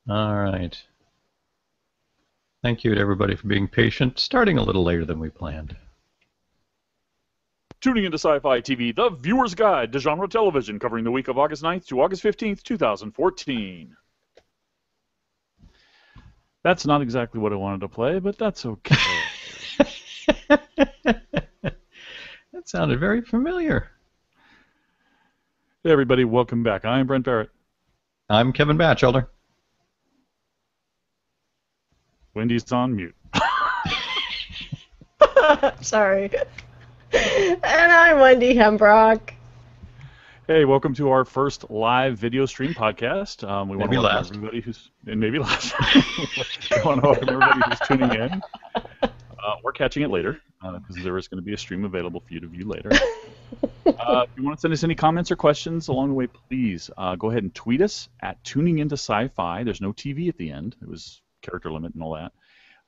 All right. Thank you to everybody for being patient, starting a little later than we planned. Tuning into Sci-Fi TV, the viewer's guide to genre television, covering the week of August 9th to August 15th, 2014. That's not exactly what I wanted to play, but that's okay. That sounded very familiar. Hey everybody, welcome back. I'm Brent Barrett. I'm Kevin Batchelder. Wendy's on mute. Sorry. And I'm Wendy Hembrock. Hey, welcome to our first live video stream podcast. We want Maybe to welcome last. everybody who's, and maybe last. We want to welcome everybody who's tuning in. We're catching it later because there is going to be a stream available for you to view later. If you want to send us any comments or questions along the way, please go ahead and tweet us at Tuning Into Sci-Fi. There's no TV at the end. It was character limit and all that.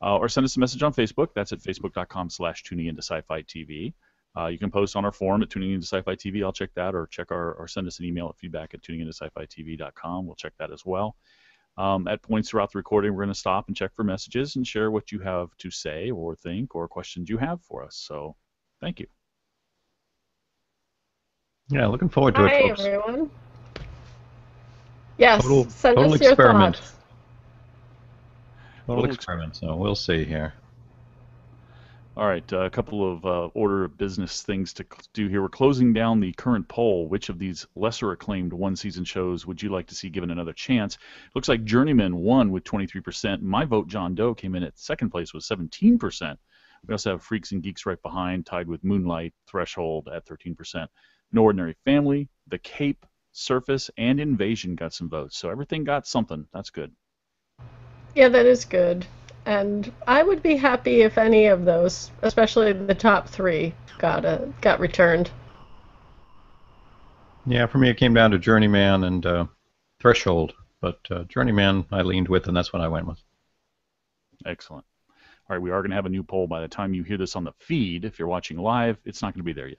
Or send us a message on Facebook. That's at facebook.com/tuningintosci-fi-tv. You can post on our forum at tuningintosci-fi-tv. I'll check that, or send us an email at feedback@tuningintosci-fi-tv.com. We'll check that as well. At points throughout the recording, we're going to stop and check for messages and share what you have to say or think or questions you have for us. So, thank you. Yeah, looking forward to Hi, it, folks. everyone. Yes, send Total us your experiment. thoughts. Total experiment, so we'll see here. All right, a couple of order of business things to do here. We're closing down the current poll. Which of these lesser acclaimed one-season shows would you like to see given another chance? Looks like Journeyman won with 23%. My vote, John Doe, came in at second place with 17%. We also have Freaks and Geeks right behind, tied with Moonlight, Threshold at 13%. No Ordinary Family, The Cape, Surface, and Invasion got some votes. So everything got something. That's good. Yeah, that is good. And I would be happy if any of those, especially the top three, got returned. Yeah, for me it came down to Journeyman and Threshold, but Journeyman I leaned with, and that's what I went with. Excellent. All right, we are going to have a new poll by the time you hear this on the feed. If you're watching live, it's not going to be there yet.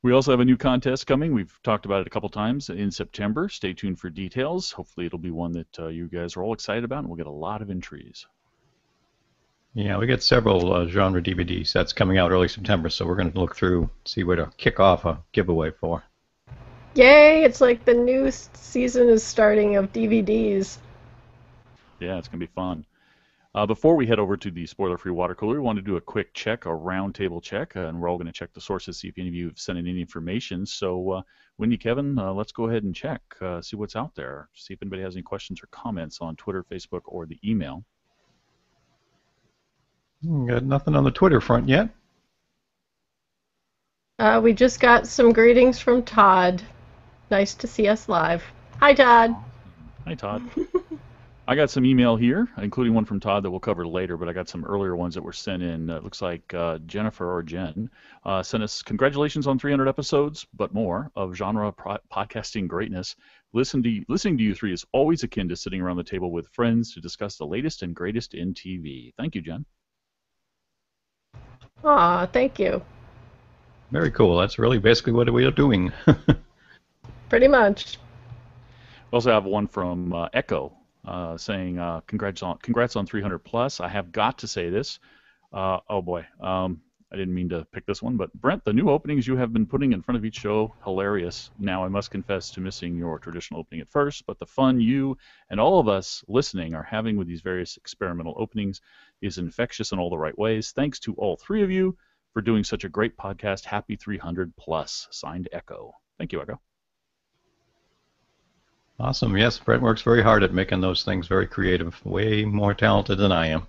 We also have a new contest coming. We've talked about it a couple times in September. Stay tuned for details. Hopefully it'll be one that you guys are all excited about, and we'll get a lot of entries. Yeah, we get several genre DVD sets coming out early September, so we're going to look through, see where to kick off a giveaway for. Yay, it's like the new season is starting of DVDs. Yeah, it's going to be fun. Before we head over to the spoiler-free water cooler, we want to do a quick check, a round-table check, and we're all going to check the sources, see if any of you have sent in any information. So, Wendy, Kevin, let's go ahead and check, see what's out there, see if anybody has any questions or comments on Twitter, Facebook, or the email. Got nothing on the Twitter front yet. We just got some greetings from Todd. Nice to see us live. Hi, Todd. Hi, Todd. I got some email here, including one from Todd that we'll cover later, but I got some earlier ones that were sent in. It looks like Jennifer or Jen sent us congratulations on 300 episodes, but more, of genre podcasting greatness. Listening to you three is always akin to sitting around the table with friends to discuss the latest and greatest in TV. Thank you, Jen. Aw, thank you. Very cool. That's really basically what we are doing. Pretty much. We also have one from Echo. Saying congrats on 300 plus. I have got to say this. Oh boy, I didn't mean to pick this one, but Brent, the new openings you have been putting in front of each show, hilarious. Now I must confess to missing your traditional opening at first, but the fun you and all of us listening are having with these various experimental openings is infectious in all the right ways. Thanks to all three of you for doing such a great podcast. Happy 300 plus. Signed, Echo. Thank you, Echo. Awesome. Yes, Brent works very hard at making those things very creative. Way more talented than I am.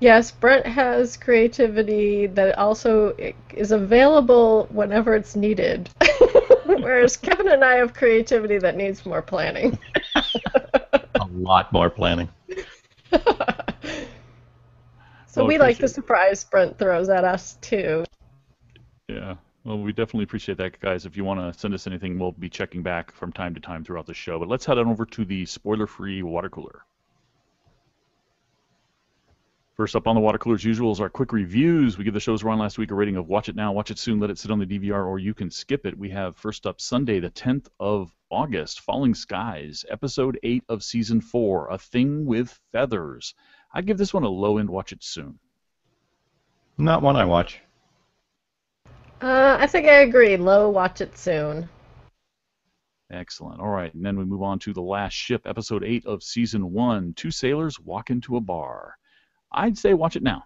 Yes, Brent has creativity that also is available whenever it's needed. Whereas Kevin and I have creativity that needs more planning. A lot more planning. So we like the surprise Brent throws at us, too. Yeah. Well, we definitely appreciate that, guys. If you want to send us anything, we'll be checking back from time to time throughout the show. But let's head on over to the spoiler-free water cooler. First up on the water cooler, as usual, is our quick reviews. We give the shows we're on last week a rating of watch it now, watch it soon, let it sit on the DVR, or you can skip it. We have first up Sunday, the 10th of August, Falling Skies, Episode 8 of Season 4, A Thing with Feathers. I'd give this one a low end watch it soon. Not one I watch. I think I agree. Low, watch it soon. Excellent. All right, and then we move on to The Last Ship, Episode 8 of Season 1, Two Sailors Walk into a Bar. I'd say watch it now.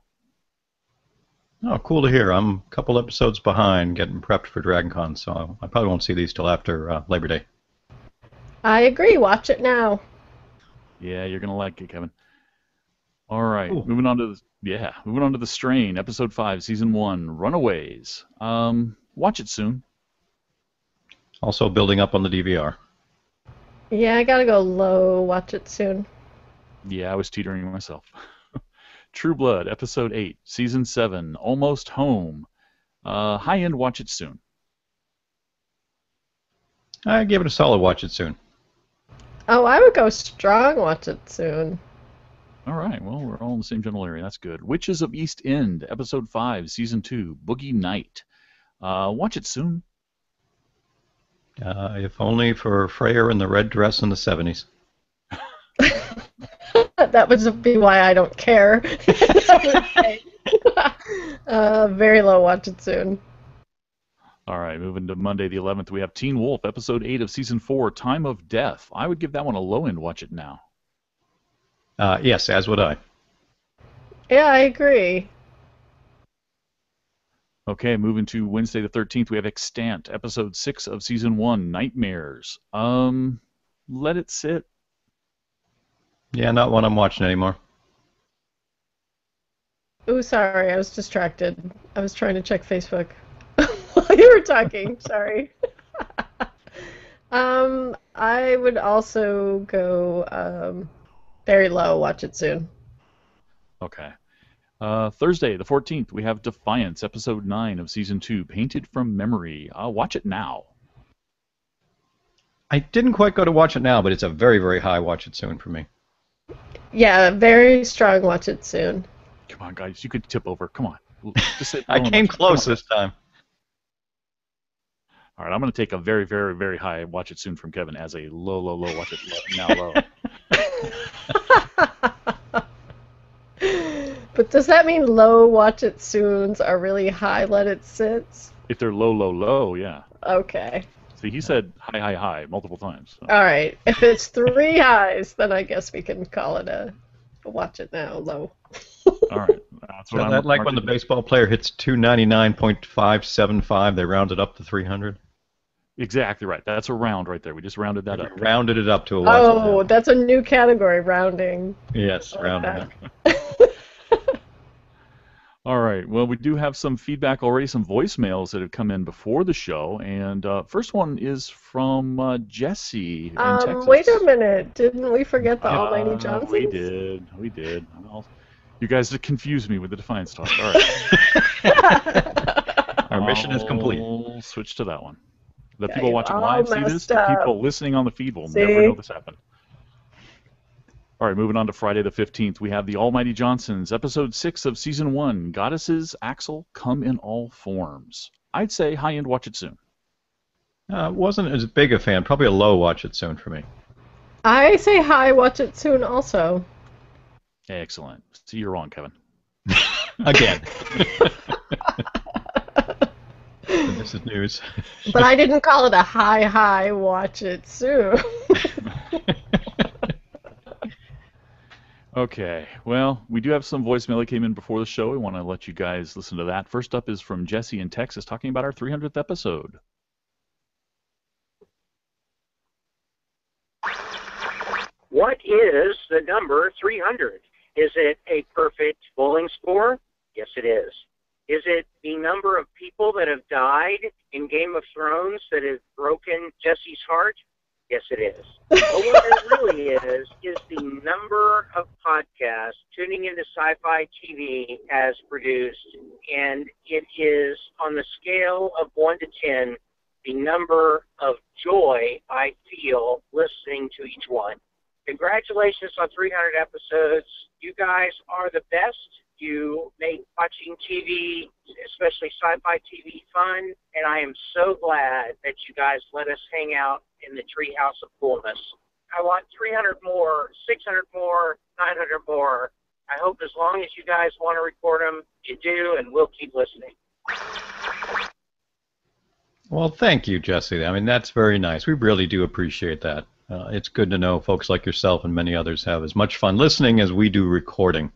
Oh, cool to hear. I'm a couple episodes behind getting prepped for DragonCon, so I probably won't see these till after Labor Day. I agree. Watch it now. Yeah, you're going to like it, Kevin. All right, Ooh. moving on to The Strain, Episode 5, Season 1, Runaways. Watch it soon. Also building up on the DVR. Yeah, I gotta go low. Watch it soon. Yeah, I was teetering myself. True Blood, Episode 8, Season 7, Almost Home. High-end, watch it soon. I give it a solid watch it soon. Oh, I would go strong. Watch it soon. All right, well, we're all in the same general area. That's good. Witches of East End, Episode 5, Season 2, Boogie Night. Watch it soon. If only for Freya in the red dress in the 70s. That would be why I don't care. Very low. Watch it soon. All right, moving to Monday the 11th, we have Teen Wolf, Episode 8 of Season 4, Time of Death. I would give that one a low end. Watch it now. Yes, as would I. Yeah, I agree. Okay, moving to Wednesday the 13th, we have Extant, Episode 6 of Season 1, Nightmares. Let it sit. Yeah, not one I'm watching anymore. Ooh, sorry, I was distracted. I was trying to check Facebook while you were talking. Sorry. I would also go very low. Watch it soon. Okay. Thursday the 14th, we have Defiance, Episode 9 of Season 2, Painted from Memory. Watch it now. I didn't quite go to watch it now, but it's a very, very high watch it soon for me. Yeah, very strong. Watch it soon. Come on, guys, you could tip over. Come on. Just sit I down and came watch it. close this time. All right, I'm going to take a very, very, very high watch it soon from Kevin as a low, low, low, watch it now low. But does that mean low watch it soons are really high let it sits? If they're low, low, low, yeah. Okay. See, he said high, high, high multiple times. So. All right. If it's 3 highs, then I guess we can call it a watch it now low. All right. That's what I'm Like when the baseball player hits 299.575, they round it up to 300. Exactly right. That's a round right there. We just rounded that up. Rounded it up to a watch it Oh, now. that's a new category, rounding. Yes, rounded Okay. up. All right. Well, we do have some feedback already, some voicemails that have come in before the show. And first one is from Jesse in Texas. Wait a minute. Didn't we forget the Almighty Johnsons? We did. We did. You guys confused me with the Defiance talk. All right. Our mission is complete. I'll switch to that one. The Yeah, people you watching all live see this. messed The up. people listening on the feed will See? never know this happened. All right, moving on to Friday the 15th, we have the Almighty Johnsons, Episode 6 of Season 1, Goddesses, Axel, Come in All Forms. I'd say high-end, watch it soon. Wasn't as big a fan. Probably a low watch it soon for me. I say hi, watch it soon also. Excellent. See, you're wrong, Kevin. Again. This is news. But I didn't call it a hi, watch it soon. Okay, well, we do have some voicemail that came in before the show. We want to let you guys listen to that. First up is from Jesse in Texas talking about our 300th episode. What is the number 300? Is it a perfect bowling score? Yes, it is. Is it the number of people that have died in Game of Thrones that have broken Jesse's heart? Yes, it is. But what it really is the number of podcasts tuning into SciFi TV as produced, and it is on the scale of 1 to 10, the number of joy I feel listening to each one. Congratulations on 300 episodes. You guys are the best. You make watching TV especially Sci-Fi TV Fun, and I am so glad that you guys let us hang out in the treehouse of coolness. I want 300 more, 600 more, 900 more. I hope as long as you guys want to record them, you do, and we'll keep listening. Well, thank you, Jesse. I mean, that's very nice. We really do appreciate that. It's good to know folks like yourself and many others have as much fun listening as we do recording.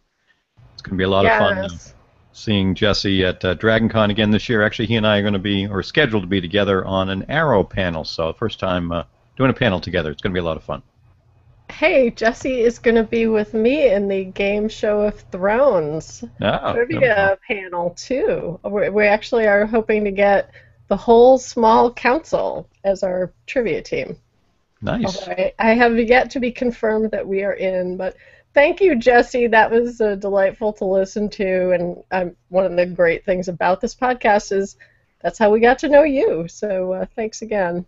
It's going to be a lot of fun seeing Jesse at DragonCon again this year. Actually, he and I are going to be, or scheduled to be together on an Arrow panel. So first time doing a panel together. It's going to be a lot of fun. Hey, Jesse is going to be with me in the Game Show of Thrones trivia panel, too. We actually are hoping to get the whole small council as our trivia team. Nice. I have yet to be confirmed that we are in, but thank you, Jesse. That was delightful to listen to, and one of the great things about this podcast is that's how we got to know you, so thanks again.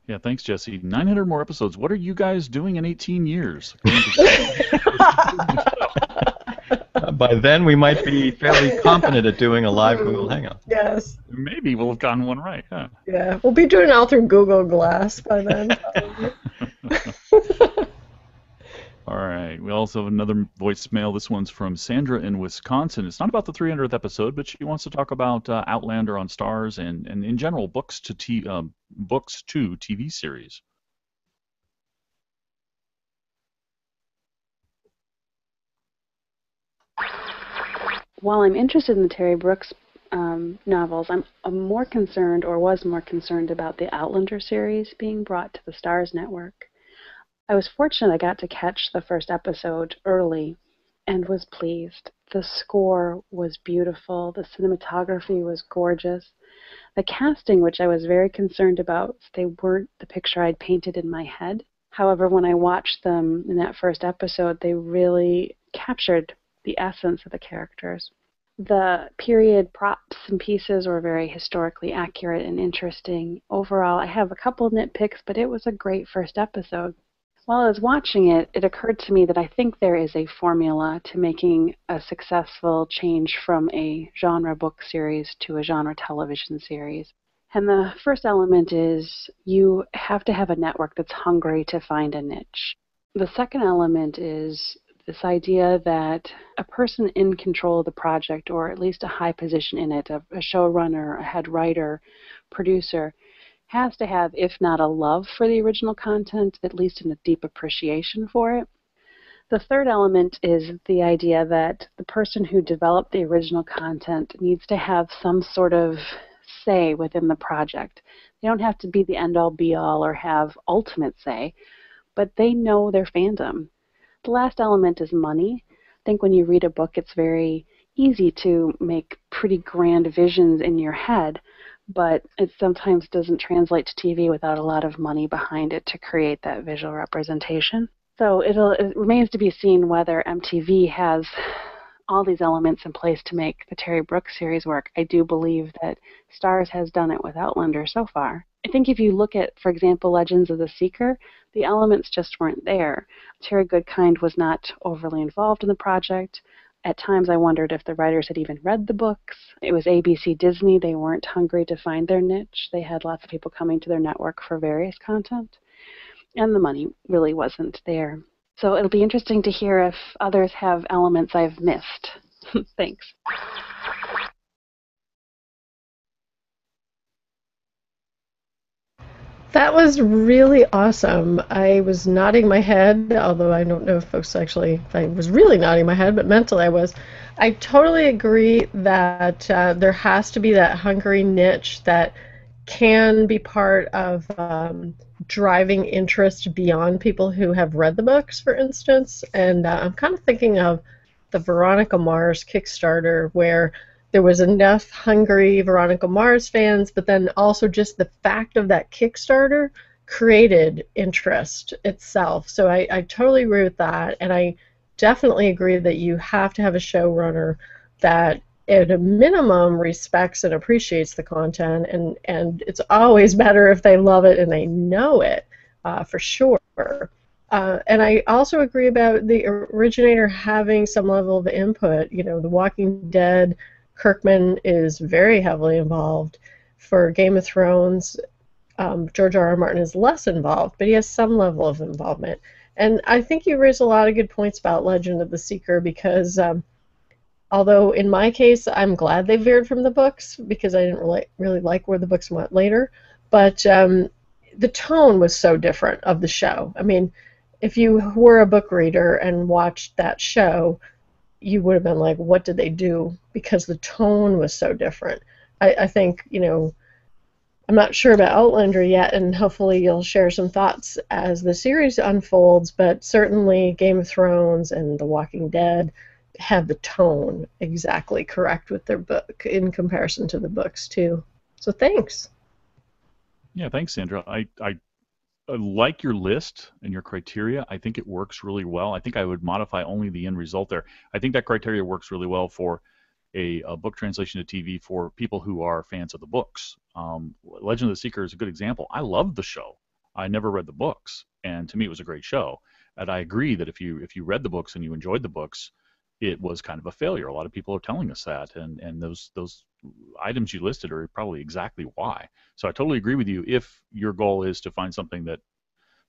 Yeah, thanks, Jesse. 900 more episodes. What are you guys doing in 18 years? By then, we might be fairly competent at doing a live Google Hangout. Yes. Maybe we'll have gotten one right. Huh? Yeah, we'll be doing it all through Google Glass by then. All right. We also have another voicemail. This one's from Sandra in Wisconsin. It's not about the 300th episode, but she wants to talk about Outlander on Stars and in general books to TV series. While I'm interested in the Terry Brooks novels, I'm more concerned, or was more concerned, about the Outlander series being brought to the Starz network. I was fortunate I got to catch the first episode early and was pleased. The score was beautiful. The cinematography was gorgeous. The casting, which I was very concerned about, they weren't the picture I'd painted in my head. However, when I watched them in that first episode, they really captured the essence of the characters. The period props and pieces were very historically accurate and interesting. Overall, I have a couple nitpicks, but it was a great first episode. While I was watching it, it occurred to me that I think there is a formula to making a successful change from a genre book series to a genre television series. And the first element is you have to have a network that's hungry to find a niche. The second element is this idea that a person in control of the project, or at least a high position in it, a showrunner, a head writer, producer, has to have, if not a love for the original content, at least a deep appreciation for it. The third element is the idea that the person who developed the original content needs to have some sort of say within the project. They don't have to be the end-all, be-all, or have ultimate say, but they know their fandom. The last element is money. I think when you read a book, it's very easy to make pretty grand visions in your head, but it sometimes doesn't translate to TV without a lot of money behind it to create that visual representation. So it remains to be seen whether MTV has all these elements in place to make the Terry Brooks series work. I do believe that Starz has done it with Outlander so far. I think if you look at, for example, Legends of the Seeker, the elements just weren't there. Terry Goodkind was not overly involved in the project. At times I wondered if the writers had even read the books. It was ABC Disney. They weren't hungry to find their niche. They had lots of people coming to their network for various content. And the money really wasn't there. So it'll be interesting to hear if others have elements I've missed. Thanks. That was really awesome. I was nodding my head, although I don't know if folks actually, if I was really nodding my head, but mentally I was. I totally agree that there has to be that hungry niche that can be part of driving interest beyond people who have read the books, for instance. And I'm kind of thinking of the Veronica Mars Kickstarter, where there was enough hungry Veronica Mars fans, but then also just the fact of that Kickstarter created interest itself. So I totally agree with that, and I definitely agree that you have to have a showrunner that at a minimum respects and appreciates the content, and it's always better if they love it and they know it, for sure. And I also agree about the originator having some level of input. You know, The Walking Dead Kirkman is very heavily involved. For Game of Thrones, George R. R. Martin is less involved, but he has some level of involvement. And I think you raise a lot of good points about Legend of the Seeker because although in my case I'm glad they veered from the books because I didn't really like where the books went later, but the tone was so different of the show. I mean, if you were a book reader and watched that show, you would have been like, what did they do? Because the tone was so different. I think, I'm not sure about Outlander yet, and hopefully you'll share some thoughts as the series unfolds, but certainly Game of Thrones and The Walking Dead have the tone exactly correct with their book in comparison to the books, too. So thanks. Yeah, thanks, Sandra. I like your list and your criteria. I think it works really well. I think I would modify only the end result there. I think that criteria works really well for a book translation to TV for people who are fans of the books. Legend of the Seeker is a good example. I loved the show. I never read the books, and to me it was a great show. And I agree that if you read the books and you enjoyed the books, it was kind of a failure. A lot of people are telling us that, and those items you listed are probably exactly why. So I totally agree with you. If your goal is to find something that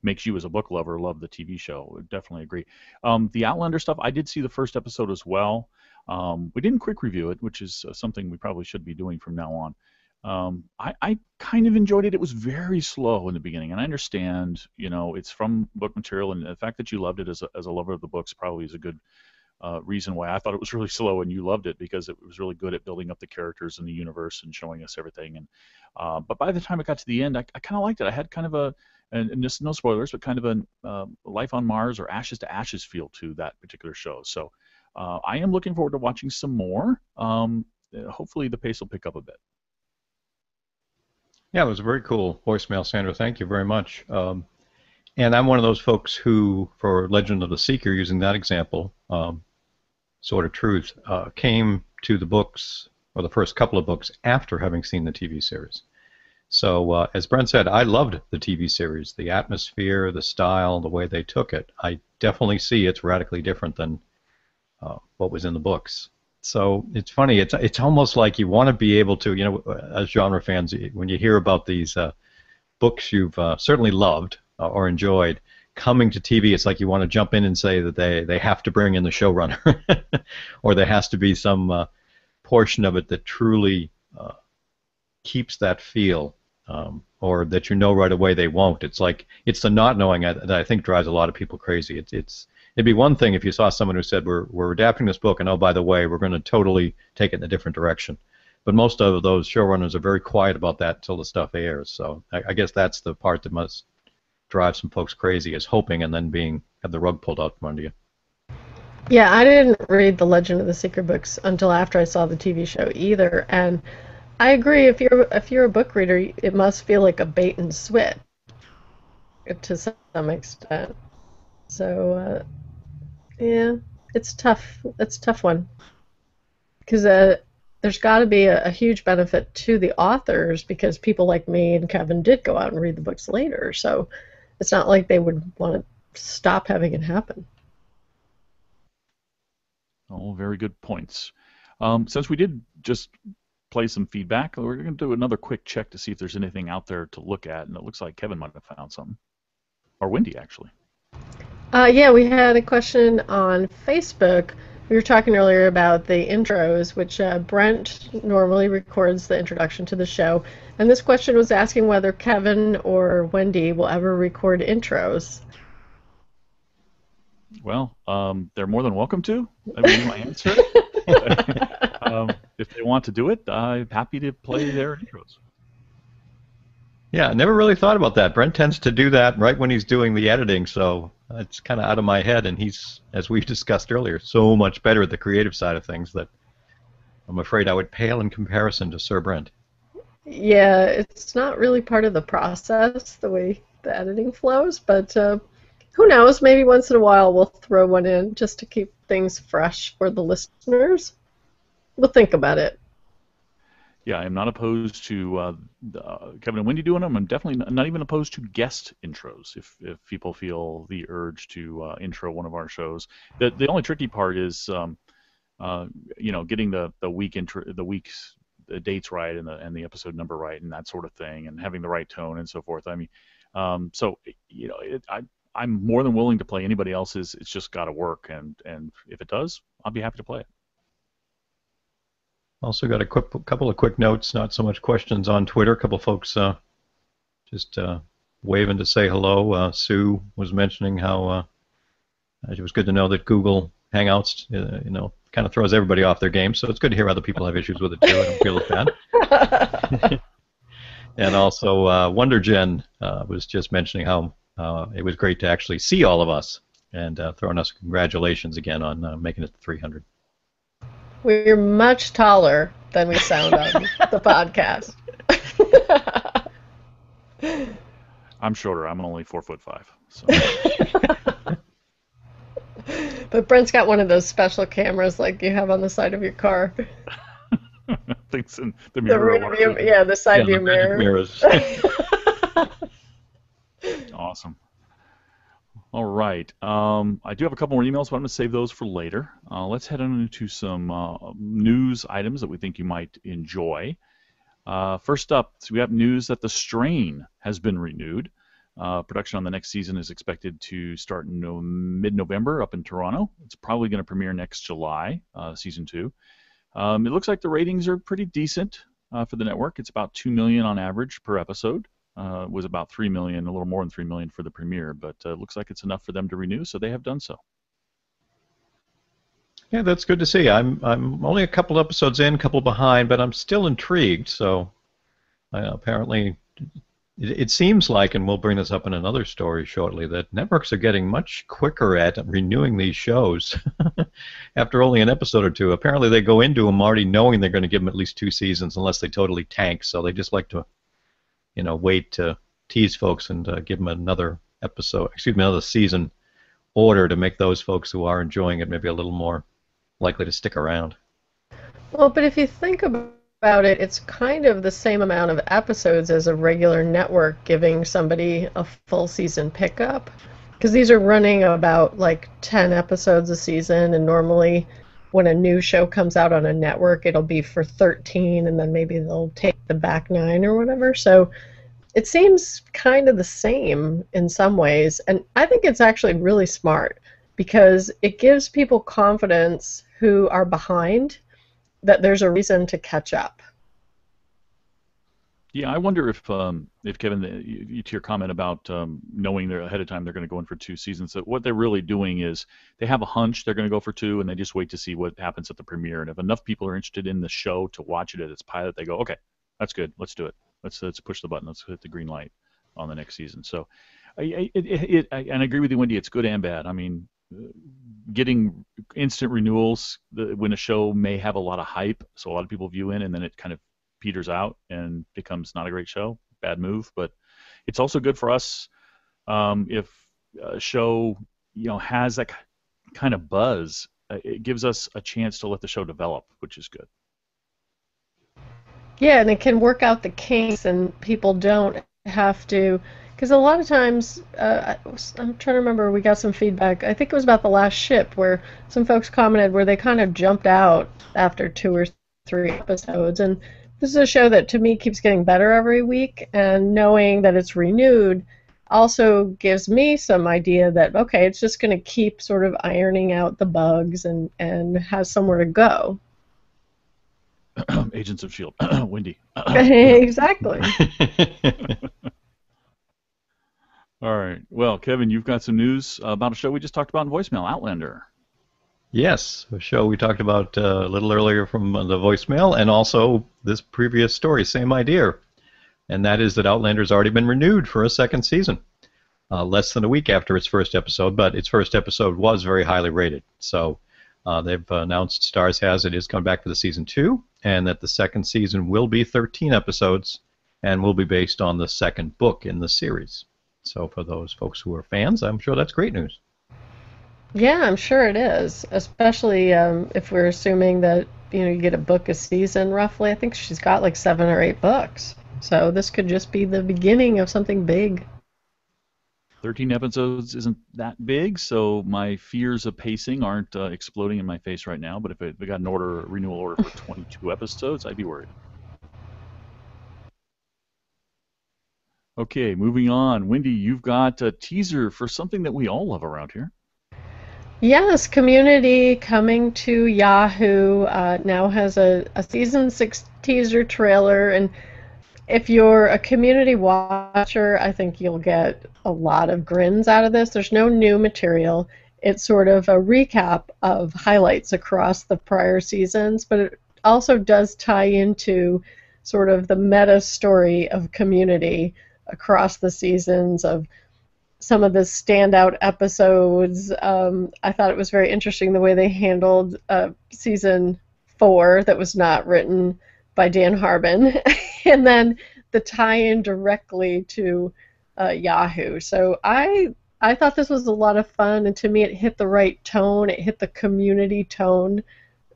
makes you as a book lover love the TV show, I definitely agree. The Outlander stuff, I did see the first episode as well. We didn't quick review it, which is something we probably should be doing from now on. I kind of enjoyed it. It was very slow in the beginning, and I understand, it's from book material, and the fact that you loved it as a lover of the books probably is a good reason why I thought it was really slow and you loved it, because it was really good at building up the characters and the universe and showing us everything. And but by the time it got to the end, I kind of liked it. I had kind of and just no spoilers, but kind of a Life on Mars or Ashes to Ashes feel to that particular show. So I am looking forward to watching some more. Hopefully the pace will pick up a bit. Yeah, it was a very cool voicemail, Sandra. Thank you very much. And I'm one of those folks who, for Legend of the Seeker, using that example, Sword of Truth, came to the books, or the first couple of books, after having seen the TV series. So, as Brent said, I loved the TV series, the atmosphere, the style, the way they took it. I definitely see it's radically different than what was in the books. So it's funny. It's almost like you want to be able to, as genre fans, when you hear about these books you've certainly loved or enjoyed, coming to TV, it's like you want to jump in and say that they have to bring in the showrunner, or there has to be some portion of it that truly keeps that feel, or that right away they won't. It's the not knowing that I think drives a lot of people crazy. It'd be one thing if you saw someone who said we're adapting this book, and oh, by the way, we're going to totally take it in a different direction. But most of those showrunners are very quiet about that until the stuff airs. So I guess that's the part that must drive some folks crazy, is hoping and then have the rug pulled out from under you. Yeah, I didn't read the Legend of the Seeker books until after I saw the TV show either, and I agree. If you're a book reader, it must feel like a bait and switch to some extent. So yeah, it's tough. It's a tough one because there's got to be a huge benefit to the authors, because people like me and Kevin did go out and read the books later. So it's not like they would want to stop having it happen. Oh, very good points. Since we did just play some feedback, we're going to do another quick check to see if there's anything out there to look at, and it looks like Kevin might have found something. Or Wendy, actually. Yeah, we had a question on Facebook. We were talking earlier about the intros, which Brent normally records the introduction to the show. And this question was asking whether Kevin or Wendy will ever record intros. Well, they're more than welcome to. I mean, my answer. If they want to do it, I'm happy to play their intros. Yeah, I never really thought about that. Brent tends to do that right when he's doing the editing, so it's kind of out of my head, and he's, as we've discussed earlier, so much better at the creative side of things that I'm afraid I would pale in comparison to Sir Brent. Yeah, it's not really part of the process, the way the editing flows, but who knows, maybe once in a while we'll throw one in just to keep things fresh for the listeners. We'll think about it. Yeah, I'm not opposed to Kevin and Wendy doing them. I'm definitely not even opposed to guest intros if people feel the urge to intro one of our shows. The only tricky part is getting the week's the dates right and the episode number right and that sort of thing, and having the right tone and so forth. I mean, so I'm more than willing to play anybody else's. It's just got to work, and if it does, I'll be happy to play it. Also got a couple of quick notes, not so much questions on Twitter. A couple of folks just waving to say hello. Sue was mentioning how it was good to know that Google Hangouts, kind of throws everybody off their game. So it's good to hear other people have issues with it too. I don't feel as bad. And also, WonderGen was just mentioning how it was great to actually see all of us, and throwing us congratulations again on making it to 300. We're much taller than we sound on the podcast. I'm shorter. I'm only 4'5". So. But Brent's got one of those special cameras like you have on the side of your car. Things in the mirror. The side view mirror. Mirrors. Awesome. All right. I do have a couple more emails, but I'm going to save those for later. Let's head on into some news items that we think you might enjoy. First up, so we have news that The Strain has been renewed. Production on the next season is expected to start in mid-November up in Toronto. It's probably going to premiere next July, season 2. It looks like the ratings are pretty decent for the network. It's about 2 million on average per episode. It was about 3 million, a little more than 3 million for the premiere, but it looks like it's enough for them to renew, so they have done so. Yeah, that's good to see. I'm only a couple episodes in, a couple behind, but I'm still intrigued. So apparently, it seems like, and we'll bring this up in another story shortly, that networks are getting much quicker at renewing these shows after only an episode or two. Apparently, they go into them already knowing they're going to give them at least 2 seasons, unless they totally tank. So they just like to, wait to tease folks and give them another season order to make those folks who are enjoying it maybe a little more likely to stick around. Well, but if you think about it, it's kind of the same amount of episodes as a regular network giving somebody a full season pickup, because these are running about like 10 episodes a season, and normally when a new show comes out on a network it'll be for 13, and then maybe they'll take the back 9 or whatever. So it seems kind of the same in some ways, and I think it's actually really smart because it gives people confidence who are behind that there's a reason to catch up. Yeah, I wonder if Kevin, to your comment about knowing they're ahead of time they're going to go in for 2 seasons, that what they're really doing is they have a hunch they're going to go for 2, and they just wait to see what happens at the premiere. And if enough people are interested in the show to watch it at its pilot, they go, okay, that's good, let's do it. Let's push the button. Let's hit the green light on the next season. So, and I agree with you, Wendy. It's good and bad. I mean, getting instant renewals when a show may have a lot of hype, so a lot of people view in, and then it kind of peters out and becomes not a great show. Bad move, but it's also good for us if a show has that kind of buzz. It gives us a chance to let the show develop, which is good. Yeah, and it can work out the kinks, and people don't have to, because a lot of times, I'm trying to remember, we got some feedback, I think it was about The Last Ship, where some folks commented where they kind of jumped out after 2 or 3 episodes, and this is a show that to me keeps getting better every week, and knowing that it's renewed also gives me some idea that, okay, it's just going to keep sort of ironing out the bugs and has somewhere to go. Agents of S.H.I.E.L.D. Wendy. Exactly. All right. Well, Kevin, you've got some news about a show we just talked about in voicemail, Outlander. Yes, a show we talked about a little earlier from the voicemail, and also this previous story, same idea. And that is that Outlander's already been renewed for a 2nd season. Less than a week after its first episode, but its first episode was very highly rated. So they've announced, Starz has it, is coming back for the season 2, and that the 2nd season will be 13 episodes and will be based on the 2nd book in the series. So for those folks who are fans, I'm sure that's great news. Yeah, I'm sure it is, especially if we're assuming that you get a book a season roughly. I think she's got like 7 or 8 books. So this could just be the beginning of something big. 13 episodes isn't that big, so my fears of pacing aren't exploding in my face right now. But if we got an renewal order for 22 episodes, I'd be worried. Okay, moving on. Wendy, you've got a teaser for something that we all love around here. Yes, Community coming to Yahoo now has a season 6 teaser trailer, and if you're a Community watcher, I think you'll get a lot of grins out of this. There's no new material. It's sort of a recap of highlights across the prior seasons, but it also does tie into sort of the meta story of Community across the seasons, of some of the standout episodes. I thought it was very interesting the way they handled season 4 that was not written by Dan Harmon, and then the tie-in directly to Yahoo. So I thought this was a lot of fun, and to me it hit the right tone. It hit the Community tone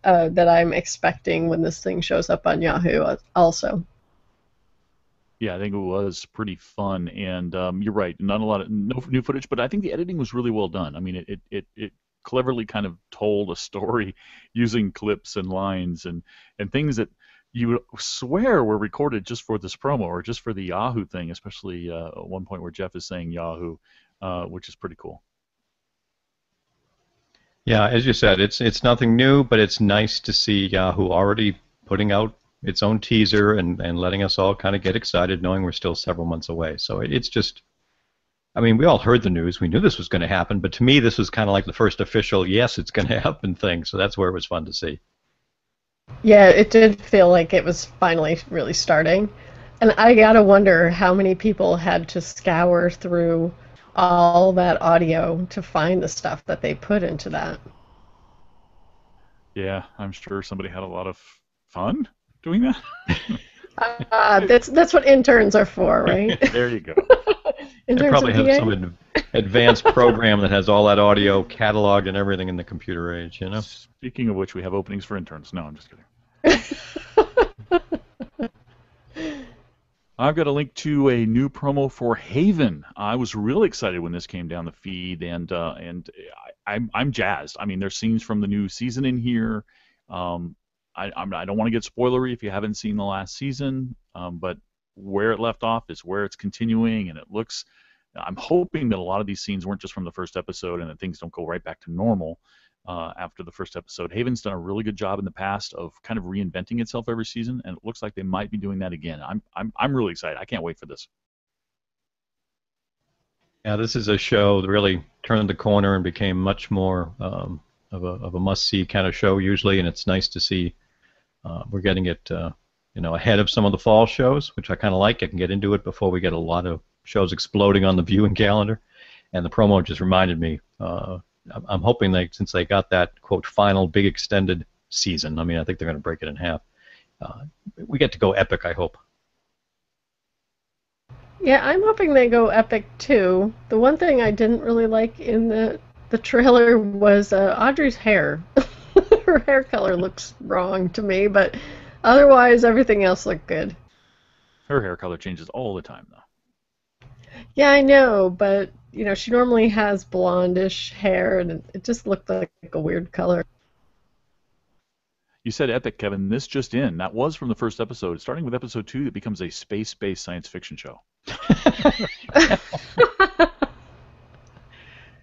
that I'm expecting when this thing shows up on Yahoo also. Yeah, I think it was pretty fun, and you're right. Not a lot of no new footage, but I think the editing was really well done. I mean, it cleverly kind of told a story using clips and lines and things that you would swear were recorded just for this promo or just for the Yahoo thing, especially at one point where Jeff is saying Yahoo, which is pretty cool. Yeah, as you said, it's nothing new, but it's nice to see Yahoo already putting out its own teaser and letting us all kind of get excited, knowing we're still several months away. So it's just, I mean, we all heard the news. We knew this was going to happen, but to me, this was kind of like the first official, yes, it's going to happen thing. So that's where it was fun to see. Yeah, it did feel like it was finally really starting. And I gotta wonder how many people had to scour through all that audio to find the stuff that they put into that. Yeah, I'm sure somebody had a lot of fun doing that. That's what interns are for, right? There you go. They probably have some advanced program that has all that audio cataloged and everything in the computer age, you know? Speaking of which, we have openings for interns. No, I'm just kidding. I've got a link to a new promo for Haven. I was really excited when this came down the feed, and I'm jazzed. I mean, there's scenes from the new season in here. I don't want to get spoilery if you haven't seen the last season, but where it left off is where it's continuing, and it looks. I'm hoping that a lot of these scenes weren't just from the first episode, and that things don't go right back to normal after the first episode. Haven's done a really good job in the past of kind of reinventing itself every season, and it looks like they might be doing that again. I'm really excited. I can't wait for this. Yeah, this is a show that really turned the corner and became much more of a must-see kind of show usually, and it's nice to see we're getting it ahead of some of the fall shows, which I kind of like. I can get into it before we get a lot of shows exploding on the viewing calendar, and the promo just reminded me. I'm hoping that since they got that quote final big extended season, I mean I think they're going to break it in half. We get to go epic, I hope. Yeah, I'm hoping they go epic too. The one thing I didn't really like in the trailer was Audrey's hair. Her hair color looks wrong to me, but otherwise everything else looked good. Her hair color changes all the time, though. Yeah, I know, but she normally has blondish hair, and it just looked like a weird color. You said epic, Kevin. This just in. That was from the first episode. Starting with episode 2, that becomes a space-based science fiction show.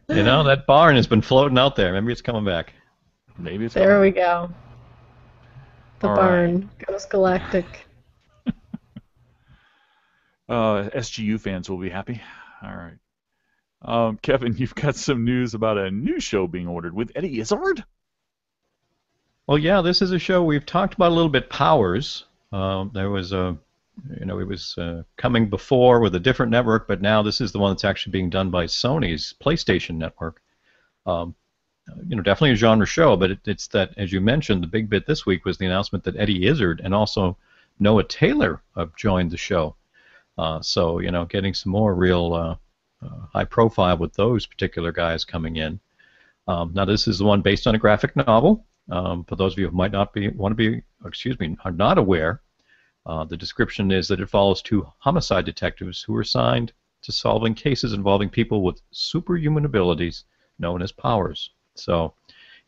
That barn has been floating out there. Maybe it's coming back. Maybe it's there. We go. The all barn goes galactic. SGU fans will be happy. All right. Kevin, you've got some news about a new show being ordered with Eddie Izzard? Well, yeah, this is a show we've talked about a little bit. Powers. There was it was coming before with a different network, but now this is the one that's actually being done by Sony's PlayStation network. Definitely a genre show, but it's that, as you mentioned, the big bit this week was the announcement that Eddie Izzard and also Noah Taylor have joined the show. So, getting some more real high profile with those particular guys coming in. Now, this is the one based on a graphic novel. For those of you who might not are not aware, the description is that it follows two homicide detectives who are assigned to solving cases involving people with superhuman abilities known as powers. So,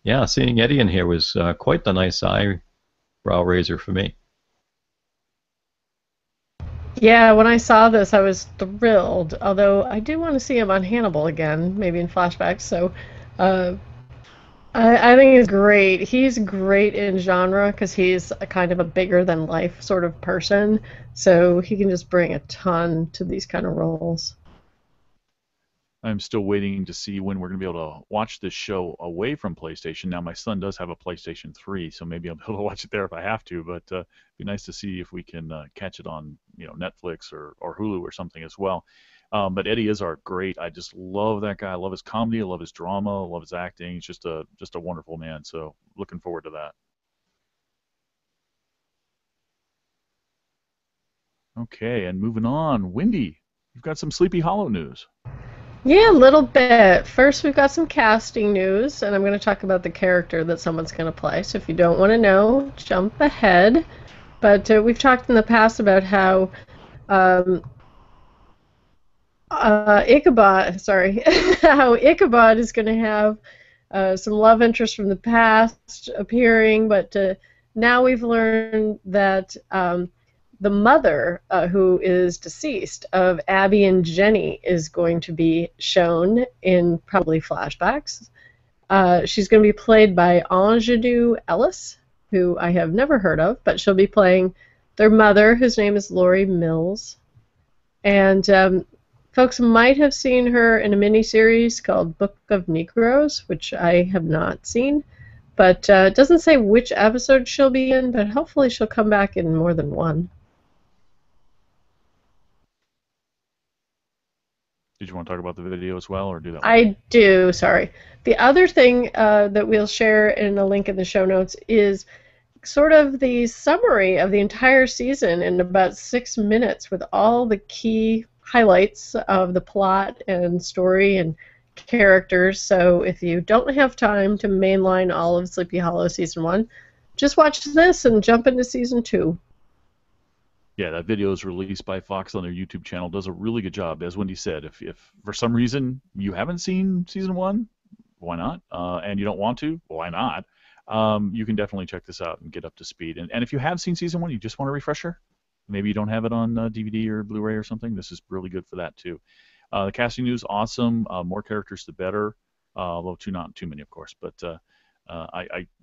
yeah, seeing Eddie in here was quite the nice eyebrow raiser for me. Yeah, when I saw this, I was thrilled. Although I do want to see him on Hannibal again, maybe in flashbacks. So, uh, I think he's great. He's great in genre because he's a kind of a bigger than life sort of person. So he can just bring a ton to these kind of roles. I'm still waiting to see when we're going to be able to watch this show away from PlayStation. Now, my son does have a PlayStation 3, so maybe I'll be able to watch it there if I have to. But it'd be nice to see if we can catch it on, Netflix or Hulu or something as well. But Eddie Izzard, great. I just love that guy. I love his comedy. I love his drama. I love his acting. He's just a wonderful man. So looking forward to that. Okay, and moving on, Wendy, you've got some Sleepy Hollow news. Yeah, a little bit. First, we've got some casting news, and I'm going to talk about the character that someone's going to play. So if you don't want to know, jump ahead. But we've talked in the past about how Ichabod, sorry, how Ichabod is going to have some love interest from the past appearing, but now we've learned that the mother, who is deceased, of Abby and Jenny is going to be shown in probably flashbacks. She's going to be played by Ingenue Ellis, who I have never heard of, but she'll be playing their mother, whose name is Laurie Mills. And folks might have seen her in a miniseries called Book of Negroes, which I have not seen. But it doesn't say which episode she'll be in, but hopefully she'll come back in more than one. Did you want to talk about the video as well, or do that? I do, sorry. The other thing that we'll share in a link in the show notes is sort of the summary of the entire season in about 6 minutes with all the key highlights of the plot and story and characters. So if you don't have time to mainline all of Sleepy Hollow Season 1, just watch this and jump into Season 2. Yeah, that video is released by Fox on their YouTube channel. Does a really good job. As Wendy said, if for some reason you haven't seen Season 1, why not? And you don't want to, why not? You can definitely check this out and get up to speed. And if you have seen Season 1, you just want a refresher, maybe you don't have it on DVD or Blu-ray or something, this is really good for that too. The casting news, awesome. More characters, the better. Although not too many, of course. But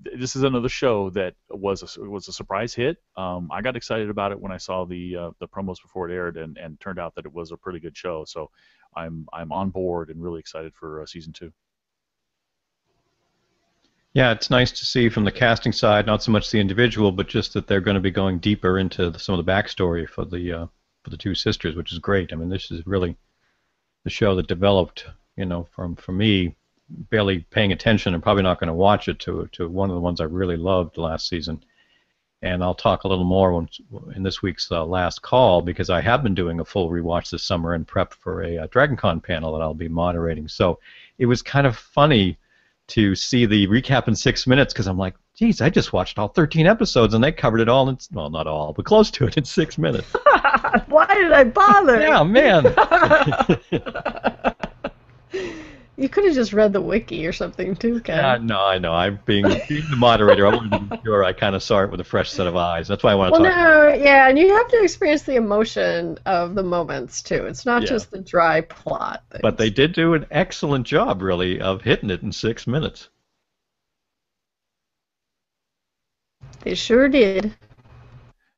this is another show that was a surprise hit. I got excited about it when I saw the promos before it aired, and turned out that it was a pretty good show. So I'm on board and really excited for Season 2. Yeah, it's nice to see from the casting side, not so much the individual, but just that they're going to be going deeper into some of the backstory for the two sisters, which is great. I mean, this is really the show that developed, from for me, barely paying attention and probably not going to watch it, to one of the ones I really loved last season. And I'll talk a little more in this week's last call, because I have been doing a full rewatch this summer in prep for a DragonCon panel that I'll be moderating. So it was kind of funny to see the recap in 6 minutes, because I'm like, geez, I just watched all 13 episodes and they covered it all in, well, not all, but close to it in 6 minutes. Why did I bother? Yeah, man. You could have just read the wiki or something too, Ken. No, I know. I'm being the moderator. I wanted to be sure I kind of saw it with a fresh set of eyes. That's why I want to talk about it. Yeah, and you have to experience the emotion of the moments too. It's not just the dry plot things. But they did do an excellent job, really, of hitting it in 6 minutes. They sure did.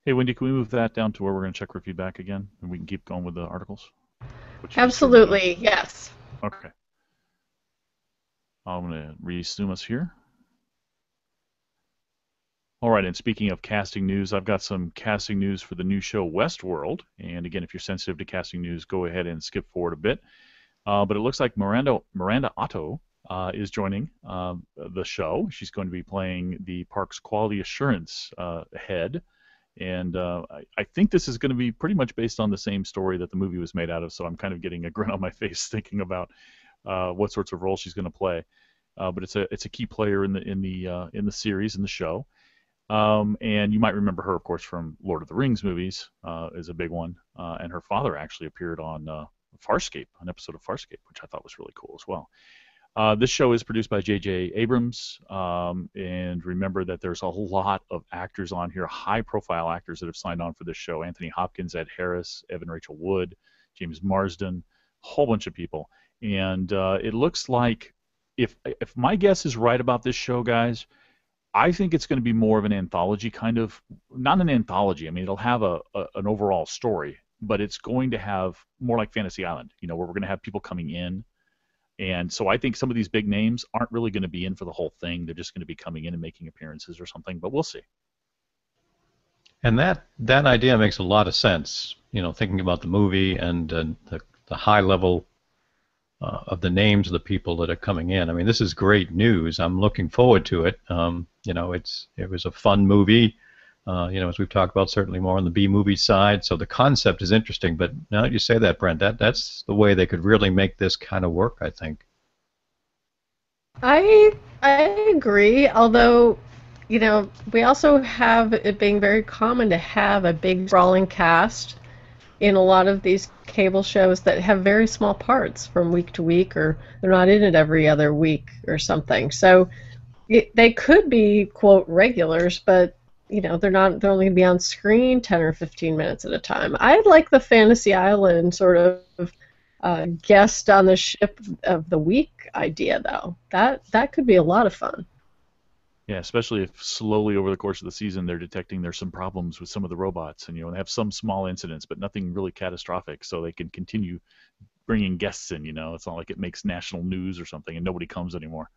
Hey, Wendy, can we move that down to where we're going to check for feedback again, and we can keep going with the articles? Absolutely, yes. Okay. I'm going to resume us here. All right, and speaking of casting news, I've got some casting news for the new show Westworld. And again, if you're sensitive to casting news, go ahead and skip forward a bit. But it looks like Miranda Otto is joining the show. She's going to be playing the park's quality assurance head. And I think this is going to be pretty much based on the same story that the movie was made out of. So I'm kind of getting a grin on my face thinking about what sorts of roles she's going to play. But it's a key player in the series, in the show. And you might remember her, of course, from Lord of the Rings movies, is a big one. And her father actually appeared on Farscape, an episode of Farscape, which I thought was really cool as well. This show is produced by J.J. Abrams, and remember that there's a lot of actors on here, high-profile actors that have signed on for this show. Anthony Hopkins, Ed Harris, Evan Rachel Wood, James Marsden, a whole bunch of people. And it looks like, if my guess is right about this show, guys, I think it's going to be more of an anthology kind of, not an anthology. I mean, it'll have an overall story, but it's going to have more like Fantasy Island, where we're going to have people coming in. And so I think some of these big names aren't really going to be in for the whole thing. They're just going to be coming in and making appearances or something, but we'll see. And that idea makes a lot of sense, thinking about the movie and the high level of the names of the people that are coming in. I mean, this is great news. I'm looking forward to it. It was a fun movie. As we've talked about, certainly more on the B-movie side. So the concept is interesting. But now that you say that, Brent, that's the way they could really make this kind of work, I think. I agree. Although, we also have it being very common to have a big sprawling cast in a lot of these cable shows that have very small parts from week to week, or they're not in it every other week or something. So they could be, quote, regulars, but they're only going to be on screen 10 or 15 minutes at a time. I'd like the Fantasy Island sort of guest on the ship of the week idea, though. That could be a lot of fun. Yeah, especially if slowly over the course of the season they're detecting there's some problems with some of the robots, and they have some small incidents, but nothing really catastrophic, so they can continue bringing guests in. It's not like it makes national news or something and nobody comes anymore.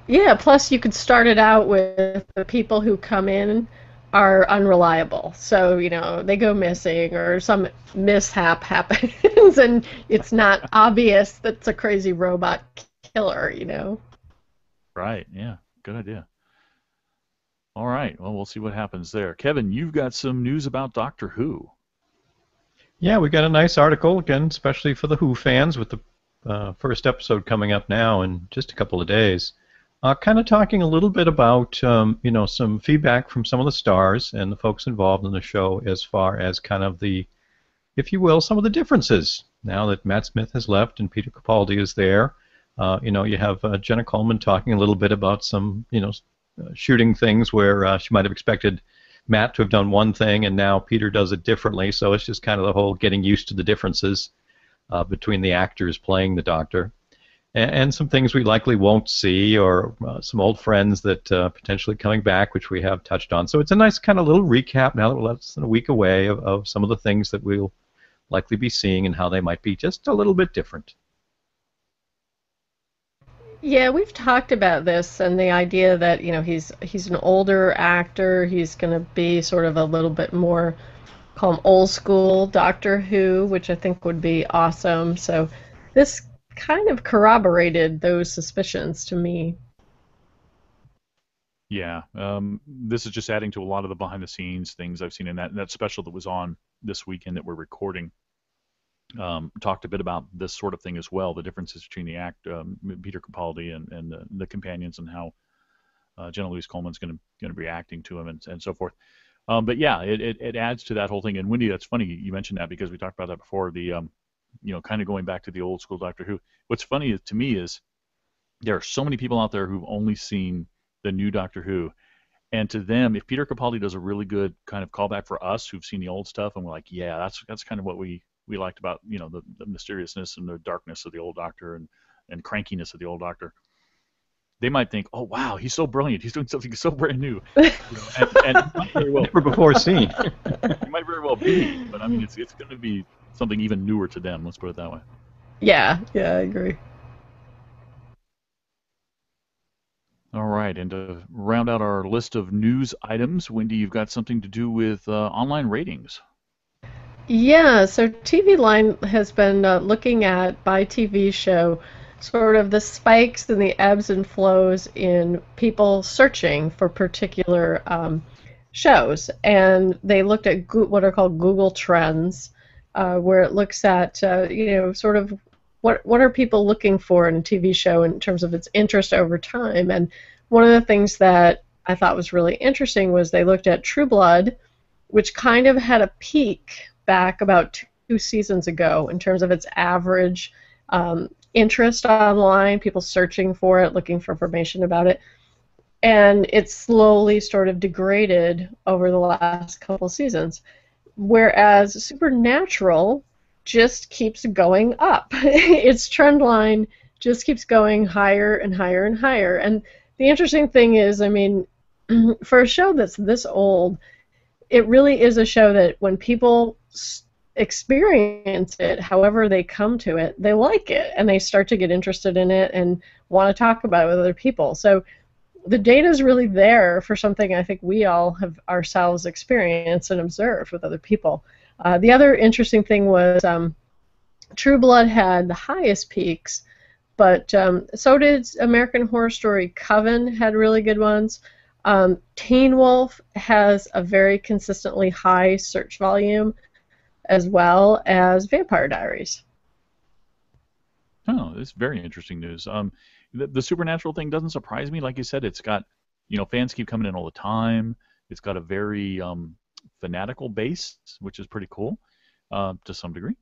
Yeah, plus you could start it out with the people who come in are unreliable. So, they go missing or some mishap happens and it's not obvious that it's a crazy robot killer, Right, yeah, good idea. All right, well, we'll see what happens there. Kevin, you've got some news about Doctor Who. Yeah, we got a nice article, again, especially for the Who fans, with the first episode coming up now in just a couple of days. Kind of talking a little bit about, some feedback from some of the stars and the folks involved in the show as far as kind of the, if you will, some of the differences now that Matt Smith has left and Peter Capaldi is there. You have Jenna Coleman talking a little bit about some, shooting things where she might have expected Matt to have done one thing and now Peter does it differently. So it's just kind of the whole getting used to the differences between the actors playing the Doctor. And some things we likely won't see, or some old friends that potentially coming back, which we have touched on. So it's a nice kind of little recap now that we're less than a week away of some of the things that we'll likely be seeing and how they might be just a little bit different. Yeah, we've talked about this and the idea that, he's an older actor. He's going to be sort of a little bit more, call him old school Doctor Who, which I think would be awesome. So this kind of corroborated those suspicions to me. Yeah, this is just adding to a lot of the behind-the-scenes things I've seen in that special that was on this weekend that we're recording. Talked a bit about this sort of thing as well, the differences between the Peter Capaldi and the companions, and how Jenna Louise Coleman's going to be reacting to him and so forth. But yeah, it adds to that whole thing. And Wendy, that's funny you mentioned that, because we talked about that before. The kind of going back to the old school Doctor Who. What's funny to me is there are so many people out there who've only seen the new Doctor Who, and to them, if Peter Capaldi does a really good kind of callback for us who've seen the old stuff, and we're like, yeah, that's kind of what we liked about the mysteriousness and the darkness of the old Doctor and crankiness of the old Doctor, they might think, oh wow, he's so brilliant, he's doing something so brand new, and it might very well, never before seen. It might very well be, but I mean, it's going to be something even newer to them. Let's put it that way. Yeah, I agree. All right, and to round out our list of news items, Wendy, you've got something to do with online ratings. Yeah, so TV Line has been looking at, by TV show, sort of the spikes and the ebbs and flows in people searching for particular shows. And they looked at what are called Google Trends, where it looks at, sort of what are people looking for in a TV show in terms of its interest over time. And one of the things that I thought was really interesting was they looked at True Blood, which kind of had a peak back about seasons ago in terms of its average interest online, people searching for it, looking for information about it. And it's slowly sort of degraded over the last couple seasons. Whereas Supernatural just keeps going up. Its trend line just keeps going higher and higher and higher. And the interesting thing is, I mean, for a show that's this old, it really is a show that when people experience it, however they come to it, they like it and they start to get interested in it and want to talk about it with other people. So the data is really there for something I think we all have ourselves experienced and observed with other people. The other interesting thing was True Blood had the highest peaks, but so did American Horror Story Coven had really good ones. Teen Wolf has a very consistently high search volume, as well as Vampire Diaries. Oh, that's very interesting news. The Supernatural thing doesn't surprise me. Like you said, it's got, fans keep coming in all the time. It's got a very fanatical base, which is pretty cool to some degree.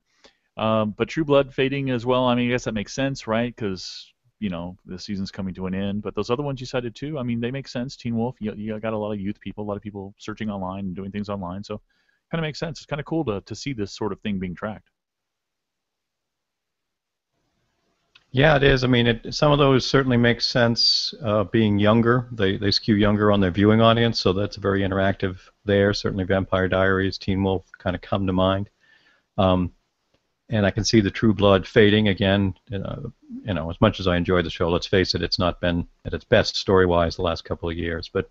But True Blood fading as well, I mean, I guess that makes sense, right? Because, the season's coming to an end. But those other ones you cited too, I mean, they make sense. Teen Wolf, you got a lot of youth people, a lot of people searching online and doing things online. So kind of makes sense. It's kind of cool to see this sort of thing being tracked. Yeah, it is. I mean, some of those certainly make sense being younger. They skew younger on their viewing audience, so that's very interactive there. Certainly Vampire Diaries, Teen Wolf kind of come to mind. And I can see the True Blood fading again. As much as I enjoy the show, let's face it, it's not been at its best story-wise the last couple of years. But,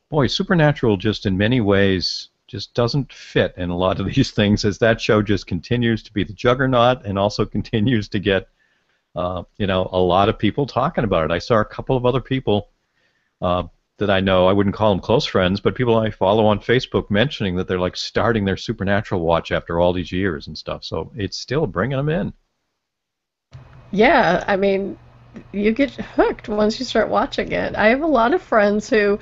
boy, Supernatural just in many ways just doesn't fit in a lot of these things, as that show just continues to be the juggernaut and also continues to get a lot of people talking about it. I saw a couple of other people that I know, I wouldn't call them close friends, but people I follow on Facebook mentioning that they're like starting their Supernatural watch after all these years and stuff. So it's still bringing them in. Yeah, I mean, you get hooked once you start watching it. I have a lot of friends who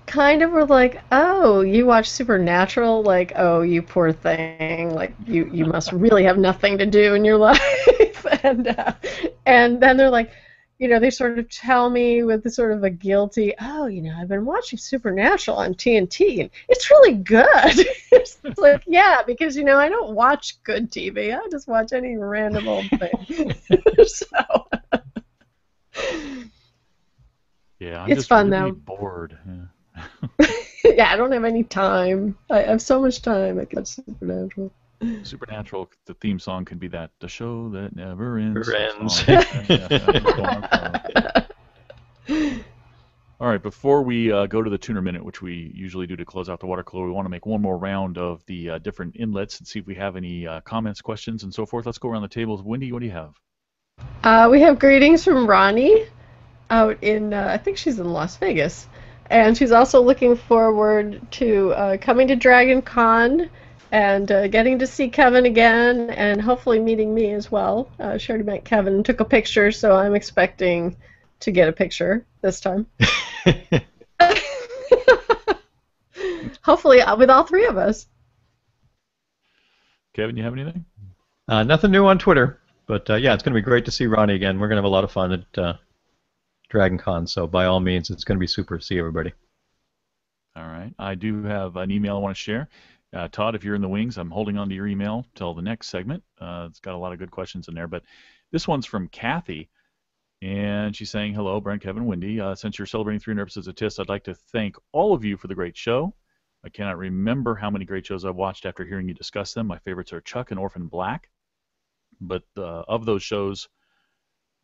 kind of were like, oh, you watch Supernatural? Like, oh, you poor thing. Like, you must really have nothing to do in your life. And then they're like, they sort of tell me with sort of a guilty, oh, I've been watching Supernatural on TNT, and it's really good. It's like, yeah, because, I don't watch good TV. I just watch any random old thing. So, yeah, I'm it's just fun, really though. bored. Yeah. Yeah, I don't have any time. I have so much time. I can watch Supernatural. Supernatural, the theme song could be that, the show that never ends. All right, before we go to the Tuner Minute, which we usually do to close out the water cooler, we want to make one more round of the different inlets and see if we have any comments, questions, and so forth. Let's go around the tables. Wendy, what do you have? We have greetings from Ronnie out in, I think she's in Las Vegas. And she's also looking forward to coming to Dragon Con and getting to see Kevin again, and hopefully meeting me as well. She already met Kevin and took a picture, so I'm expecting to get a picture this time. Hopefully with all three of us. Kevin, you have anything? Nothing new on Twitter, but yeah, it's going to be great to see Ronnie again. We're going to have a lot of fun at Dragon Con, so by all means, it's going to be super to see everybody. All right. I do have an email I want to share. Todd, if you're in the wings, I'm holding on to your email till the next segment. It's got a lot of good questions in there, but this one's from Kathy, and she's saying, hello, Brent, Kevin, Wendy. Since you're celebrating 300 episodes of TIS, I'd like to thank all of you for the great show. I cannot remember how many great shows I've watched after hearing you discuss them. My favorites are Chuck and Orphan Black, but of those shows,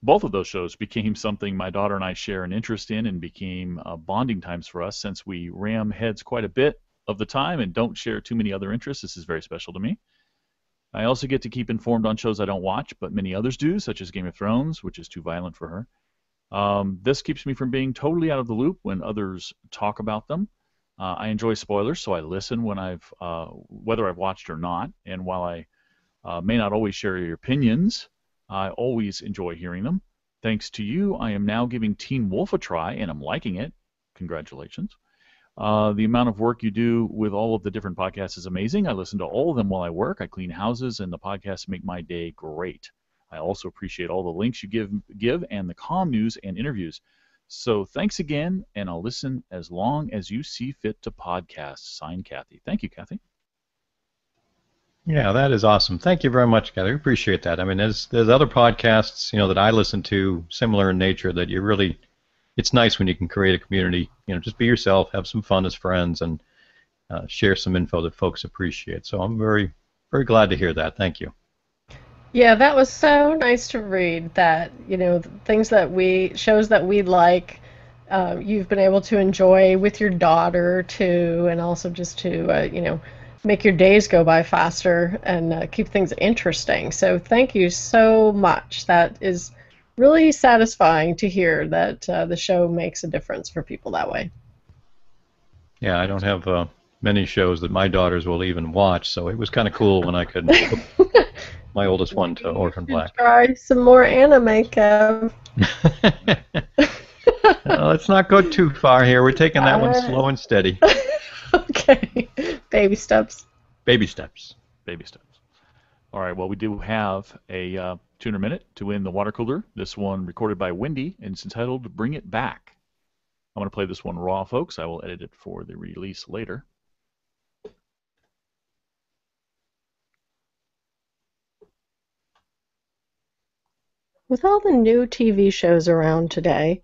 both of those shows became something my daughter and I share an interest in and became bonding times for us since we ram heads quite a bit of the time and don't share too many other interests. This is very special to me. I also get to keep informed on shows I don't watch, but many others do, such as Game of Thrones, which is too violent for her. This keeps me from being totally out of the loop when others talk about them. I enjoy spoilers, so I listen when whether I've watched or not. And while I may not always share your opinions, I always enjoy hearing them. Thanks to you, I am now giving Teen Wolf a try, and I'm liking it. Congratulations. The amount of work you do with all of the different podcasts is amazing. I listen to all of them while I work. I clean houses, and the podcasts make my day great. I also appreciate all the links you give and the comm news and interviews. So thanks again, and I'll listen as long as you see fit to podcast. Signed, Kathy. Thank you, Kathy. Yeah, that is awesome. Thank you very much, Kathy. We appreciate that. I mean, there's other podcasts, that I listen to, similar in nature, that you really, it's nice when you can create a community. Just be yourself, have some fun as friends, and share some info that folks appreciate. So I'm very, very glad to hear that. Thank you. Yeah, that was so nice to read that, shows that we like, you've been able to enjoy with your daughter too, and also just to, make your days go by faster and keep things interesting. So thank you so much. That is really satisfying to hear that the show makes a difference for people that way. Yeah, I don't have many shows that my daughters will even watch, so it was kind of cool when I could my oldest one to Orphan Black. Try some more anime, Kev. Let's not go too far here. We're taking that one slow and steady. Okay. Baby steps. Baby steps. Baby steps. All right, well, we do have a tuner minute to win the water cooler. This one recorded by Wendy, and it's entitled Bring It Back. I'm going to play this one raw, folks. I will edit it for the release later. With all the new TV shows around today,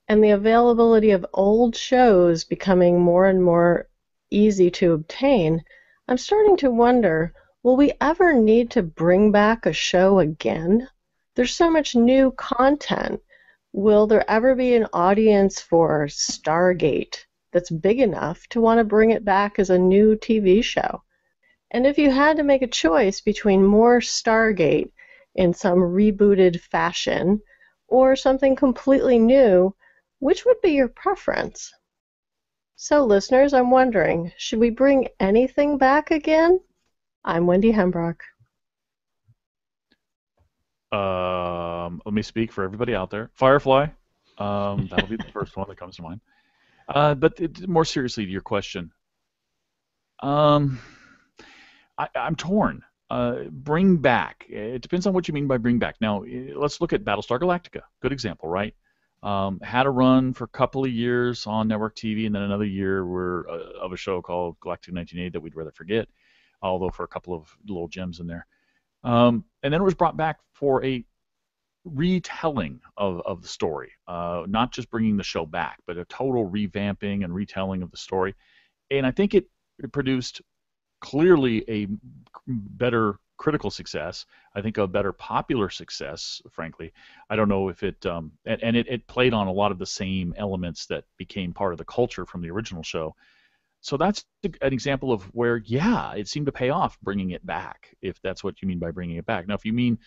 and the availability of old shows becoming more and more easy to obtain, I'm starting to wonder, will we ever need to bring back a show again? There's so much new content. Will there ever be an audience for Stargate that's big enough to want to bring it back as a new TV show? And if you had to make a choice between more Stargate in some rebooted fashion or something completely new, which would be your preference? So, listeners, I'm wondering, should we bring anything back again? I'm Wendy Hembrock. Let me speak for everybody out there. Firefly, that'll be the first one that comes to mind. But more seriously to your question, I'm torn. Bring back. It depends on what you mean by bring back. Now, let's look at Battlestar Galactica. Good example, right? Had a run for a couple of years on network TV, and then another year of a show called Galactic 1980 that we'd rather forget, although for a couple of little gems in there. And then it was brought back for a retelling of the story, not just bringing the show back, but a total revamping and retelling of the story. And I think it produced clearly a better critical success. I think a better popular success, frankly. I don't know if it it played on a lot of the same elements that became part of the culture from the original show. So that's an example of where, yeah, it seemed to pay off bringing it back, if that's what you mean by bringing it back. Now, if you mean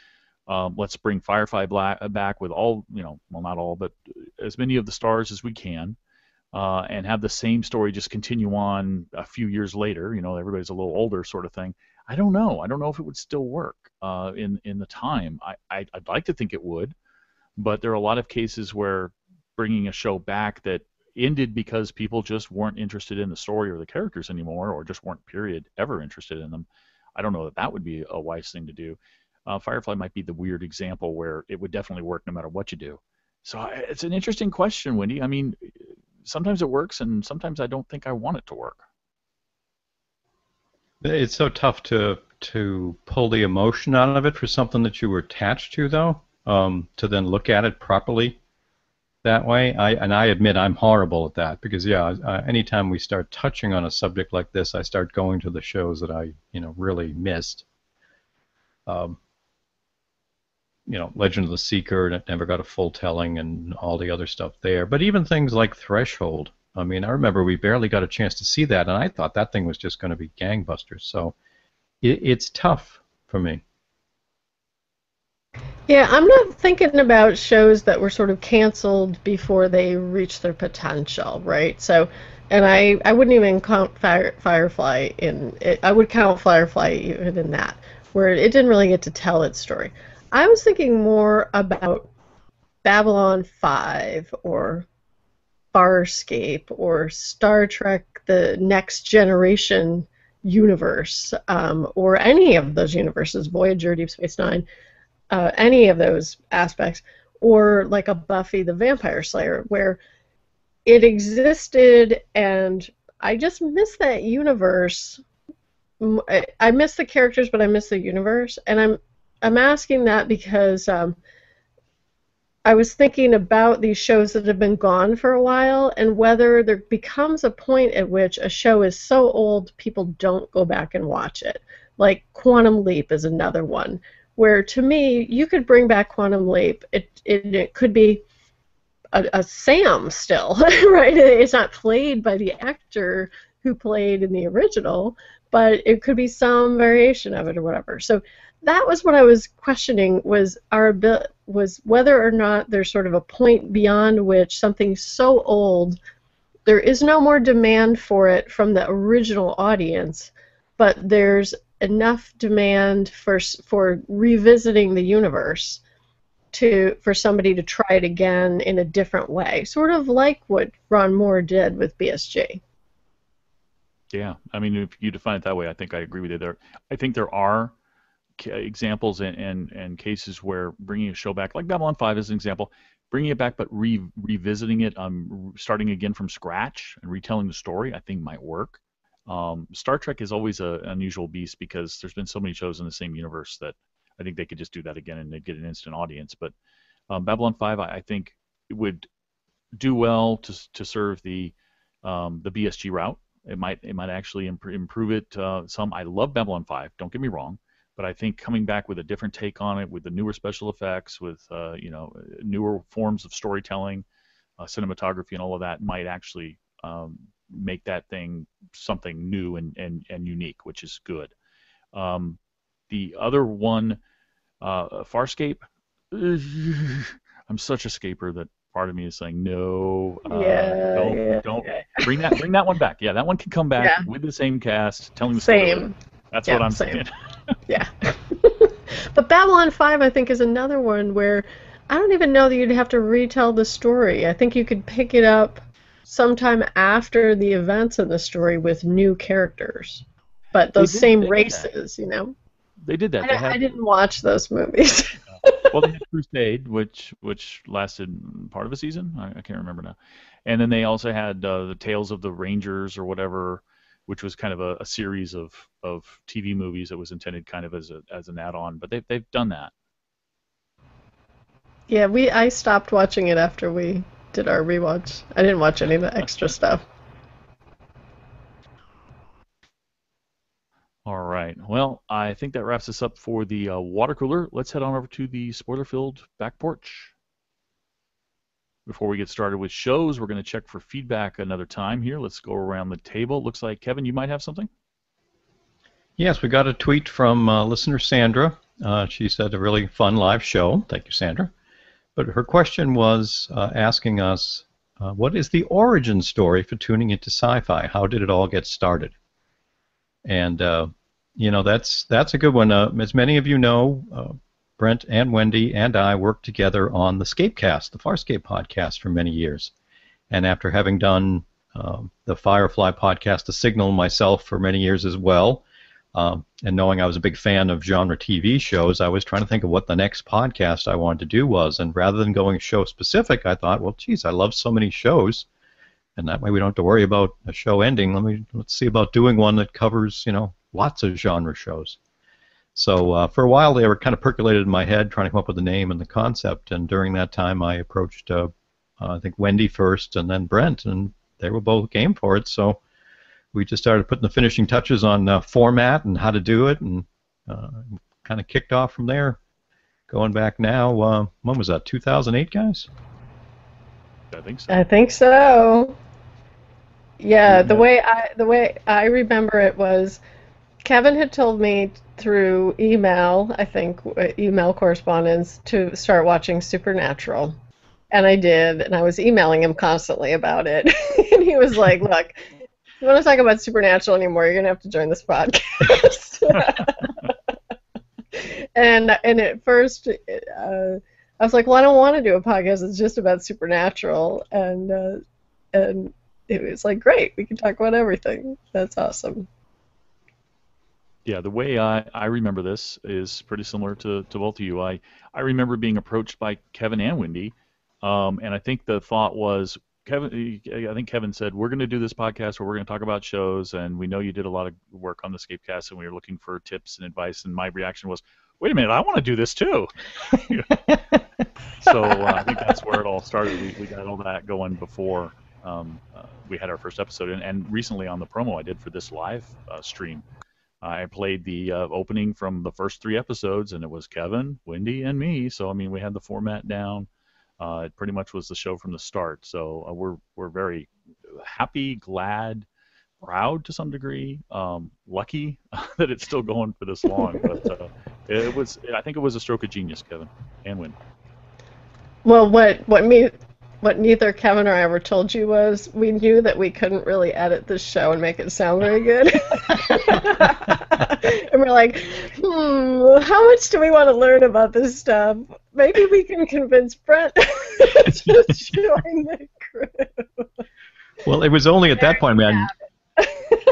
let's bring Firefly back with all, well, not all, but as many of the stars as we can, and have the same story just continue on a few years later, everybody's a little older sort of thing. I don't know. I don't know if it would still work in the time. I'd like to think it would, but there are a lot of cases where bringing a show back that ended because people just weren't interested in the story or the characters anymore, or just weren't, period, ever interested in them. I don't know that would be a wise thing to do. Firefly might be the weird example where it would definitely work no matter what you do. So it's an interesting question, Wendy. I mean, sometimes it works, and sometimes I don't think I want it to work. It's so tough to pull the emotion out of it for something that you were attached to, though, to then look at it properly that way. I admit I'm horrible at that, because anytime we start touching on a subject like this, I start going to the shows that I really missed. Legend of the Seeker, and it never got a full telling, and all the other stuff there. But even things like Threshold, I mean, I remember we barely got a chance to see that, and I thought that thing was just going to be gangbusters. So it's tough for me. Yeah, I'm not thinking about shows that were sort of canceled before they reached their potential, right? So, and I wouldn't even count Firefly in it. I would count Firefly even in that, where it didn't really get to tell its story. I was thinking more about Babylon 5 or Farscape or Star Trek: The Next Generation universe, or any of those universes, Voyager, Deep Space Nine, any of those aspects, or like a Buffy the Vampire Slayer, where it existed and I just miss that universe. I miss the characters, but I miss the universe, and I'm asking that because I was thinking about these shows that have been gone for a while and whether there becomes a point at which a show is so old people don't go back and watch it. Like Quantum Leap is another one, where to me you could bring back Quantum Leap. It could be a Sam still, right? It's not played by the actor who played in the original, but it could be some variation of it or whatever. So that was what I was questioning, was whether or not there's sort of a point beyond which something so old, there is no more demand for it from the original audience, but there's enough demand for revisiting the universe for somebody to try it again in a different way, sort of like what Ron Moore did with BSG. Yeah, I mean, if you define it that way, I think I agree with you there. I think there are examples and cases where bringing a show back, like Babylon 5 is an example, bringing it back but revisiting it, starting again from scratch and retelling the story, I think might work. Star Trek is always an unusual beast because there's been so many shows in the same universe that I think they could just do that again and they'd get an instant audience. But Babylon 5, I think it would do well to serve the BSG route. It might actually improve it some. I love Babylon 5. Don't get me wrong, but I think coming back with a different take on it, with the newer special effects, with newer forms of storytelling, cinematography, and all of that, might actually make that thing something new and unique, which is good. The other one, Farscape. I'm such a scaper that part of me is saying no. Don't bring that one back. Yeah, that one can come back with the same cast, telling the story. That's what I'm saying. Yeah. But Babylon 5, I think, is another one where I don't even know that you'd have to retell the story. I think you could pick it up sometime after the events in the story with new characters, but those same races, you know. They did that. I didn't watch those movies. Well, they had Crusade, which lasted part of a season. I can't remember now. And then they also had the Tales of the Rangers or whatever, which was kind of a series of TV movies that was intended kind of as an add-on. But they've done that. Yeah, I stopped watching it after we did our rewatch. I didn't watch any of the extra stuff. All right. Well, I think that wraps us up for the water cooler. Let's head on over to the spoiler-filled back porch. Before we get started with shows, we're going to check for feedback another time here. Let's go around the table. Looks like, Kevin, you might have something? Yes, we got a tweet from listener Sandra. She said a really fun live show. Thank you, Sandra. But her question was asking us, what is the origin story for tuning into SciFi? How did it all get started? And, that's a good one. As many of you know, Brent and Wendy and I worked together on the Scapecast, the Farscape podcast, for many years. And after having done the Firefly podcast, The Signal, myself for many years as well, and knowing I was a big fan of genre TV shows, I was trying to think of what the next podcast I wanted to do was. And rather than going show-specific, I thought, well, geez, I love so many shows. And that way we don't have to worry about a show ending. Let's see about doing one that covers, lots of genre shows. So for a while they were kind of percolated in my head, trying to come up with the name and the concept. And during that time I approached, I think, Wendy first and then Brent, and they were both game for it. So we just started putting the finishing touches on format and how to do it, and kind of kicked off from there. Going back now, when was that, 2008, guys? I think so. Yeah, the way I remember it was Kevin had told me through email, I think, email correspondence, to start watching Supernatural. And I did, and I was emailing him constantly about it. And he was like, look, if you want to talk about Supernatural anymore, you're going to have to join this podcast. And at first, I was like, well, I don't want to do a podcast that's just about Supernatural. And and it was like, great, we can talk about everything. That's awesome. Yeah, the way I remember this is pretty similar to both of you. I remember being approached by Kevin and Wendy, and I think the thought was, I think Kevin said, we're going to do this podcast where we're going to talk about shows, and we know you did a lot of work on the Scapecast, and we were looking for tips and advice, and my reaction was, wait a minute, I want to do this too. So I think that's where it all started. We got all that going before we had our first episode, and recently on the promo I did for this live stream, I played the opening from the first 3 episodes, and it was Kevin, Wendy, and me. So I mean, we had the format down. It pretty much was the show from the start. So we're very happy, glad, proud to some degree, lucky that it's still going for this long. But I think it was a stroke of genius, Kevin and Wendy. Well, what neither Kevin or I ever told you was we knew that we couldn't really edit this show and make it sound very good. And we're like, how much do we want to learn about this stuff? Maybe we can convince Brent to join the crew. Well, it was only at that point, man.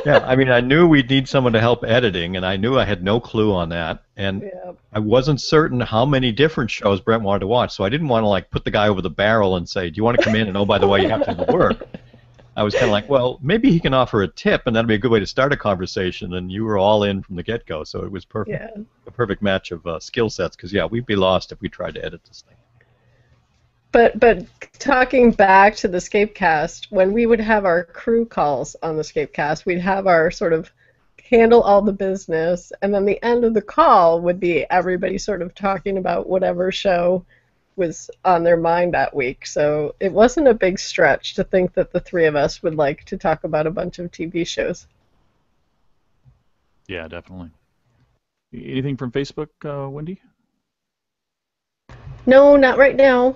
Yeah, I mean, I knew we'd need someone to help editing, and I knew I had no clue on that, and I wasn't certain how many different shows Brent wanted to watch, so I didn't want to like put the guy over the barrel and say, do you want to come in, and oh, by the way, you have to do the work. I was kind of like, well, maybe he can offer a tip, and that'd be a good way to start a conversation, and you were all in from the get-go, so it was perfect, a perfect match of skill sets, because, yeah, we'd be lost if we tried to edit this thing. But talking back to the Scapecast, when we would have our crew calls on the Scapecast, we'd have our sort of handle all the business, and then the end of the call would be everybody sort of talking about whatever show was on their mind that week. So it wasn't a big stretch to think that the 3 of us would like to talk about a bunch of TV shows. Yeah, definitely. Anything from Facebook, Wendy? No, not right now.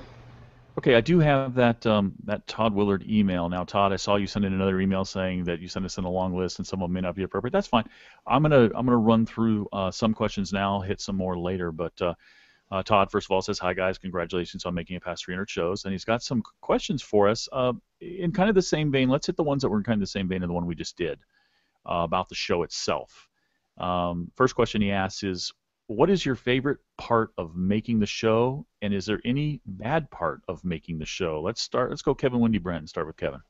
Okay, I do have that that Todd Willard email. Now, Todd, I saw you send in another email saying that you sent us in a long list and some of them may not be appropriate. That's fine. I'm gonna run through some questions now, hit some more later. But Todd, first of all, says, hi guys, congratulations on making it past 300 shows, and he's got some questions for us in kind of the same vein. Let's hit the ones that were in kind of the same vein of the one we just did about the show itself. First question he asks is, what is your favorite part of making the show, and is there any bad part of making the show? Let's go Kevin, Wendy, Brent, and start with Kevin.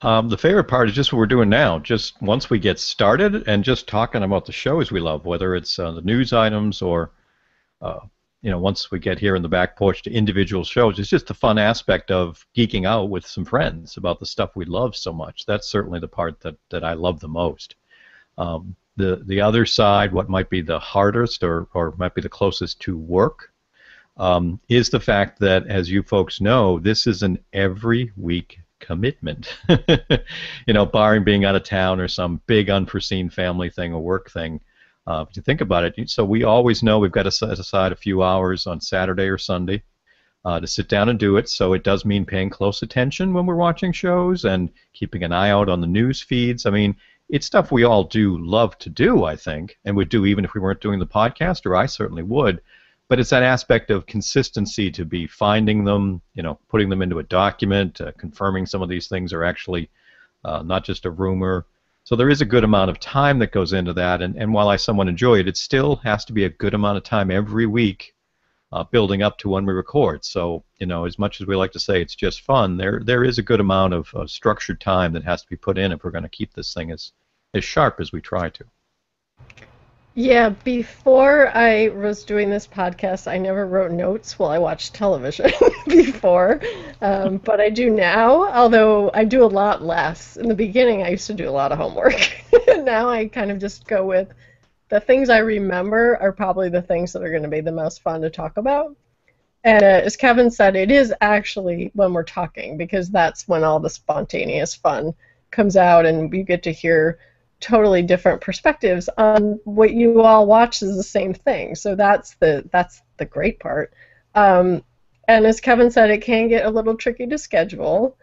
The favorite part is just what we're doing now. Just once we get started and just talking about the shows we love, whether it's the news items or, once we get here in the back porch to individual shows, it's just the fun aspect of geeking out with some friends about the stuff we love so much. That's certainly the part that I love the most. The other side, what might be the hardest or might be the closest to work, is the fact that, as you folks know, this is an every week commitment. Barring being out of town or some big unforeseen family thing or work thing. If you think about it, so we always know we've got to set aside a few hours on Saturday or Sunday to sit down and do it. So it does mean paying close attention when we're watching shows and keeping an eye out on the news feeds. I mean, it's stuff we all do love to do, I think, and would do even if we weren't doing the podcast, or I certainly would. But it's that aspect of consistency to be finding them, putting them into a document, confirming some of these things are actually not just a rumor. So there is a good amount of time that goes into that, and while I somewhat enjoy it, it still has to be a good amount of time every week building up to when we record. So, as much as we like to say it's just fun, there is a good amount of structured time that has to be put in if we're going to keep this thing as sharp as we try to. Yeah, before I was doing this podcast, I never wrote notes while I watched television before, but I do now, although I do a lot less. In the beginning, I used to do a lot of homework. Now I kind of just go with the things I remember are probably the things that are going to be the most fun to talk about. And as Kevin said, it is actually when we're talking, because that's when all the spontaneous fun comes out and you get to hear totally different perspectives on what you all watch is the same thing. So that's the great part. And as Kevin said, it can get a little tricky to schedule.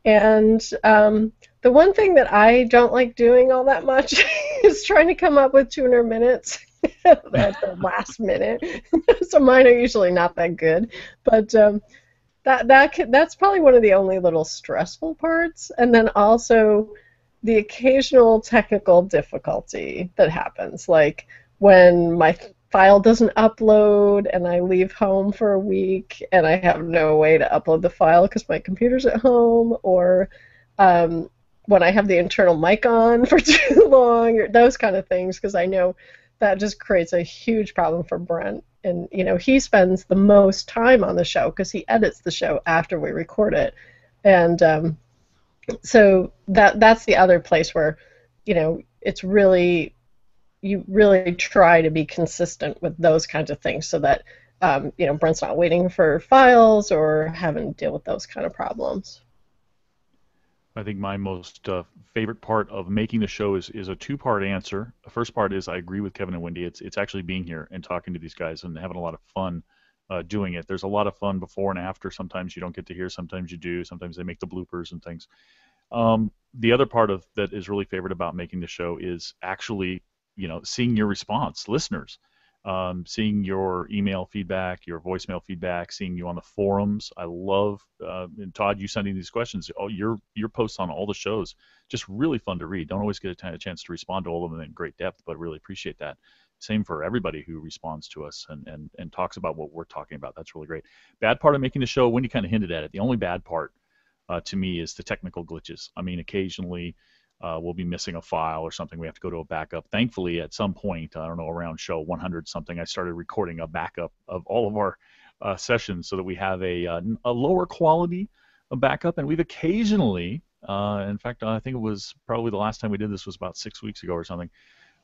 And the one thing that I don't like doing all that much is trying to come up with 200 minutes at the last minute. So mine are usually not that good. But that's probably one of the only little stressful parts, and then also the occasional technical difficulty that happens, like when my file doesn't upload and I leave home for a week and I have no way to upload the file because my computer's at home, or when I have the internal mic on for too long, or those kind of things, because I know that just creates a huge problem for Brent. And, he spends the most time on the show because he edits the show after we record it. And so that's the other place where, it's really, you really try to be consistent with those kinds of things so that, Brent's not waiting for files or having to deal with those kind of problems. I think my most favorite part of making the show is a two-part answer. The first part is I agree with Kevin and Wendy. It's actually being here and talking to these guys and having a lot of fun doing it. There's a lot of fun before and after. Sometimes you don't get to hear, sometimes you do. Sometimes they make the bloopers and things. The other part of that is really favorite about making the show is actually, seeing your response, listeners. Seeing your email feedback, your voicemail feedback, seeing you on the forums. I love, and Todd, you sending these questions. Oh, your posts on all the shows, just really fun to read. Don't always get a chance to respond to all of them in great depth, but really appreciate that. Same for everybody who responds to us and talks about what we're talking about. That's really great. Bad part of making the show, Wendy kind of hinted at it. The only bad part to me is the technical glitches. I mean, occasionally we'll be missing a file or something. We have to go to a backup. Thankfully, at some point, I don't know, around show 100 something, I started recording a backup of all of our sessions so that we have a lower quality backup. And we've occasionally, in fact, I think it was probably the last time we did this was about 6 weeks ago or something,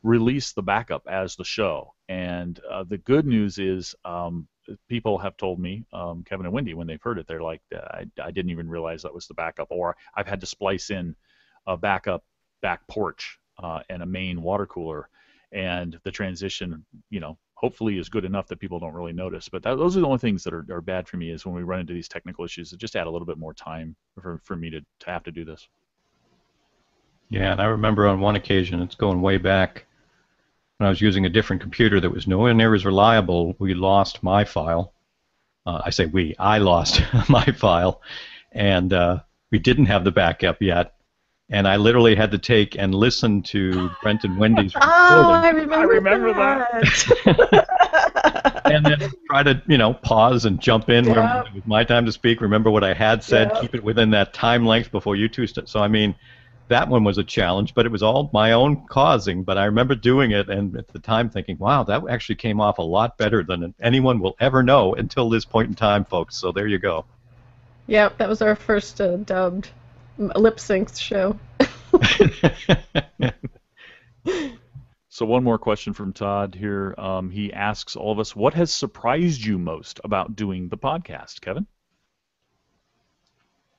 released the backup as the show. And the good news is people have told me, Kevin and Wendy, when they've heard it, they're like, I didn't even realize that was the backup. Or I've had to splice in a backup back porch and a main water cooler, and the transition, hopefully is good enough that people don't really notice. But those are the only things that are bad for me, is when we run into these technical issues that just add a little bit more time for me to have to do this. Yeah, and I remember on one occasion, it's going way back, when I was using a different computer that was nowhere near as reliable, we lost my file. I lost my file, and we didn't have the backup yet. And I literally had to take and listen to Brent and Wendy's recording. Oh, I remember that. And then try to, pause and jump in when it was my time to speak. Remember what I had said. Keep it within that time length before you two So, I mean, that one was a challenge, but it was all my own causing. But I remember doing it, and at the time thinking, wow, that actually came off a lot better than anyone will ever know until this point in time, folks. So there you go. Yep, that was our first dubbed lip sync show. So one more question from Todd here. He asks all of us, what has surprised you most about doing the podcast, Kevin?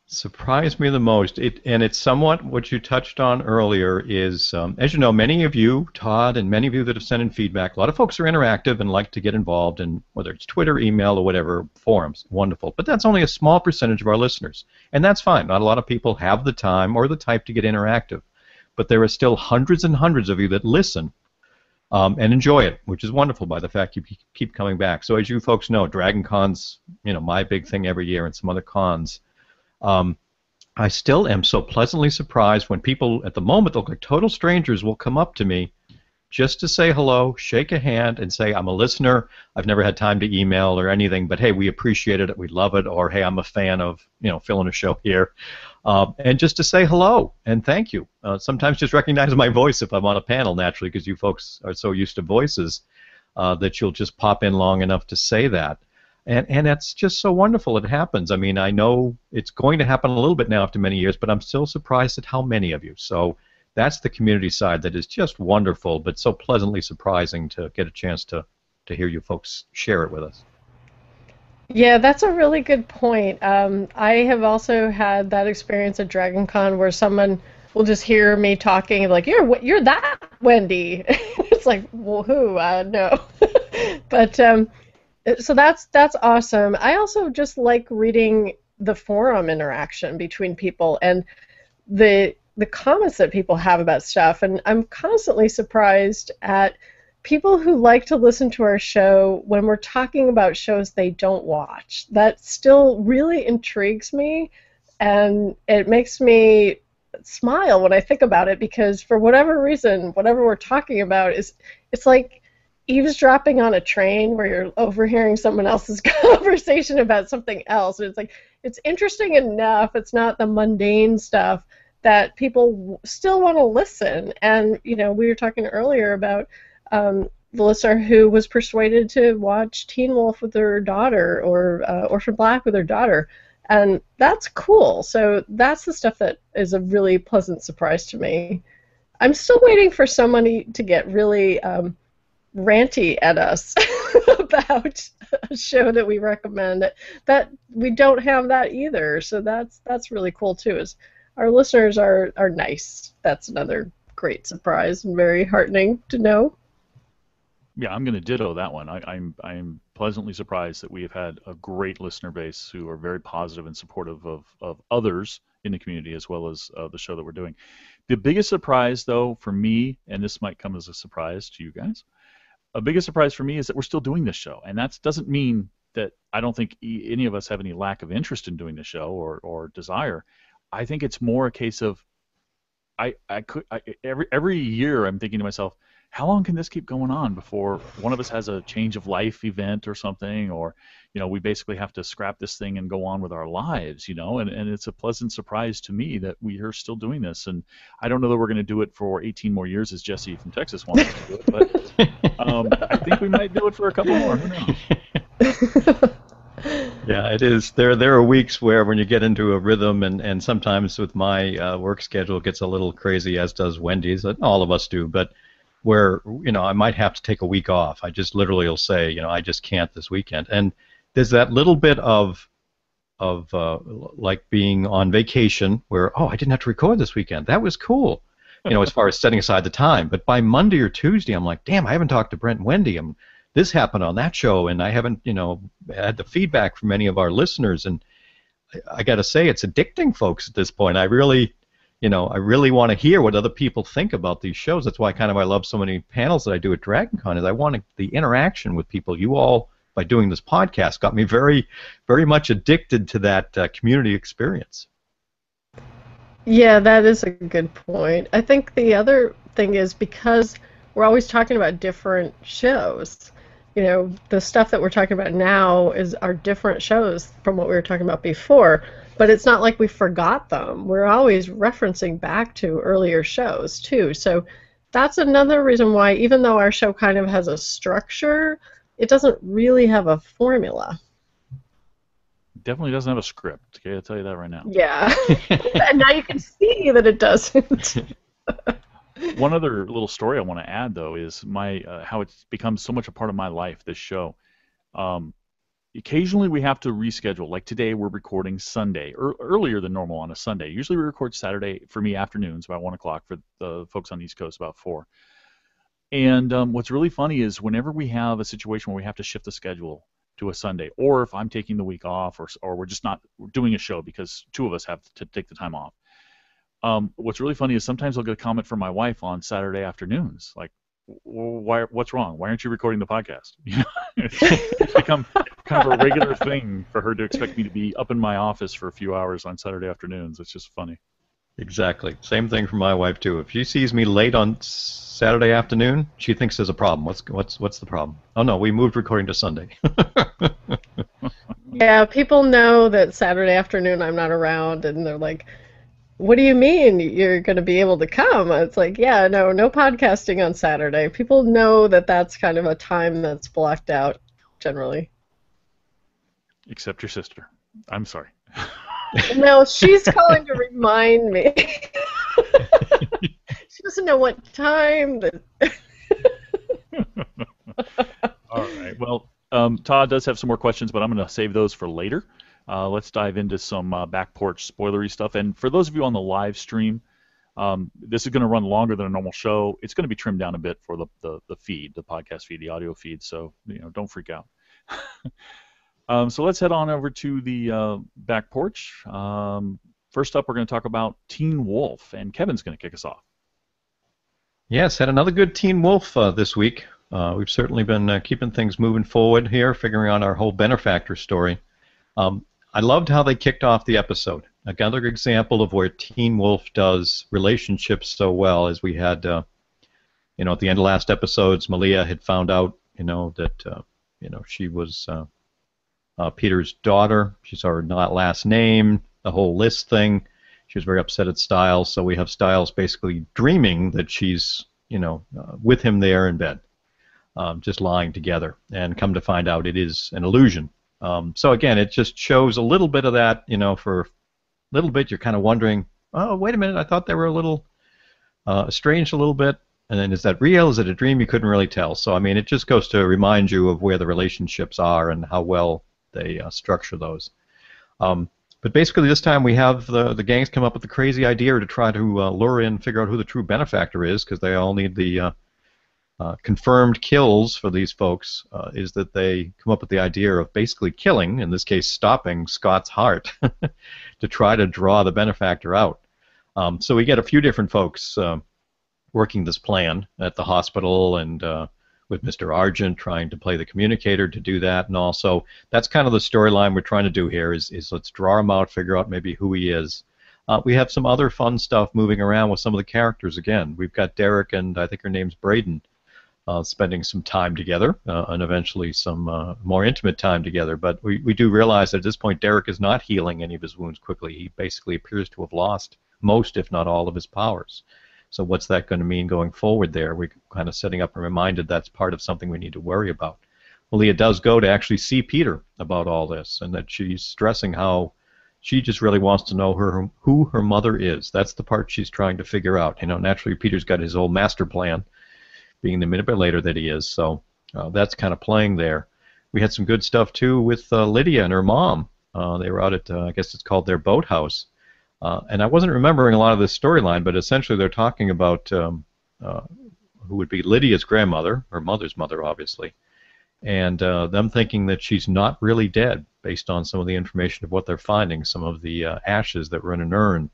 Surprised me the most, and it's somewhat what you touched on earlier, is, as you know, many of you, Todd, and many of you that have sent in feedback, a lot of folks are interactive and like to get involved in, whether it's Twitter, email, or whatever, forums. Wonderful. But that's only a small percentage of our listeners, and that's fine. Not a lot of people have the time or the type to get interactive. But there are still hundreds and hundreds of you that listen and enjoy it, which is wonderful by the fact you keep coming back. So as you folks know, Dragon Con's, my big thing every year, and some other cons. I still am so pleasantly surprised when people at the moment look like total strangers will come up to me just to say hello, shake a hand, and say, I'm a listener. I've never had time to email or anything, but hey, we appreciated it, we love it, or hey, I'm a fan of filling a show here. And just to say hello and thank you. Sometimes just recognize my voice if I'm on a panel, naturally, because you folks are so used to voices that you'll just pop in long enough to say that. And that's just so wonderful it happens. I mean, I know it's going to happen a little bit now after many years, but I'm still surprised at how many of you. So that's the community side that is just wonderful, but so pleasantly surprising to get a chance to hear you folks share it with us. Yeah, that's a really good point. I have also had that experience at Dragon Con where someone will just hear me talking like, you're that Wendy. It's like, well, who? No. But so that's awesome. I also just like reading the forum interaction between people and the comments that people have about stuff, and I'm constantly surprised at people who like to listen to our show when we're talking about shows they don't watch. That still really intrigues me, and it makes me smile when I think about it, because for whatever reason, whatever we're talking about it's like eavesdropping on a train where you're overhearing someone else's conversation about something else. And it's like, it's interesting enough. It's not the mundane stuff that people still want to listen. And, you know, we were talking earlier about the listener who was persuaded to watch Teen Wolf with her daughter, or Orphan Black with her daughter. And that's cool. So that's the stuff that is a really pleasant surprise to me. I'm still waiting for somebody to get really ranty at us about a show that we recommend. That we don't have that either. So that's really cool too. Is our listeners are nice. That's another great surprise and very heartening to know. Yeah, I'm going to ditto that one. I'm pleasantly surprised that we have had a great listener base who are very positive and supportive of others in the community, as well as the show that we're doing. The biggest surprise, though, for me, and this might come as a surprise to you guys, a biggest surprise for me is that we're still doing this show. And that doesn't mean that I don't think any of us have any lack of interest in doing the show or desire. I think it's more a case of every year I'm thinking to myself, how long can this keep going on before one of us has a change of life event or something, or, you know, we basically have to scrap this thing and go on with our lives, you know? And it's a pleasant surprise to me that we are still doing this. And I don't know that we're going to do it for 18 more years, as Jesse from Texas wants us to do it, but I think we might do it for a couple more. Who knows? Yeah, it is. There are weeks where when you get into a rhythm, and sometimes with my work schedule it gets a little crazy, as does Wendy's. All of us do, but where, you know, I might have to take a week off. I just literally will say, you know, I just can't this weekend. And there's that little bit of like being on vacation where, oh, I didn't have to record this weekend. That was cool, you know, as far as setting aside the time. But by Monday or Tuesday, I'm like, damn, I haven't talked to Brent and Wendy. This happened on that show, and I haven't, you know, had the feedback from many of our listeners. And I got to say, it's addicting, folks, at this point. I really want to hear what other people think about these shows. That's why I love so many panels that I do at DragonCon, is I want the interaction with people. You all, by doing this podcast, got me very, very much addicted to that community experience. Yeah, that is a good point. I think the other thing is, because we're always talking about different shows, you know, the stuff that we're talking about now are different shows from what we were talking about before. But it's not like we forgot them. We're always referencing back to earlier shows, too. So that's another reason why, even though our show kind of has a structure, it doesn't really have a formula. Definitely doesn't have a script. Okay, I'll tell you that right now. Yeah. And now you can see that it doesn't. One other little story I want to add, though, is how it's become so much a part of my life, this show. Occasionally we have to reschedule. Like today we're recording Sunday, earlier than normal on a Sunday. Usually we record Saturday, for me, afternoons, about 1 o'clock, for the folks on the East Coast, about 4. And what's really funny is whenever we have a situation where we have to shift the schedule to a Sunday, or if I'm taking the week off, or we're just not doing a show because two of us have to take the time off, what's really funny is sometimes I'll get a comment from my wife on Saturday afternoons, like, what's wrong? Why aren't you recording the podcast? You know, it's become kind of a regular thing for her to expect me to be up in my office for a few hours on Saturday afternoons. It's just funny. Exactly. Same thing for my wife, too. If she sees me late on Saturday afternoon, she thinks there's a problem. What's the problem? Oh, no, we moved recording to Sunday. Yeah, people know that Saturday afternoon I'm not around, and they're like, what do you mean you're going to be able to come? It's like, yeah, no podcasting on Saturday. People know that that's kind of a time that's blocked out, generally. Except your sister. I'm sorry. No, she's calling to remind me. She doesn't know what time. All right. Well, Todd does have some more questions, but I'm going to save those for later. Let's dive into some back porch spoilery stuff. And for those of you on the live stream, this is going to run longer than a normal show. It's going to be trimmed down a bit for the feed, the podcast feed, the audio feed. So, you know, don't freak out. So let's head on over to the back porch. First up, we're going to talk about Teen Wolf, and Kevin's going to kick us off. Yes, had another good Teen Wolf this week. We've certainly been keeping things moving forward here, figuring out our whole benefactor story. I loved how they kicked off the episode. Another example of where Teen Wolf does relationships so well, as we had, at the end of last episodes, Malia had found out, that, she was Peter's daughter. She saw her last name, the whole list thing. She was very upset at Styles, so we have Styles basically dreaming that she's, with him there in bed, just lying together, and come to find out it is an illusion. So again, it just shows a little bit of that, for a little bit you're kind of wondering, oh, wait a minute, I thought they were a little estranged a little bit, and then is that real? Is it a dream? You couldn't really tell. So, I mean, it just goes to remind you of where the relationships are and how well they structure those. But basically this time we have the gangs come up with the crazy idea to try to lure in, figure out who the true benefactor is, because they all need the confirmed kills for these folks, is that they come up with the idea of basically killing, in this case stopping, Scott's heart to try to draw the benefactor out. So we get a few different folks working this plan at the hospital, and with Mr. Argent trying to play the communicator to do that, and also that's kind of the storyline we're trying to do here is let's draw him out, figure out maybe who he is. We have some other fun stuff moving around with some of the characters again. We've got Derek and I think her name's Braden spending some time together and eventually some more intimate time together. But we do realize that at this point Derek is not healing any of his wounds quickly. He basically appears to have lost most, if not all, of his powers. So what's that going to mean going forward there? We're kind of setting up and reminded that's part of something we need to worry about. Malia does go to actually see Peter about all this, and that she's stressing how she just really wants to know who her mother is. That's the part she's trying to figure out. Naturally Peter's got his whole master plan, being the manipulator that he is, so that's kind of playing there. We had some good stuff too with Lydia and her mom. They were out at, I guess it's called their boathouse. And I wasn't remembering a lot of this storyline, but essentially they're talking about who would be Lydia's grandmother, her mother's mother, obviously, and them thinking that she's not really dead based on some of the information of what they're finding, some of the ashes that were in an urn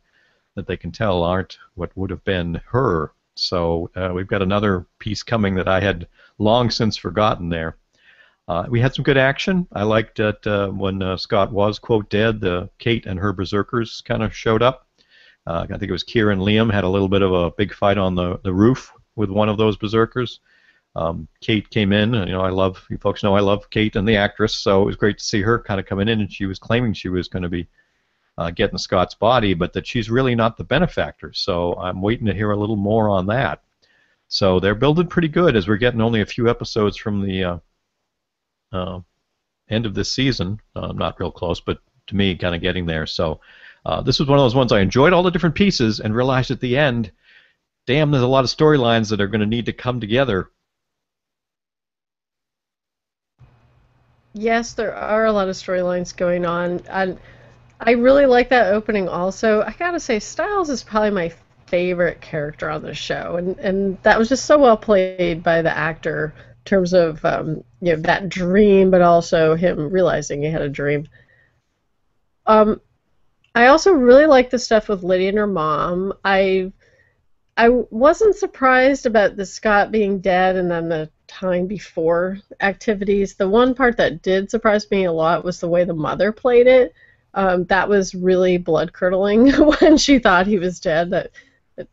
that they can tell aren't what would have been her. So we've got another piece coming that I had long since forgotten there. We had some good action. I liked that when Scott was, quote, dead, Kate and her berserkers kind of showed up. I think it was Kira and Liam had a little bit of a big fight on the roof with one of those berserkers. Kate came in. You folks know I love Kate and the actress, so it was great to see her kind of coming in, and she was claiming she was going to be getting Scott's body, but that she's really not the benefactor. So I'm waiting to hear a little more on that. So they're building pretty good as we're getting only a few episodes from the end of this season. Not real close, but to me, kind of getting there. So this was one of those ones I enjoyed all the different pieces and realized at the end, damn, there's a lot of storylines that are going to need to come together. Yes, there are a lot of storylines going on. And I really like that opening also. I gotta say, Styles is probably my favorite character on the show, and that was just so well played by the actor in terms of that dream, but also him realizing he had a dream. I also really like the stuff with Lydia and her mom. I wasn't surprised about the Scott being dead and then the time before activities. The one part that did surprise me a lot was the way the mother played it. That was really blood-curdling when she thought he was dead. That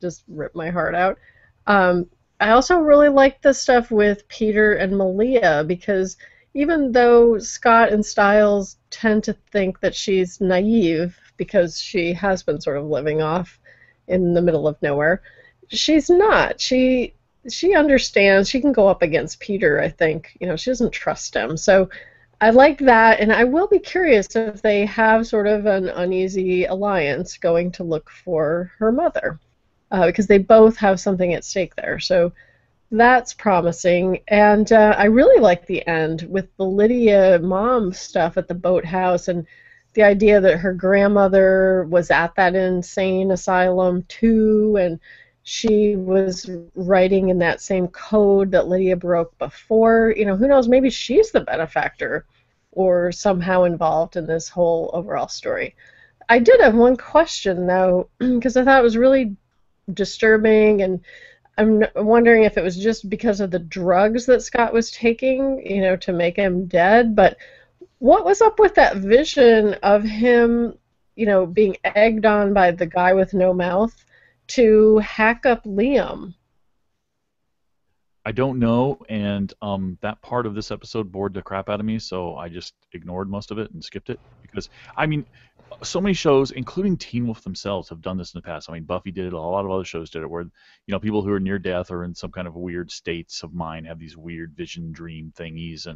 just ripped my heart out. I also really liked the stuff with Peter and Malia, because even though Scott and Styles tend to think that she's naive because she has been sort of living off in the middle of nowhere, she's not. She understands. She can go up against Peter, I think. She doesn't trust him. So I like that, and I will be curious if they have sort of an uneasy alliance going to look for her mother, because they both have something at stake there. So that's promising, and I really like the end with the Lydia mom stuff at the boathouse, and the idea that her grandmother was at that insane asylum too, and she was writing in that same code that Lydia broke before. Who knows, maybe she's the benefactor or somehow involved in this whole overall story. I did have one question, though, because I thought it was really disturbing, and I'm wondering if it was just because of the drugs that Scott was taking, to make him dead. But what was up with that vision of him, being egged on by the guy with no mouth to hack up Liam? I don't know, and that part of this episode bored the crap out of me, so I just ignored most of it and skipped it because I mean, so many shows, including Teen Wolf themselves, have done this in the past. I mean, Buffy did it, a lot of other shows did it, where people who are near death or in some kind of weird states of mind have these weird vision dream thingies,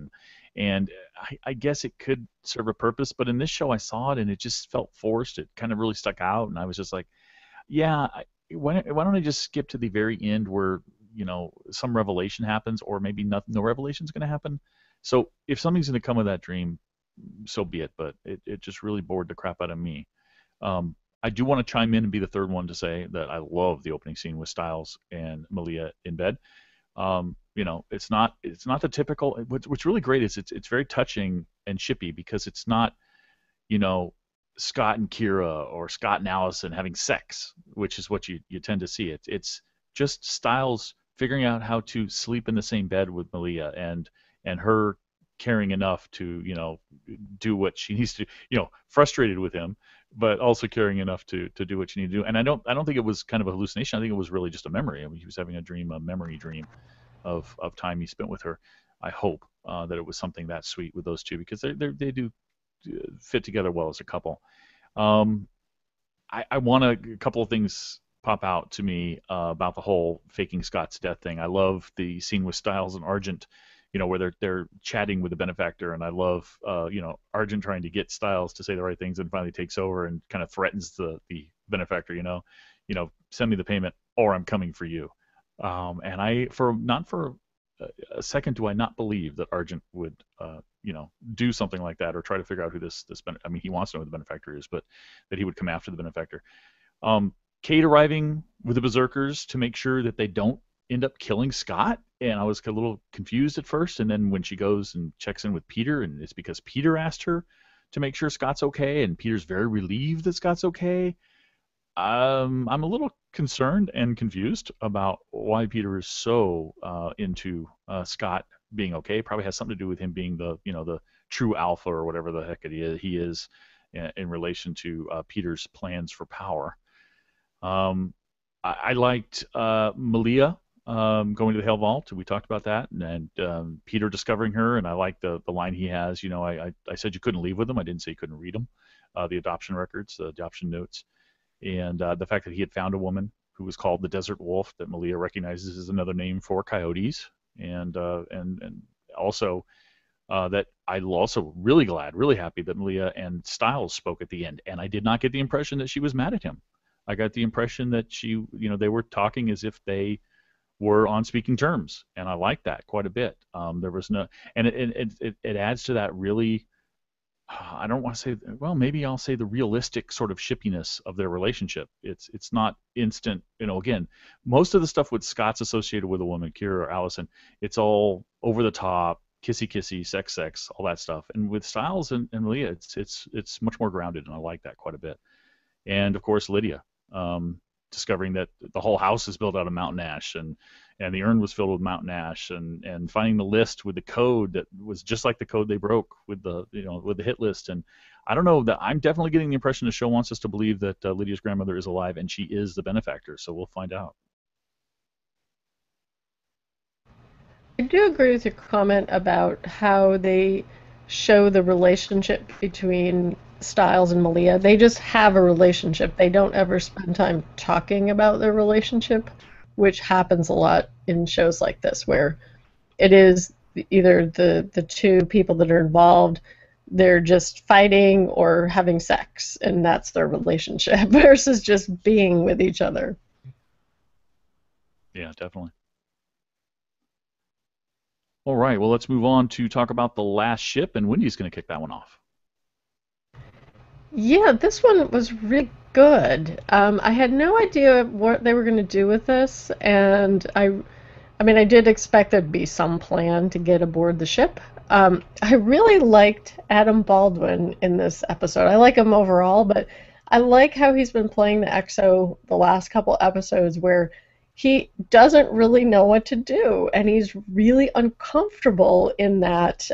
and I guess it could serve a purpose, but in this show I saw it and it just felt forced. It kind of really stuck out, and I was just like, yeah, why don't I just skip to the very end where some revelation happens, or maybe no revelation is going to happen. So if something's going to come of that dream, so be it. But it just really bored the crap out of me. I do want to chime in and be the third one to say that I love the opening scene with Styles and Malia in bed. It's not the typical. What's really great is it's very touching and shippy because it's not, Scott and Kira or Scott and Allison having sex, which is what you tend to see. It's just Styles figuring out how to sleep in the same bed with Malia and her caring enough to do what she needs to, frustrated with him, but also caring enough to do what she needs to do. And I don't think it was kind of a hallucination. I think it was really just a memory. I mean, he was having a memory dream of time he spent with her. I hope that it was something that sweet with those two because they do fit together well as a couple. I want a couple of things pop out to me about the whole faking Scott's death thing. I love the scene with Styles and Argent, where they're chatting with the benefactor, and I love Argent trying to get Styles to say the right things, and finally takes over and kind of threatens the benefactor, send me the payment or I'm coming for you. And not for a second do I not believe that Argent would do something like that or try to figure out who this I mean, he wants to know who the benefactor is, but that he would come after the benefactor. Kate arriving with the Berserkers to make sure that they don't end up killing Scott, and I was a little confused at first, and then when she goes and checks in with Peter, and it's because Peter asked her to make sure Scott's okay, and Peter's very relieved that Scott's okay. I'm a little concerned and confused about why Peter is so into Scott being okay. Probably has something to do with him being the true alpha or whatever the heck he is in relation to Peter's plans for power. I liked Malia going to the Hell Vault. We talked about that, and Peter discovering her, and I like the line he has. I said you couldn't leave with them. I didn't say you couldn't read them. The adoption records, the adoption notes, and the fact that he had found a woman who was called the Desert Wolf that Malia recognizes as another name for coyotes, and also that I'm also really glad, really happy that Malia and Styles spoke at the end, and I did not get the impression that she was mad at him. I got the impression that they were talking as if they were on speaking terms, and I liked that quite a bit. There was no, and it adds to that really. I don't want to say, well, maybe I'll say the realistic sort of shippiness of their relationship. It's not instant, again, most of the stuff with Scott's associated with a woman, Kira or Allison, it's all over the top, kissy, sex, all that stuff. And with Styles and Malia, it's much more grounded, and I like that quite a bit. And of course, Lydia, discovering that the whole house is built out of mountain ash, and the urn was filled with mountain ash, and finding the list with the code that was just like the code they broke with the with the hit list. And I don't know, that I'm definitely getting the impression the show wants us to believe that Lydia's grandmother is alive and she is the benefactor. So we'll find out. I do agree with your comment about how they show the relationship between Styles and Malia. They just have a relationship. They don't ever spend time talking about their relationship, which happens a lot in shows like this, where it is either the two people that are involved, they're just fighting or having sex, and that's their relationship, versus just being with each other. Yeah, definitely. All right, well, let's move on to talk about The Last Ship, and Wendy's going to kick that one off. Yeah, this one was really good. I had no idea what they were going to do with this, and I mean, I did expect there'd be some plan to get aboard the ship. I really liked Adam Baldwin in this episode. I like him overall, but I like how he's been playing the EXO the last couple episodes, where he doesn't really know what to do, and he's really uncomfortable in that.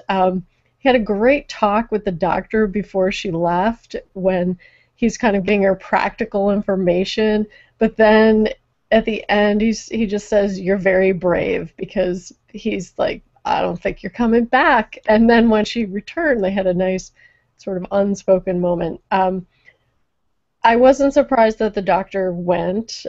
He had a great talk with the doctor before she left when he's kind of giving her practical information, but then at the end he just says, "You're very brave," because he's like, "I don't think you're coming back." And then when she returned, they had a nice sort of unspoken moment. I wasn't surprised that the doctor went.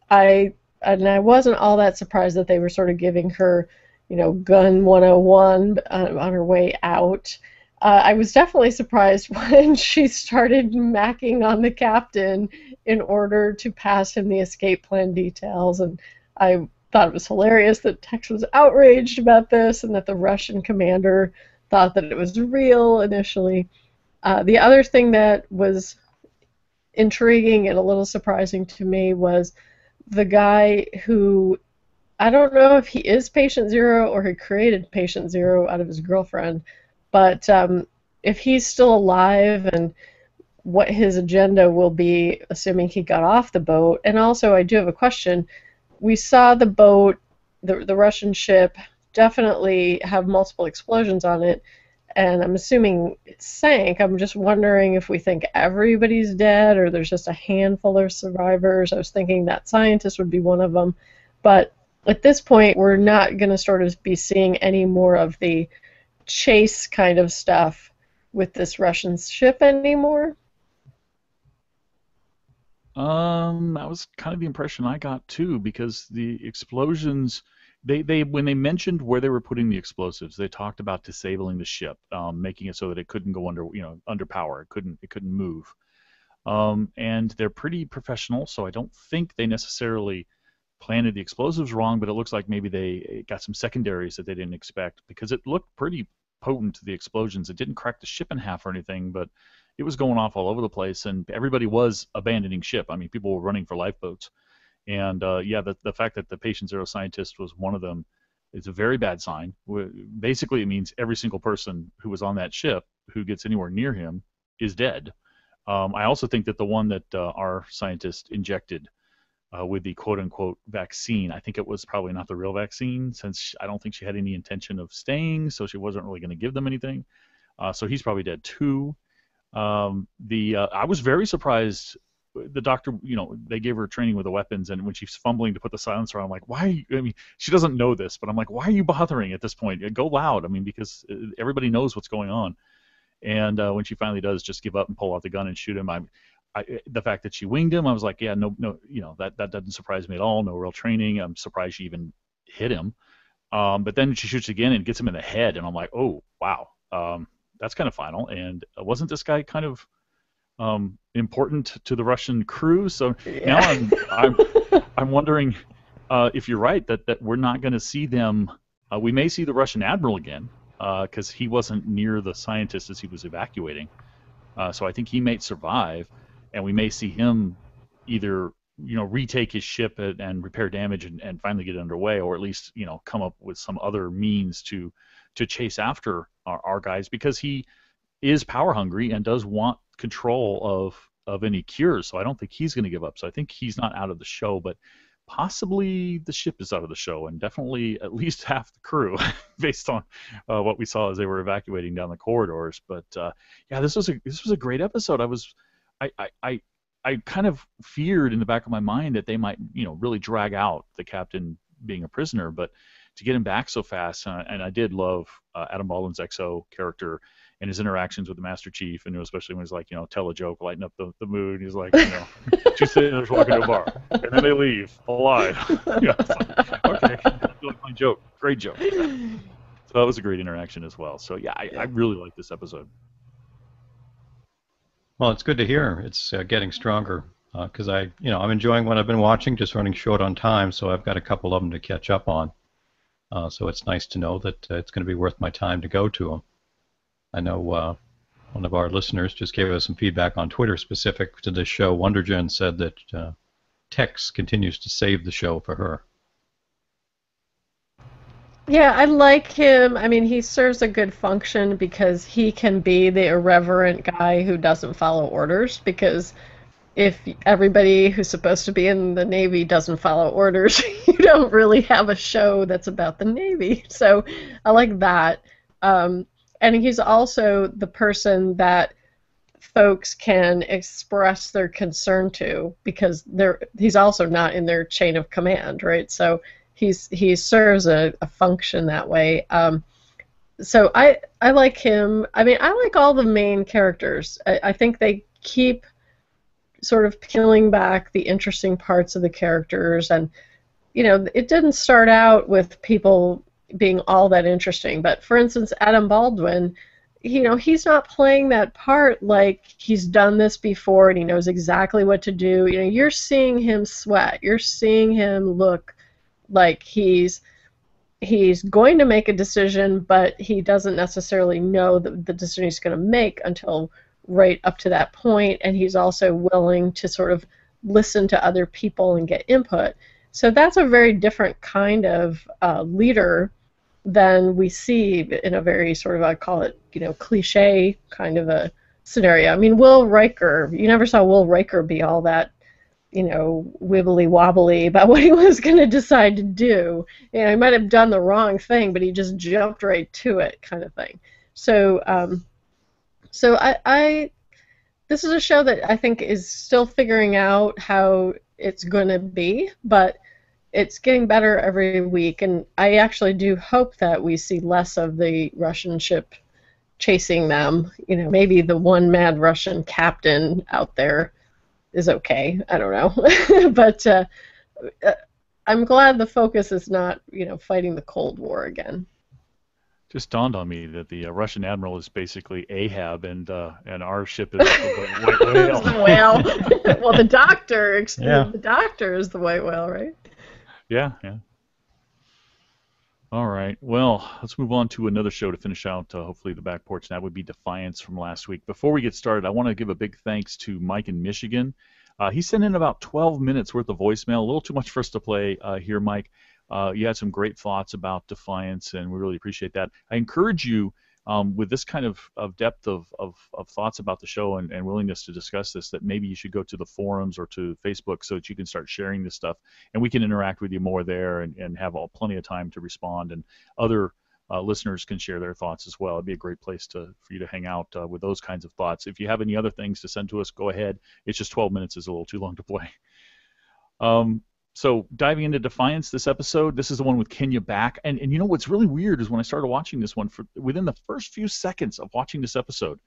I wasn't all that surprised that they were sort of giving her, gun 101 on her way out. I was definitely surprised when she started macking on the captain in order to pass him the escape plan details, and I thought it was hilarious that Tex was outraged about this and that the Russian commander thought that it was real initially. The other thing that was intriguing and a little surprising to me was the guy who, I don't know if he is Patient Zero or he created Patient Zero out of his girlfriend, but if he's still alive and what his agenda will be, assuming he got off the boat. And also, I do have a question. We saw the boat, the Russian ship, definitely have multiple explosions on it, and I'm assuming it sank. I'm just wondering if we think everybody's dead or there's just a handful of survivors. I was thinking that scientist would be one of them. But at this point, we're not going to sort of be seeing any more of the chase kind of stuff with this Russian ship anymore. That was kind of the impression I got too, because the explosions, they when they mentioned where they were putting the explosives, they talked about disabling the ship, making it so that it couldn't go under power. It couldn't move. And they're pretty professional, so I don't think they necessarily planted the explosives wrong, but it looks like maybe they got some secondaries that they didn't expect, because it looked pretty potent, the explosions. It didn't crack the ship in half or anything, but it was going off all over the place, and everybody was abandoning ship. I mean, people were running for lifeboats. And the fact that the Patient Zero scientist was one of them is a very bad sign. Basically, it means every single person who was on that ship who gets anywhere near him is dead. I also think that the one that our scientist injected with the quote-unquote vaccine, I think it was probably not the real vaccine, since I don't think she had any intention of staying, so she wasn't really going to give them anything. So he's probably dead too. I was very surprised. The doctor, they gave her training with the weapons, and when she's fumbling to put the silencer on, I'm like, why? I mean, she doesn't know this, but I'm like, why are you bothering at this point? Go loud. I mean, because everybody knows what's going on. And when she finally does just give up and pull out the gun and shoot him, the fact that she winged him, I was like, yeah, no, that doesn't surprise me at all. No real training. I'm surprised she even hit him. But then she shoots again and gets him in the head, and I'm like, oh, wow. That's kind of final. And wasn't this guy kind of important to the Russian crew? So yeah. Now I'm wondering if you're right that we're not going to see them. We may see the Russian admiral again, because he wasn't near the scientist as he was evacuating. So I think he may survive, and we may see him either retake his ship and repair damage and finally get underway, or at least come up with some other means to chase after our guys, because he is power hungry and does want control of any cures. So I don't think he's going to give up. So I think he's not out of the show, but possibly the ship is out of the show, and definitely at least half the crew, based on what we saw as they were evacuating down the corridors. But yeah, this was a great episode. I kind of feared in the back of my mind that they might really drag out the captain being a prisoner, but to get him back so fast, and I did love Adam Baldwin's XO character and his interactions with the Master Chief, and especially when he's like, tell a joke, lighten up the mood. He's like, two sailors walking to a bar, and then they leave alive. It's like, okay, you like my joke, great joke. So that was a great interaction as well. So yeah, I really like this episode. Well, it's good to hear. It's getting stronger, because I'm enjoying what I've been watching, just running short on time, so I've got a couple of them to catch up on. So it's nice to know that it's going to be worth my time to go to them. I know one of our listeners just gave us some feedback on Twitter specific to this show. Wondergen said that Tex continues to save the show for her. Yeah, I like him. I mean, he serves a good function because he can be the irreverent guy who doesn't follow orders, because if everybody who's supposed to be in the Navy doesn't follow orders, you don't really have a show that's about the Navy. So I like that. And he's also the person that folks can express their concern to, because he's also not in their chain of command, right? So he serves a function that way. So I like him. I mean, I like all the main characters. I think they keep sort of peeling back the interesting parts of the characters, and it didn't start out with people being all that interesting. But for instance, Adam Baldwin, he's not playing that part like he's done this before and he knows exactly what to do. You're seeing him sweat. You're seeing him look like he's going to make a decision, but he doesn't necessarily know the decision he's going to make until right up to that point, and he's also willing to sort of listen to other people and get input. So that's a very different kind of leader than we see in a very sort of, I call it, cliche kind of a scenario. I mean, Will Riker, you never saw Will Riker be all that, wibbly wobbly about what he was going to decide to do. He might have done the wrong thing, but he just jumped right to it, kind of thing. So, this is a show that I think is still figuring out how it's going to be, but it's getting better every week, and I actually do hope that we see less of the Russian ship chasing them. Maybe the one mad Russian captain out there is okay. I don't know. But I'm glad the focus is not, fighting the Cold War again. Just dawned on me that the Russian admiral is basically Ahab, and our ship is the white whale. The whale. Well, the doctor is the white whale, right? Yeah. All right. Well, let's move on to another show to finish out, hopefully, the back porch. And that would be Defiance from last week. Before we get started, I want to give a big thanks to Mike in Michigan. He sent in about 12 minutes worth of voicemail, a little too much for us to play here, Mike. You had some great thoughts about Defiance, and we really appreciate that. I encourage you, with this kind of depth of thoughts about the show and willingness to discuss this, that maybe you should go to the forums or to Facebook so that you can start sharing this stuff, and we can interact with you more there and have plenty of time to respond, and other listeners can share their thoughts as well. It'd be a great place for you to hang out with those kinds of thoughts. If you have any other things to send to us, go ahead. It's just 12 minutes is a little too long to play. So diving into Defiance this episode, this is the one with Kenya back. And what's really weird is when I started watching this one, within the first few seconds of watching this episode,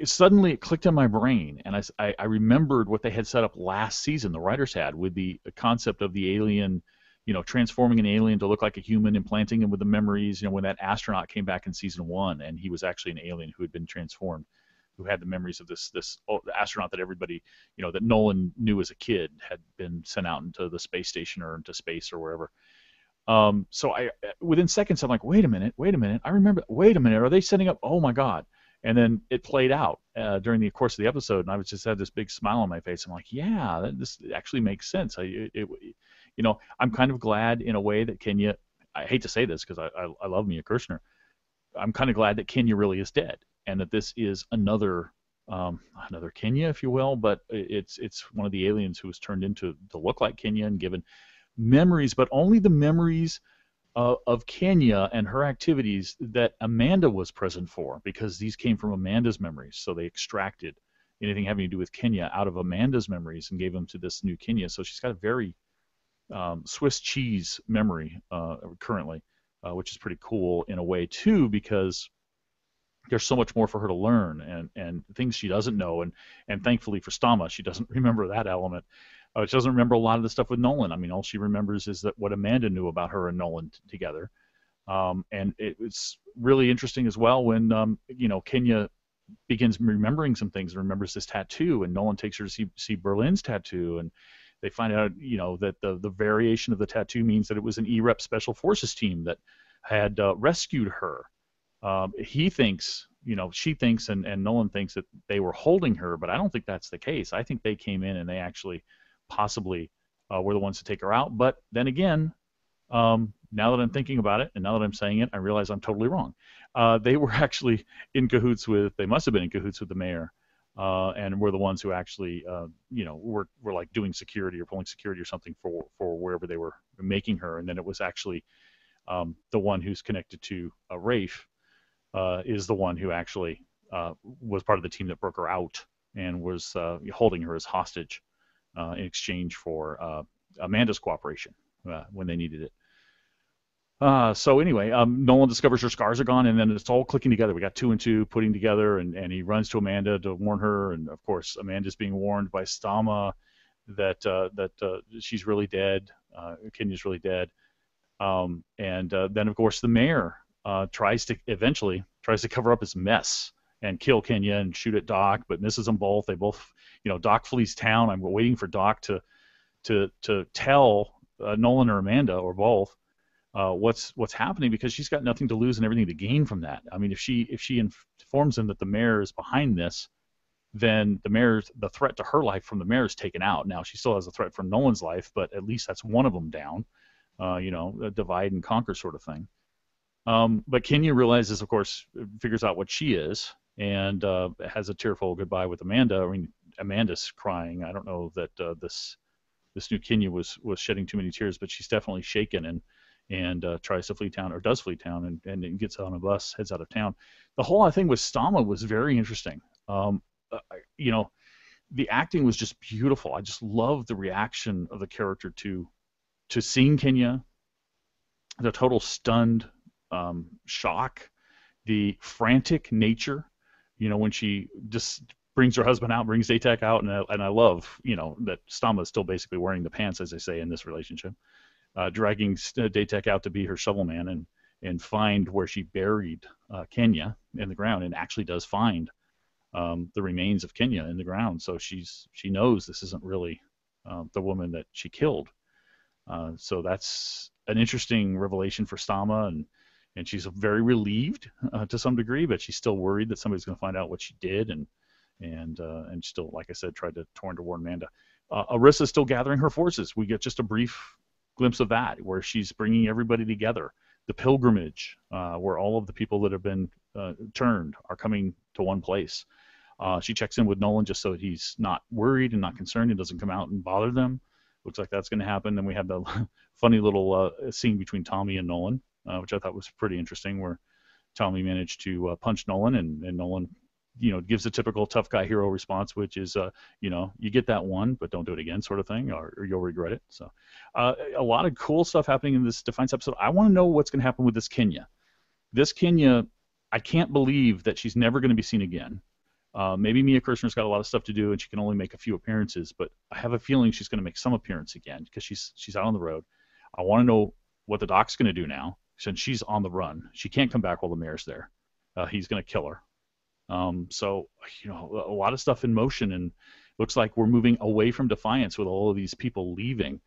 suddenly it clicked in my brain, and I remembered what they had set up last season, the writers had, with the concept of the alien, transforming an alien to look like a human, implanting him with the memories, when that astronaut came back in season 1, and he was actually an alien who had been transformed, who had the memories of this astronaut that everybody, that Nolan knew as a kid had been sent out into the space station or into space or wherever. So within seconds, I'm like, wait a minute, I remember, wait a minute, are they setting up, oh my God. And then it played out during the course of the episode, and I just had this big smile on my face. I'm like, yeah, this actually makes sense. I'm kind of glad in a way that Kenya, I hate to say this because I love Mia Kirshner, I'm kind of glad that Kenya really is dead, and that this is another Kenya, if you will, but it's one of the aliens who was turned into to look like Kenya and given memories, but only the memories of Kenya and her activities that Amanda was present for, because these came from Amanda's memories. So they extracted anything having to do with Kenya out of Amanda's memories and gave them to this new Kenya. So she's got a very Swiss cheese memory currently, which is pretty cool in a way too, because there's so much more for her to learn and things she doesn't know, and thankfully for Stama, she doesn't remember that element. She doesn't remember a lot of the stuff with Nolan. I mean, all she remembers is that what Amanda knew about her and Nolan together. And it's really interesting as well when Kenya begins remembering some things, remembers this tattoo, and Nolan takes her to see Berlin's tattoo, and they find out that the variation of the tattoo means that it was an EREP Special Forces team that had rescued her. He thinks, she thinks, and Nolan thinks that they were holding her, but I don't think that's the case. I think they came in and they actually possibly were the ones to take her out. But then again, now that I'm thinking about it, and now that I'm saying it, I realize I'm totally wrong. They were actually in cahoots with, they must have been in cahoots with the mayor and were the ones who actually, were like doing security or pulling security or something for wherever they were making her. And then it was actually the one who's connected to Rafe is the one who actually was part of the team that broke her out and was holding her as hostage in exchange for Amanda's cooperation when they needed it. So anyway, Nolan discovers her scars are gone, and then it's all clicking together. We got 2 and 2 putting together, and he runs to Amanda to warn her, and of course Amanda's being warned by Stama that she's really dead. Kenya's really dead, and then of course the mayor tries to cover up his mess and kill Kenya and shoot at Doc, but misses them both. They both, Doc flees town. I'm waiting for Doc to tell Nolan or Amanda or both what's happening, because she's got nothing to lose and everything to gain from that. I mean, if she informs them that the mayor is behind this, then the threat to her life from the mayor is taken out. Now she still has a threat from Nolan's life, but at least that's one of them down. A divide and conquer sort of thing. But Kenya realizes, of course, figures out what she is, and has a tearful goodbye with Amanda. I mean, Amanda's crying. I don't know that this new Kenya was shedding too many tears, but she's definitely shaken and tries to flee town, or does flee town, and gets on a bus, heads out of town. The whole thing with Stama was very interesting. The acting was just beautiful. I just loved the reaction of the character to seeing Kenya, the total stunned shock, the frantic nature, when she just brings her husband out, brings Zatek out, and I love, that Stama is still basically wearing the pants, as they say in this relationship, dragging Zatek out to be her shovel man and find where she buried Kenya in the ground, and actually does find the remains of Kenya in the ground. So she knows this isn't really the woman that she killed. So that's an interesting revelation for Stama, and she's very relieved to some degree, but she's still worried that somebody's going to find out what she did, and still, like I said, tried to warn Amanda. Arissa's still gathering her forces. We get just a brief glimpse of that, where she's bringing everybody together. The pilgrimage, where all of the people that have been turned are coming to one place. She checks in with Nolan just so he's not worried and not concerned and doesn't come out and bother them. Looks like that's going to happen. Then we have the funny little scene between Tommy and Nolan, which I thought was pretty interesting, where Tommy managed to punch Nolan, and Nolan, gives a typical tough guy hero response, which is, you get that one, but don't do it again, sort of thing, or you'll regret it. So, a lot of cool stuff happening in this Defiance episode. I want to know what's going to happen with this Kenya. This Kenya, I can't believe that she's never going to be seen again. Maybe Mia Kirshner's got a lot of stuff to do, and she can only make a few appearances, but I have a feeling she's going to make some appearance again, because she's out on the road. I want to know what the Doc's going to do now, since she's on the run. She can't come back while the mayor's there. He's going to kill her. So, a lot of stuff in motion, and looks like we're moving away from Defiance with all of these people leaving.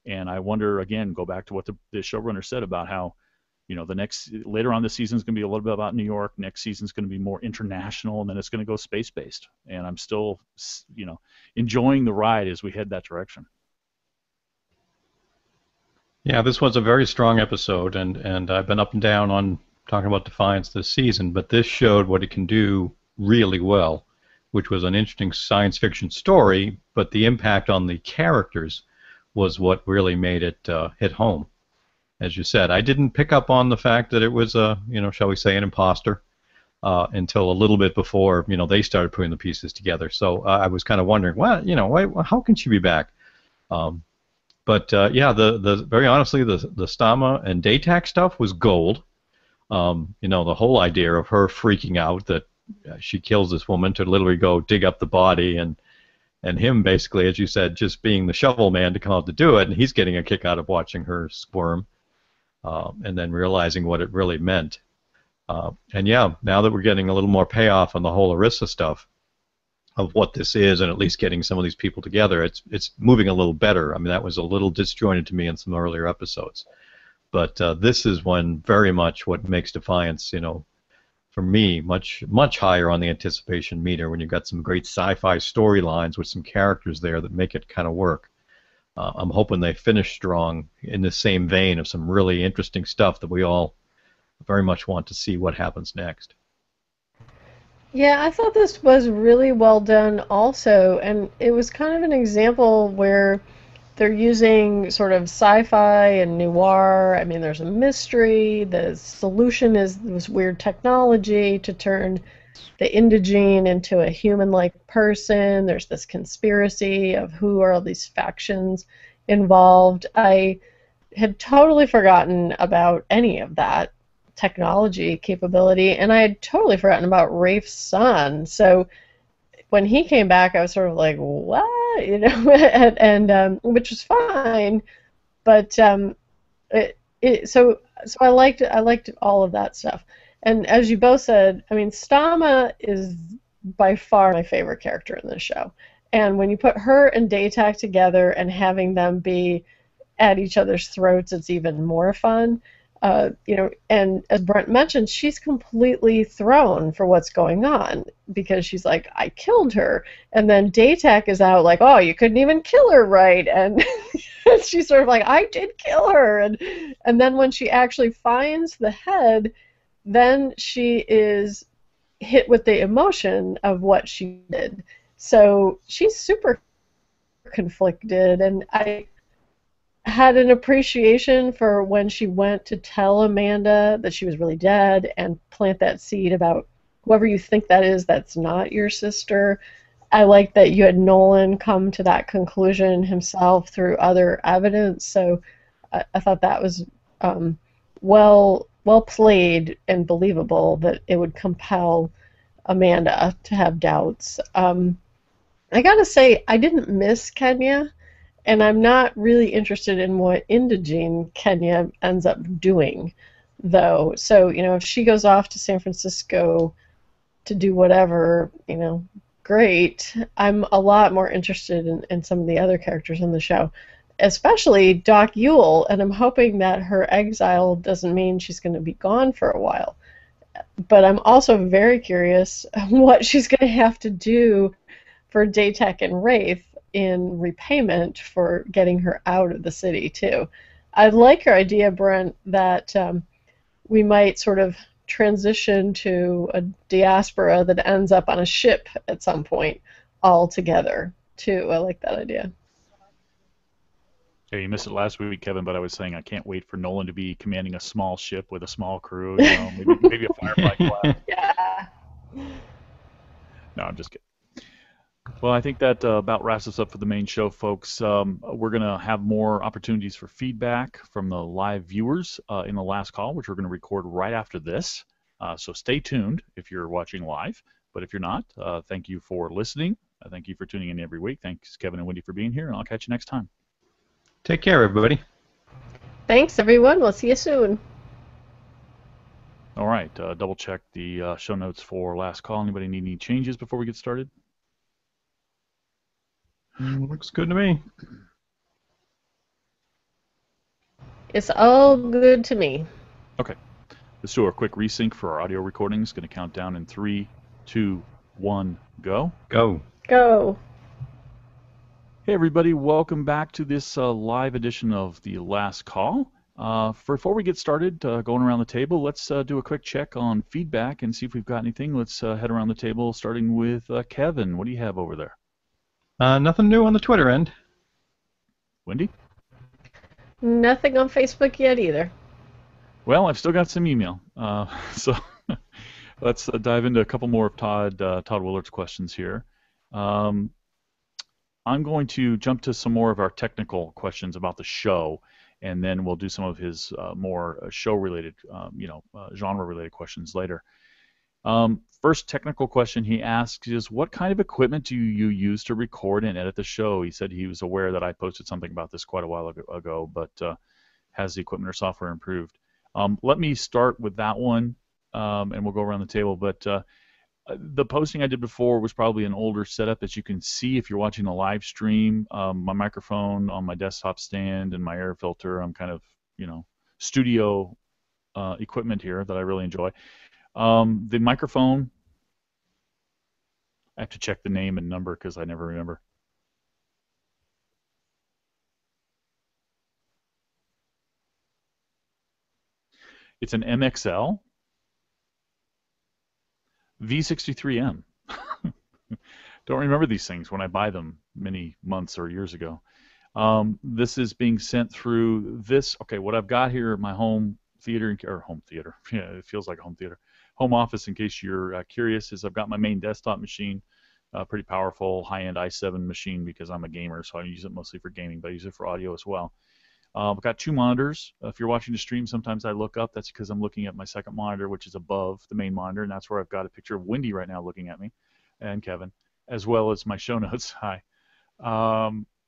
And I wonder, again, go back to what the showrunner said about how, later on this season is going to be a little bit about New York. Next season is going to be more international, and then it's going to go space-based. And I'm still, enjoying the ride as we head that direction. Yeah, this was a very strong episode, and I've been up and down on talking about Defiance this season, but this showed what it can do really well, which was an interesting science fiction story, but the impact on the characters was what really made it hit home. As you said, I didn't pick up on the fact that it was shall we say, an imposter until a little bit before, they started putting the pieces together. So I was kind of wondering, how can she be back? But very honestly, the Stama and Daytak stuff was gold. The whole idea of her freaking out that she kills this woman to literally go dig up the body, and him basically, as you said, just being the shovel man to come out to do it, and he's getting a kick out of watching her squirm, and then realizing what it really meant. Now that we're getting a little more payoff on the whole Arissa stuff of what this is, and at least getting some of these people together, it's moving a little better. I mean, that was a little disjointed to me in some earlier episodes. But this is one very much what makes Defiance, for me, much higher on the anticipation meter, when you've got some great sci-fi storylines with some characters there that make it kind of work. I'm hoping they finish strong in the same vein of some really interesting stuff that we all very much want to see what happens next. Yeah, I thought this was really well done also, and it was kind of an example where they're using sort of sci-fi and noir. I mean, there's a mystery. The solution is this weird technology to turn the indigene into a human-like person. There's this conspiracy of who are all these factions involved. I had totally forgotten about any of that technology capability, and I had totally forgotten about Rafe's son. So when he came back, I was sort of like, "What?" and which was fine, but so I liked all of that stuff. And as you both said, I mean, Stama is by far my favorite character in this show. And when you put her and Daytak together and having them be at each other's throats, it's even more fun. And as Brent mentioned, she's completely thrown for what's going on because she's like, I killed her. And then Daytak is out like, oh, you couldn't even kill her right. And she's sort of like, I did kill her. And then when she actually finds the head, then she is hit with the emotion of what she did. So she's super conflicted. And I had an appreciation for when she went to tell Amanda that she was really dead and plant that seed about whoever you think that is that's not your sister. I like that you had Nolan come to that conclusion himself through other evidence. So I thought that was well played and believable that it would compel Amanda to have doubts. I gotta say, I didn't miss Kenya, and I'm not really interested in what Indigene Kenya ends up doing, though. So, if she goes off to San Francisco to do whatever, great. I'm a lot more interested in some of the other characters in the show, especially Doc Yule, and I'm hoping that her exile doesn't mean she's going to be gone for a while. But I'm also very curious what she's going to have to do for Daytek and Wraith in repayment for getting her out of the city, too. I like your idea, Brent, that we might sort of transition to a diaspora that ends up on a ship at some point all together, too. I like that idea. Yeah, you missed it last week, Kevin, but I was saying I can't wait for Nolan to be commanding a small ship with a small crew, maybe a Firefly class. Yeah. No, I'm just kidding. Well, I think that about wraps us up for the main show, folks. We're going to have more opportunities for feedback from the live viewers in the last call, which we're going to record right after this. So stay tuned if you're watching live. But if you're not, thank you for listening. Thank you for tuning in every week. Thanks, Kevin and Wendy, for being here, and I'll catch you next time. Take care, everybody. Thanks, everyone. We'll see you soon. All right, double check the show notes for last call. Anybody need any changes before we get started? Looks good to me. It's all good to me. Okay. Let's do a quick resync for our audio recording. It's going to count down in 3, 2, 1, go. Go. Go. Hey, everybody. Welcome back to this live edition of The Last Call. Before we get started going around the table, let's do a quick check on feedback and see if we've got anything. Let's head around the table, starting with Kevin. What do you have over there? Nothing new on the Twitter end. Wendy? Nothing on Facebook yet either. Well, I've still got some email. So let's dive into a couple more of Todd Willard's questions here. I'm going to jump to some more of our technical questions about the show, and then we'll do some of his more show-related, genre-related questions later. First technical question he asks is, what kind of equipment do you use to record and edit the show? He said he was aware that I posted something about this quite a while ago, but has the equipment or software improved? Let me start with that one, and we'll go around the table. But the posting I did before was probably an older setup. As you can see, if you're watching the live stream, my microphone on my desktop stand and my air filter, I'm kind of, studio equipment here that I really enjoy. The microphone, I have to check the name and number because I never remember. It's an MXL. V63M. Don't remember these things when I buy them many months or years ago. This is being sent through this. Okay, what I've got here, my home theater, or home theater. Yeah, it feels like a home theater. Home office, in case you're curious, is I've got my main desktop machine, pretty powerful, high-end i7 machine because I'm a gamer, so I use it mostly for gaming, but I use it for audio as well. I've got two monitors. If you're watching the stream, sometimes I look up. That's because I'm looking at my second monitor, which is above the main monitor, and that's where I've got a picture of Wendy right now looking at me, and Kevin, as well as my show notes. Hi.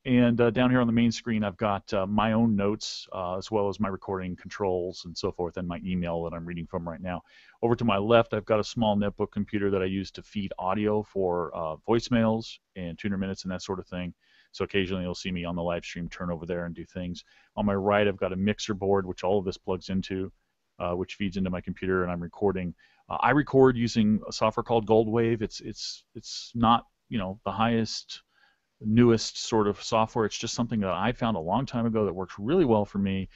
And down here on the main screen, I've got my own notes, as well as my recording controls and so forth, and my email that I'm reading from right now. Over to my left, I've got a small netbook computer that I use to feed audio for voicemails and tuner minutes and that sort of thing. So occasionally you'll see me on the live stream turn over there and do things. On my right, I've got a mixer board, which all of this plugs into, which feeds into my computer, and I'm recording. I record using a software called Goldwave. It's not, you know, the highest, newest sort of software. It's just something that I found a long time ago that works really well for me.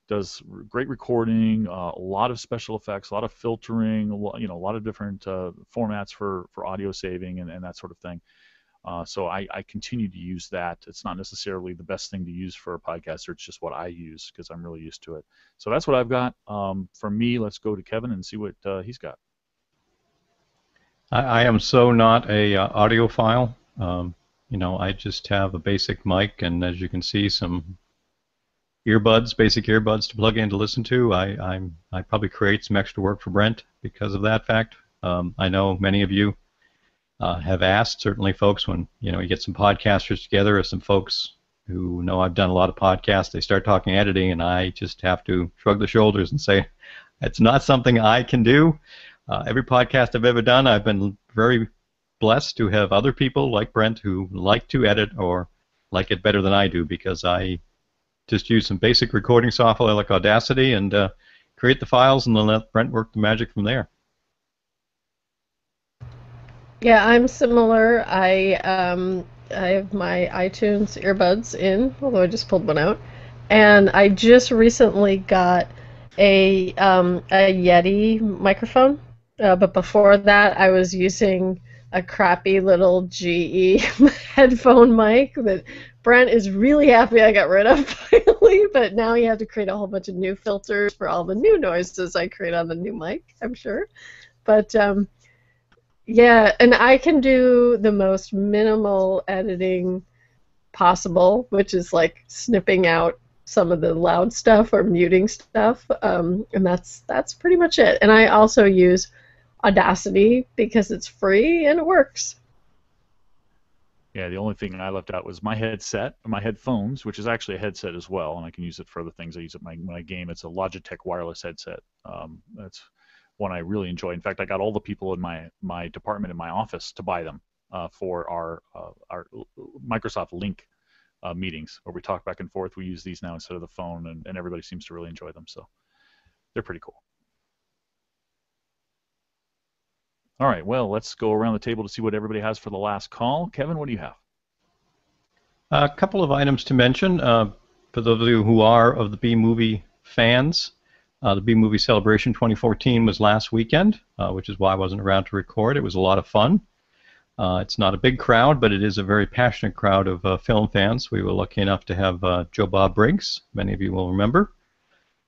Does great recording, a lot of special effects, a lot of filtering, you know, a lot of different formats for audio saving and that sort of thing. So I continue to use that. It's not necessarily the best thing to use for a podcaster. It's just what I use because I'm really used to it. So that's what I've got. From me, let's go to Kevin and see what he's got. I am so not a audiophile. You know, I just have a basic mic, and as you can see, some earbuds, basic earbuds to plug in to listen to. I probably create some extra work for Brent because of that fact. I know many of you have asked, certainly folks, when you get some podcasters together, or some folks who know I've done a lot of podcasts, they start talking editing, and I just have to shrug the shoulders and say, it's not something I can do. Every podcast I've ever done, I've been very blessed to have other people like Brent who like to edit or like it better than I do, because I just use some basic recording software like Audacity and create the files and then let Brent work the magic from there. Yeah, I'm similar. I have my iTunes earbuds in, although I just pulled one out, and I just recently got a Yeti microphone. But before that, I was using a crappy little GE headphone mic that Brent is really happy I got rid of finally. But now you have to create a whole bunch of new filters for all the new noises I create on the new mic, I'm sure. But yeah, and I can do the most minimal editing possible, which is like snipping out some of the loud stuff or muting stuff, and that's pretty much it. And I also use Audacity because it's free and it works. Yeah, the only thing I left out was my headset, my headphones, which is actually a headset as well, and I can use it for other things. I use it when I game. It's a Logitech wireless headset. That's one I really enjoy. In fact, I got all the people in my department in my office to buy them for our Microsoft Link meetings, where we talk back and forth. We use these now instead of the phone, and everybody seems to really enjoy them. So they're pretty cool. All right, well, let's go around the table to see what everybody has for the last call. Kevin, what do you have? A couple of items to mention. For those of you who are of the B-Movie fans, the B-Movie Celebration 2014 was last weekend, which is why I wasn't around to record. It was a lot of fun. It's not a big crowd, but it is a very passionate crowd of film fans. We were lucky enough to have Joe Bob Briggs, many of you will remember,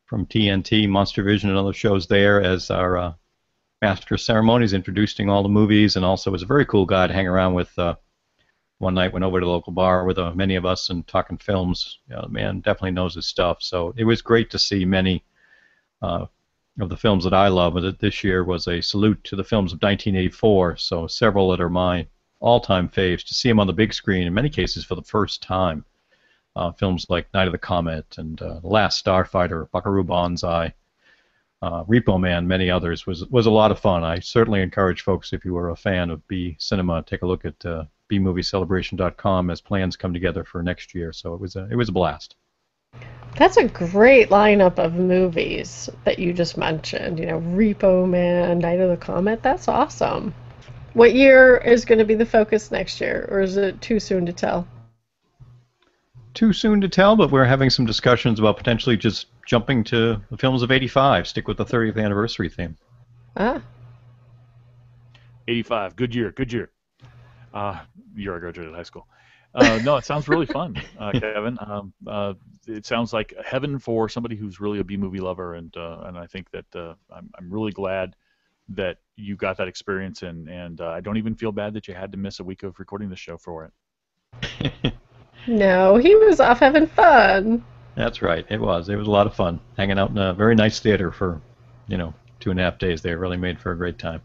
from TNT, Monster Vision, and other shows there as our Master of Ceremonies, introducing all the movies, and also was a very cool guy to hang around with. One night went over to the local bar with many of us and talking films. The man definitely knows his stuff, so it was great to see many of the films that I love. But this year was a salute to the films of 1984, so several that are my all-time faves, to see them on the big screen, in many cases for the first time. Films like Night of the Comet and The Last Starfighter, Buckaroo Banzai, Repo Man, many others, was a lot of fun. I certainly encourage folks, if you are a fan of B cinema, take a look at bmoviecelebration.com as plans come together for next year. So it was a blast. That's a great lineup of movies that you just mentioned. Repo Man, Night of the Comet. That's awesome. What year is going to be the focus next year, or is it too soon to tell? Too soon to tell, but we're having some discussions about potentially just jumping to the films of '85. Stick with the 30th anniversary theme. Ah. '85. Good year. Good year. Year I graduated high school. No, it sounds really fun, Kevin. It sounds like heaven for somebody who's really a B-movie lover, and I think that I'm really glad that you got that experience, and I don't even feel bad that you had to miss a week of recording the show for it. No, he was off having fun. That's right. It was. It was a lot of fun hanging out in a very nice theater for, 2.5 days. They really made for a great time.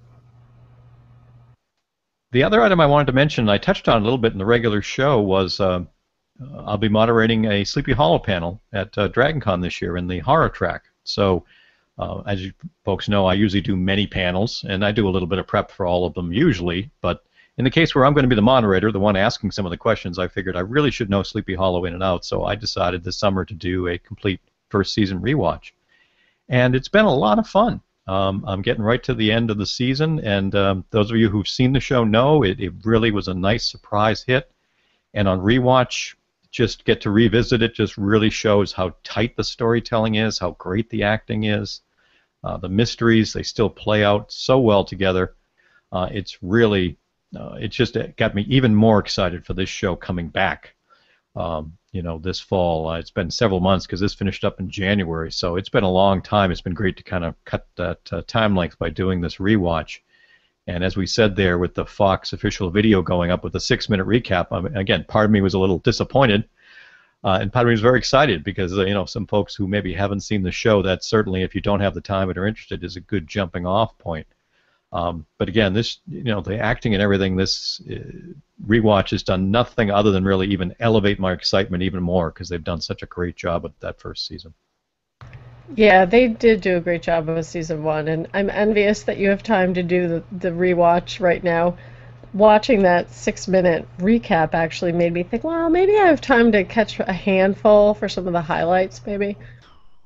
The other item I wanted to mention, I touched on a little bit in the regular show, was I'll be moderating a Sleepy Hollow panel at DragonCon this year in the horror track. So, as you folks know, I usually do many panels, and I do a little bit of prep for all of them usually. But in the case where I'm going to be the moderator, the one asking some of the questions, I figured I really should know Sleepy Hollow in and out. So I decided this summer to do a complete first season rewatch, and it's been a lot of fun. I'm getting right to the end of the season, and those of you who've seen the show know it really was a nice surprise hit. And on rewatch, just get to revisit it just really shows how tight the storytelling is, how great the acting is. The mysteries, they still play out so well together. It's really, it just got me even more excited for this show coming back. This fall. It's been several months because this finished up in January, so it's been a long time. It's been great to kind of cut that time length by doing this rewatch. And as we said there, with the Fox official video going up with a 6-minute recap, again, part of me was a little disappointed, and part of me was very excited because some folks who maybe haven't seen the show, that certainly, if you don't have the time and are interested, is a good jumping-off point. But again, this, the acting and everything, this rewatch has done nothing other than really even elevate my excitement even more because they've done such a great job with that first season. Yeah, they did do a great job with season 1, and I'm envious that you have time to do the rewatch right now. Watching that 6-minute recap actually made me think, well, maybe I have time to catch a handful for some of the highlights, maybe.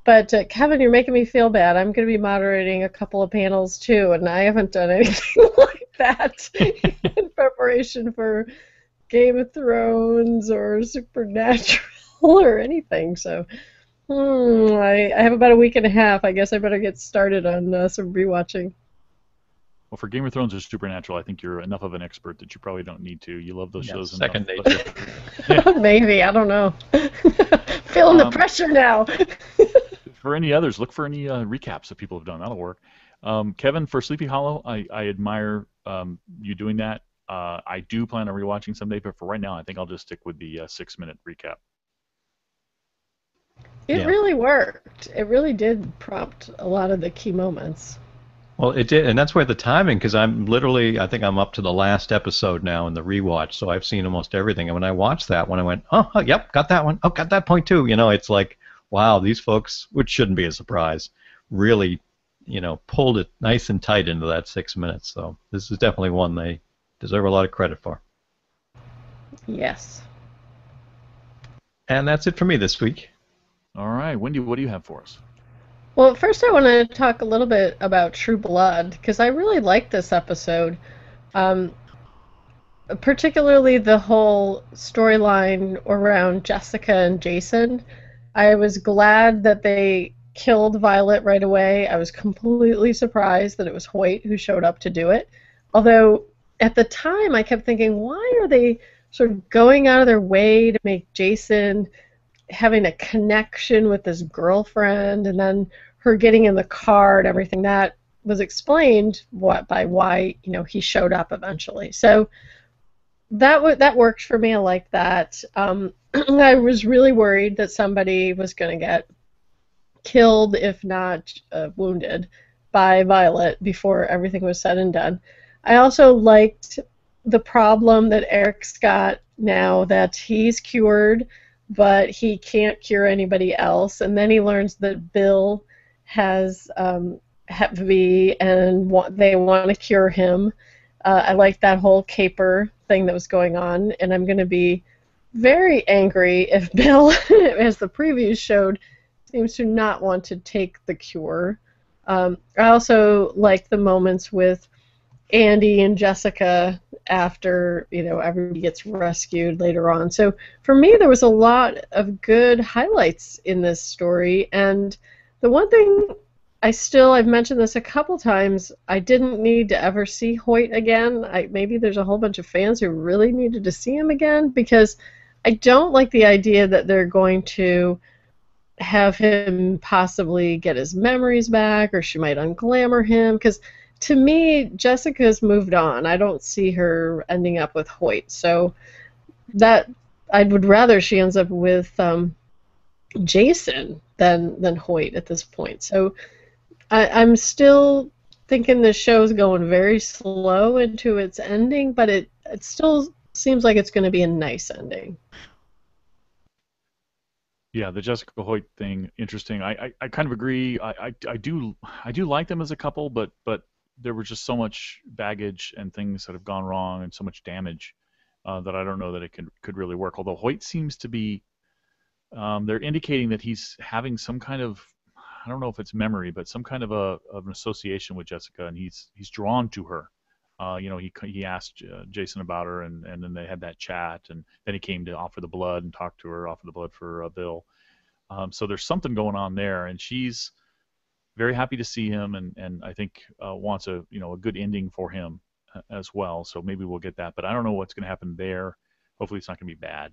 But Kevin, you're making me feel bad. I'm going to be moderating a couple of panels too, and I haven't done anything like that in preparation for Game of Thrones or Supernatural or anything. So I have about a week and a half. I guess I better get started on some rewatching. Well, for Game of Thrones or Supernatural, I think you're enough of an expert that you probably don't need to. You love those shows enough. Second nature. Maybe, I don't know. Feeling the pressure now. For any others, look for any recaps that people have done. That'll work. Kevin, for Sleepy Hollow, I admire you doing that. I do plan on rewatching someday, but for right now, I think I'll just stick with the 6-minute recap. It really worked. It really did prompt a lot of the key moments. Well, it did, and that's where the timing, because I think I'm up to the last episode now in the rewatch, so I've seen almost everything. And when I watched that one, I went, oh, yep, got that one. Oh, got that point too. It's like, wow, these folks, which shouldn't be a surprise, really, pulled it nice and tight into that 6 minutes. So this is definitely one they deserve a lot of credit for. Yes. And that's it for me this week. All right, Wendy, what do you have for us? Well, first I want to talk a little bit about True Blood, because I really liked this episode. Particularly the whole storyline around Jessica and Jason. I was glad that they killed Violet right away. I was completely surprised that it was Hoyt who showed up to do it. Although, at the time, I kept thinking, why are they sort of going out of their way to make Jason having a connection with his girlfriend, and then her getting in the car and everything? That was explained by why he showed up eventually. So that worked for me. I like that. I was really worried that somebody was going to get killed, if not wounded, by Violet before everything was said and done. I also liked the problem that Eric's got now, that he's cured, but he can't cure anybody else. And then he learns that Bill has Hep V, and they want to cure him. I like that whole caper thing that was going on, and I'm going to be very angry if Bill, as the previews showed, seems to not want to take the cure. I also like the moments with Andy and Jessica after everybody gets rescued later on. So for me, there was a lot of good highlights in this story, and the one thing I've mentioned this a couple times. I didn't need to ever see Hoyt again. Maybe there's a whole bunch of fans who really needed to see him again, because I don't like the idea that they're going to have him possibly get his memories back, or she might unglamour him, because to me, Jessica's moved on. I don't see her ending up with Hoyt. So that I would rather she ends up with Jason than Hoyt at this point. So I'm still thinking the show's going very slow into its ending, but it still seems like it's going to be a nice ending. Yeah, the Jessica Hoyt thing, interesting. I kind of agree. I do like them as a couple, but there was just so much baggage and things that have gone wrong and so much damage that I don't know that it could really work. Although Hoyt seems to be, they're indicating that he's having some kind of, I don't know if it's memory, but some kind of an association with Jessica, and he's drawn to her. He asked Jason about her, and then they had that chat, and then he came to offer the blood and talk to her, offer the blood for Bill. So there's something going on there, and she's very happy to see him, and I think wants a good ending for him as well. So maybe we'll get that, but I don't know what's going to happen there. Hopefully it's not going to be bad.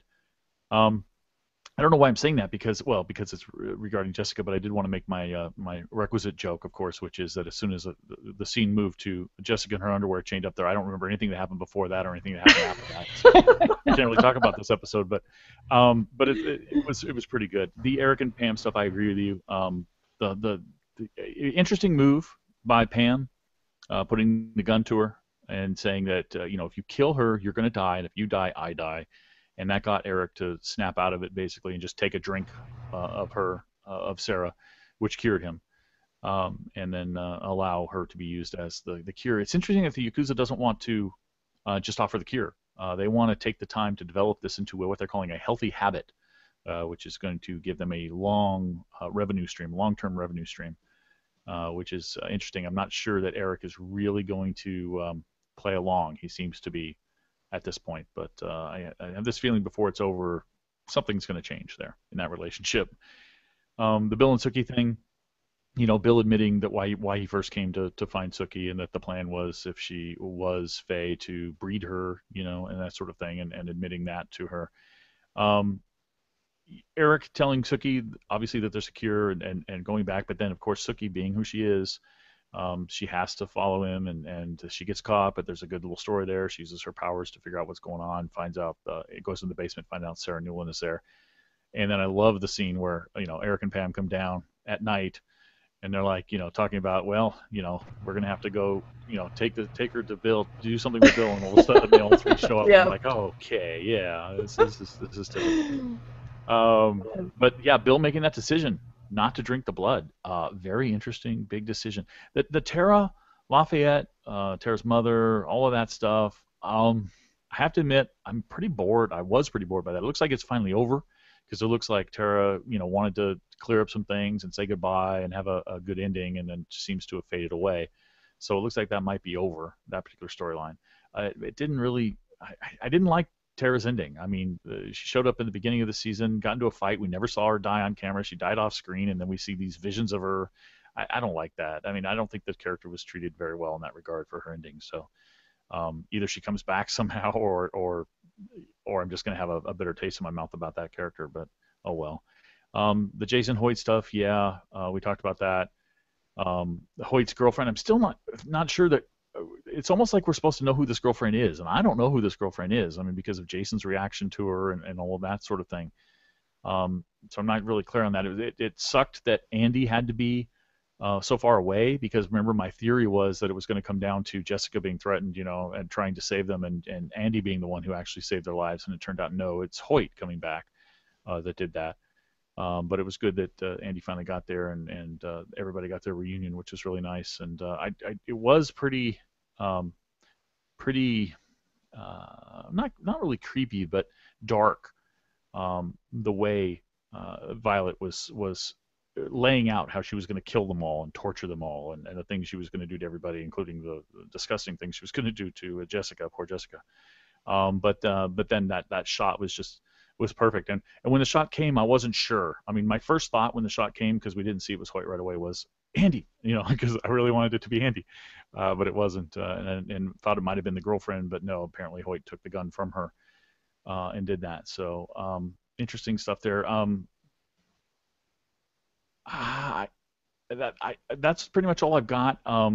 I don't know why I'm saying that, because it's regarding Jessica, but I did want to make my my requisite joke, of course, which is that as soon as the scene moved to Jessica in her underwear chained up there, I don't remember anything that happened before that or anything that happened after that. So I can't really talk about this episode, but it was pretty good. The Eric and Pam stuff, I agree with you. The interesting move by Pam, putting the gun to her and saying that if you kill her, you're going to die, and if you die, I die. And that got Eric to snap out of it, basically, and just take a drink of Sarah, which cured him, and then allow her to be used as the cure. It's interesting that the Yakuza doesn't want to just offer the cure. They want to take the time to develop this into what they're calling a healthy habit, which is going to give them a long long-term revenue stream, which is interesting. I'm not sure that Eric is really going to play along. He seems to be at this point, but I have this feeling before it's over, something's going to change there in that relationship. The Bill and Sookie thing, Bill admitting that why he first came to find Sookie, and that the plan was, if she was Faye, to breed her, and that sort of thing, and admitting that to her. Eric telling Sookie, obviously, that there's a cure, and going back, but then, of course, Sookie being who she is, she has to follow him, and she gets caught, but there's a good little story there. She uses her powers to figure out what's going on, finds out, it goes in the basement, finds out Sarah Newland is there. And then I love the scene where, Eric and Pam come down at night, and they're like, talking about, well, we're going to have to go, take her to Bill, do something with Bill, and all of a sudden they all three show up. Yeah. And I'm like, oh, okay, yeah, this is typical. But yeah, Bill making that decision not to drink the blood. Very interesting, big decision. The Tara Lafayette, Tara's mother, all of that stuff. I have to admit, I'm pretty bored. I was pretty bored by that. It looks like it's finally over, because it looks like Tara, wanted to clear up some things and say goodbye and have a good ending, and then seems to have faded away. So it looks like that might be over, that particular storyline. It didn't really. I didn't like Tara's ending. I mean, she showed up in the beginning of the season, got into a fight. We never saw her die on camera. She died off screen, and then we see these visions of her. I don't like that. I mean, I don't think the character was treated very well in that regard for her ending. So either she comes back somehow, or I'm just going to have a bitter taste in my mouth about that character. But oh well. The Jason Hoyt stuff, yeah, we talked about that. Hoyt's girlfriend, I'm still not sure that. It's almost like we're supposed to know who this girlfriend is, and I don't know who this girlfriend is. I mean, because of Jason's reaction to her and all of that sort of thing. So I'm not really clear on that. It sucked that Andy had to be so far away, because remember, my theory was that it was going to come down to Jessica being threatened, and trying to save them, and Andy being the one who actually saved their lives. And it turned out, no, it's Hoyt coming back that did that. But it was good that Andy finally got there, and everybody got their reunion, which was really nice. And it was pretty, not really creepy, but dark. The way Violet was laying out how she was going to kill them all and torture them all, and the things she was going to do to everybody, including the disgusting things she was going to do to Jessica, poor Jessica. But then that shot was perfect. And when the shot came, I wasn't sure. I mean, my first thought when the shot came, because we didn't see it was Hoyt right away, was, Andy, because I really wanted it to be Andy, but it wasn't, and thought it might have been the girlfriend, but no, apparently Hoyt took the gun from her and did that. So interesting stuff there. That's pretty much all I've got. I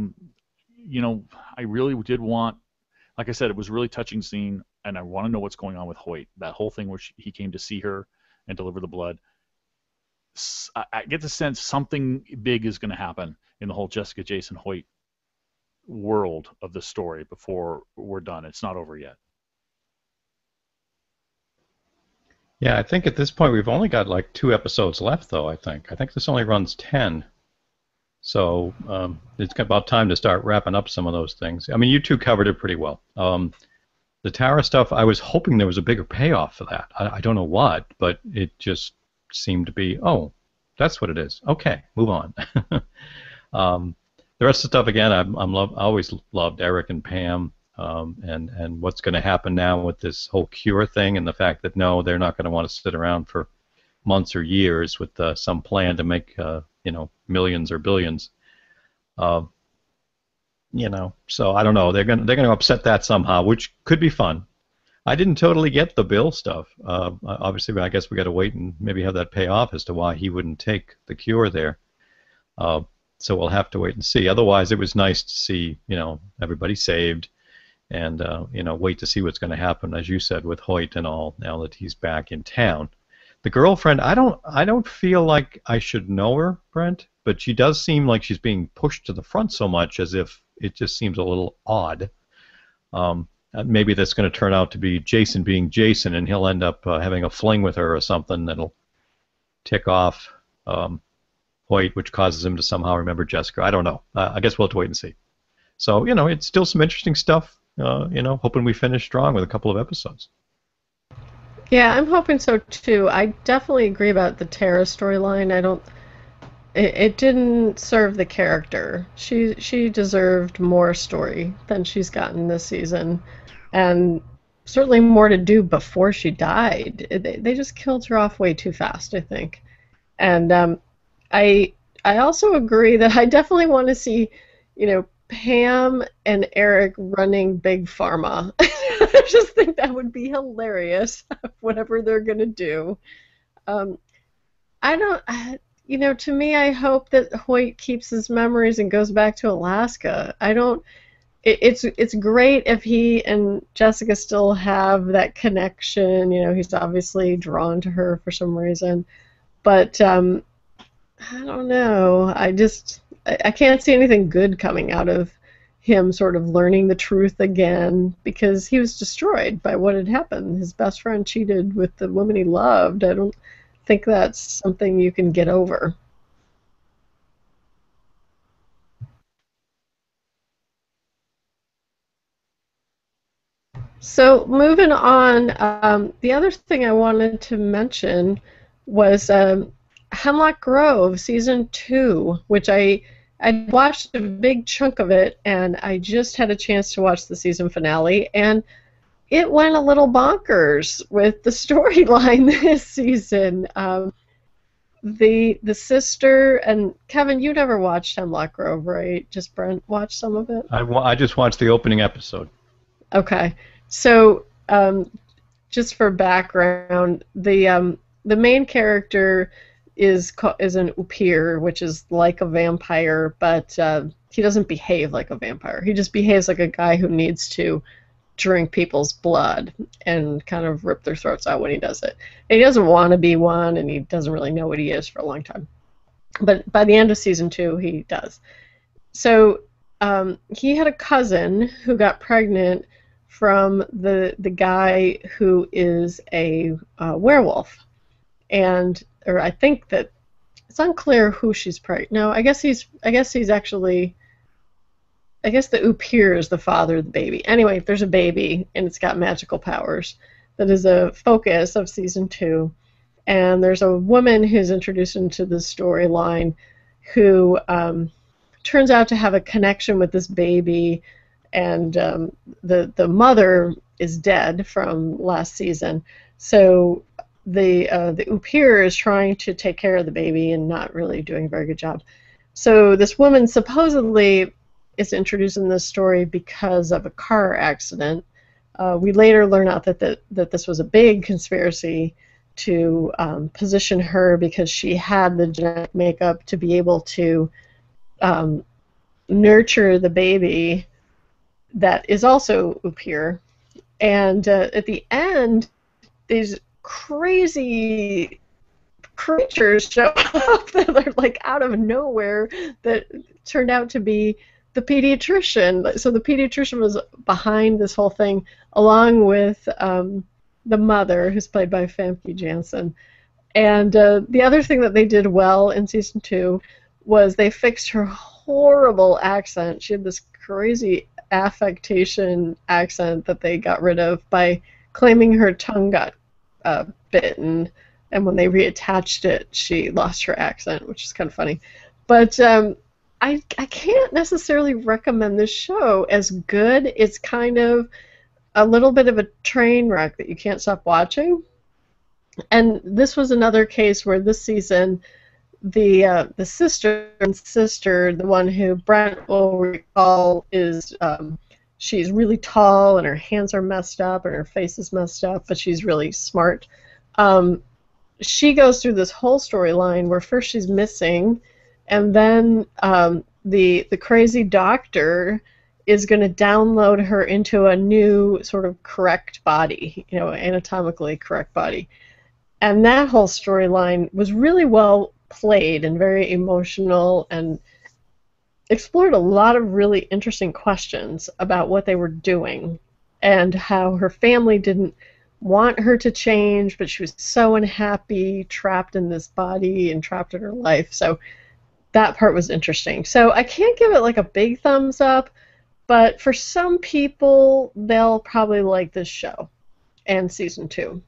really did want, like I said, it was a really touching scene, and I want to know what's going on with Hoyt. That whole thing where he came to see her and deliver the blood. I get the sense something big is going to happen in the whole Jessica Jason Hoyt world of the story before we're done. It's not over yet. Yeah, I think at this point we've only got like 2 episodes left, though. I think this only runs 10, so it's about time to start wrapping up some of those things. I mean, you two covered it pretty well. The Tara stuff, I was hoping there was a bigger payoff for that. I don't know what, but it just seemed to be, oh, that's what it is. Okay, move on. The rest of the stuff, again, I always loved Eric and Pam, and what's going to happen now with this whole cure thing, and the fact that no, they're not going to want to sit around for months or years with some plan to make millions or billions. So I don't know. They're going to upset that somehow, which could be fun. I didn't totally get the Bill stuff. Obviously, I guess we got to wait and maybe have that pay off as to why he wouldn't take the cure there. So we'll have to wait and see. Otherwise, it was nice to see, everybody saved, and wait to see what's going to happen, as you said, with Hoyt and all. Now that he's back in town, the girlfriend, I don't feel like I should know her, Brent, but she does seem like she's being pushed to the front so much, as if it just seems a little odd. Maybe that's going to turn out to be Jason being Jason, and he'll end up having a fling with her or something that'll tick off Hoyt, which causes him to somehow remember Jessica. I don't know. I guess we'll have to wait and see. So, it's still some interesting stuff. Hoping we finish strong with a couple of episodes. Yeah, I'm hoping so too. I definitely agree about the Tara storyline. It didn't serve the character. She deserved more story than she's gotten this season, and certainly more to do before she died. They just killed her off way too fast, I think. And I also agree that I definitely want to see, Pam and Eric running Big Pharma. I just think that would be hilarious, whatever they're going to do. To me, I hope that Hoyt keeps his memories and goes back to Alaska. It's great if he and Jessica still have that connection. He's obviously drawn to her for some reason. But I don't know. I can't see anything good coming out of him sort of learning the truth again, because he was destroyed by what had happened. His best friend cheated with the woman he loved. I don't think that's something you can get over. So moving on, the other thing I wanted to mention was Hemlock Grove Season 2, which I watched a big chunk of it, and I just had a chance to watch the season finale, and it went a little bonkers with the storyline this season. The sister, and Kevin, you never watched Hemlock Grove, right? Just Brent watched some of it? I just watched the opening episode. Okay. So just for background, the main character is an Upir, which is like a vampire, but he doesn't behave like a vampire. He just behaves like a guy who needs to drink people's blood and kind of rip their throats out when he does it. And he doesn't want to be one, and he doesn't really know what he is for a long time. But by the end of season 2, he does. So he had a cousin who got pregnant from the guy who is a werewolf, or I think that it's unclear who she's pregnant. No, I guess the Upir is the father of the baby. Anyway, there's a baby, and it's got magical powers. That is a focus of season 2. And there's a woman who's introduced into the storyline who turns out to have a connection with this baby, and the mother is dead from last season. So the Upir is trying to take care of the baby and not really doing a very good job. So this woman supposedly is introduced in this story because of a car accident. We later learn out that this was a big conspiracy to position her because she had the genetic makeup to be able to nurture the baby that is also Upir. And at the end, these crazy creatures show up that are like out of nowhere that turned out to be the pediatrician. So the pediatrician was behind this whole thing, along with the mother, who's played by Famke Janssen. And the other thing that they did well in season 2 was they fixed her horrible accent. She had this crazy affectation accent that they got rid of by claiming her tongue got bitten, and when they reattached it, she lost her accent, which is kind of funny. But I can't necessarily recommend this show as good. It's kind of a little bit of a train wreck that you can't stop watching. And this was another case where this season, the sister, the one who Brent will recall, is she's really tall and her hands are messed up and her face is messed up, but she's really smart. She goes through this whole storyline where first she's missing, and then the crazy doctor is going to download her into a new sort of correct body, anatomically correct body. And that whole storyline was really well played and very emotional and explored a lot of really interesting questions about what they were doing and how her family didn't want her to change, but she was so unhappy, trapped in this body and trapped in her life. So that part was interesting. So I can't give it like a big thumbs up, but for some people, they'll probably like this show and season 2.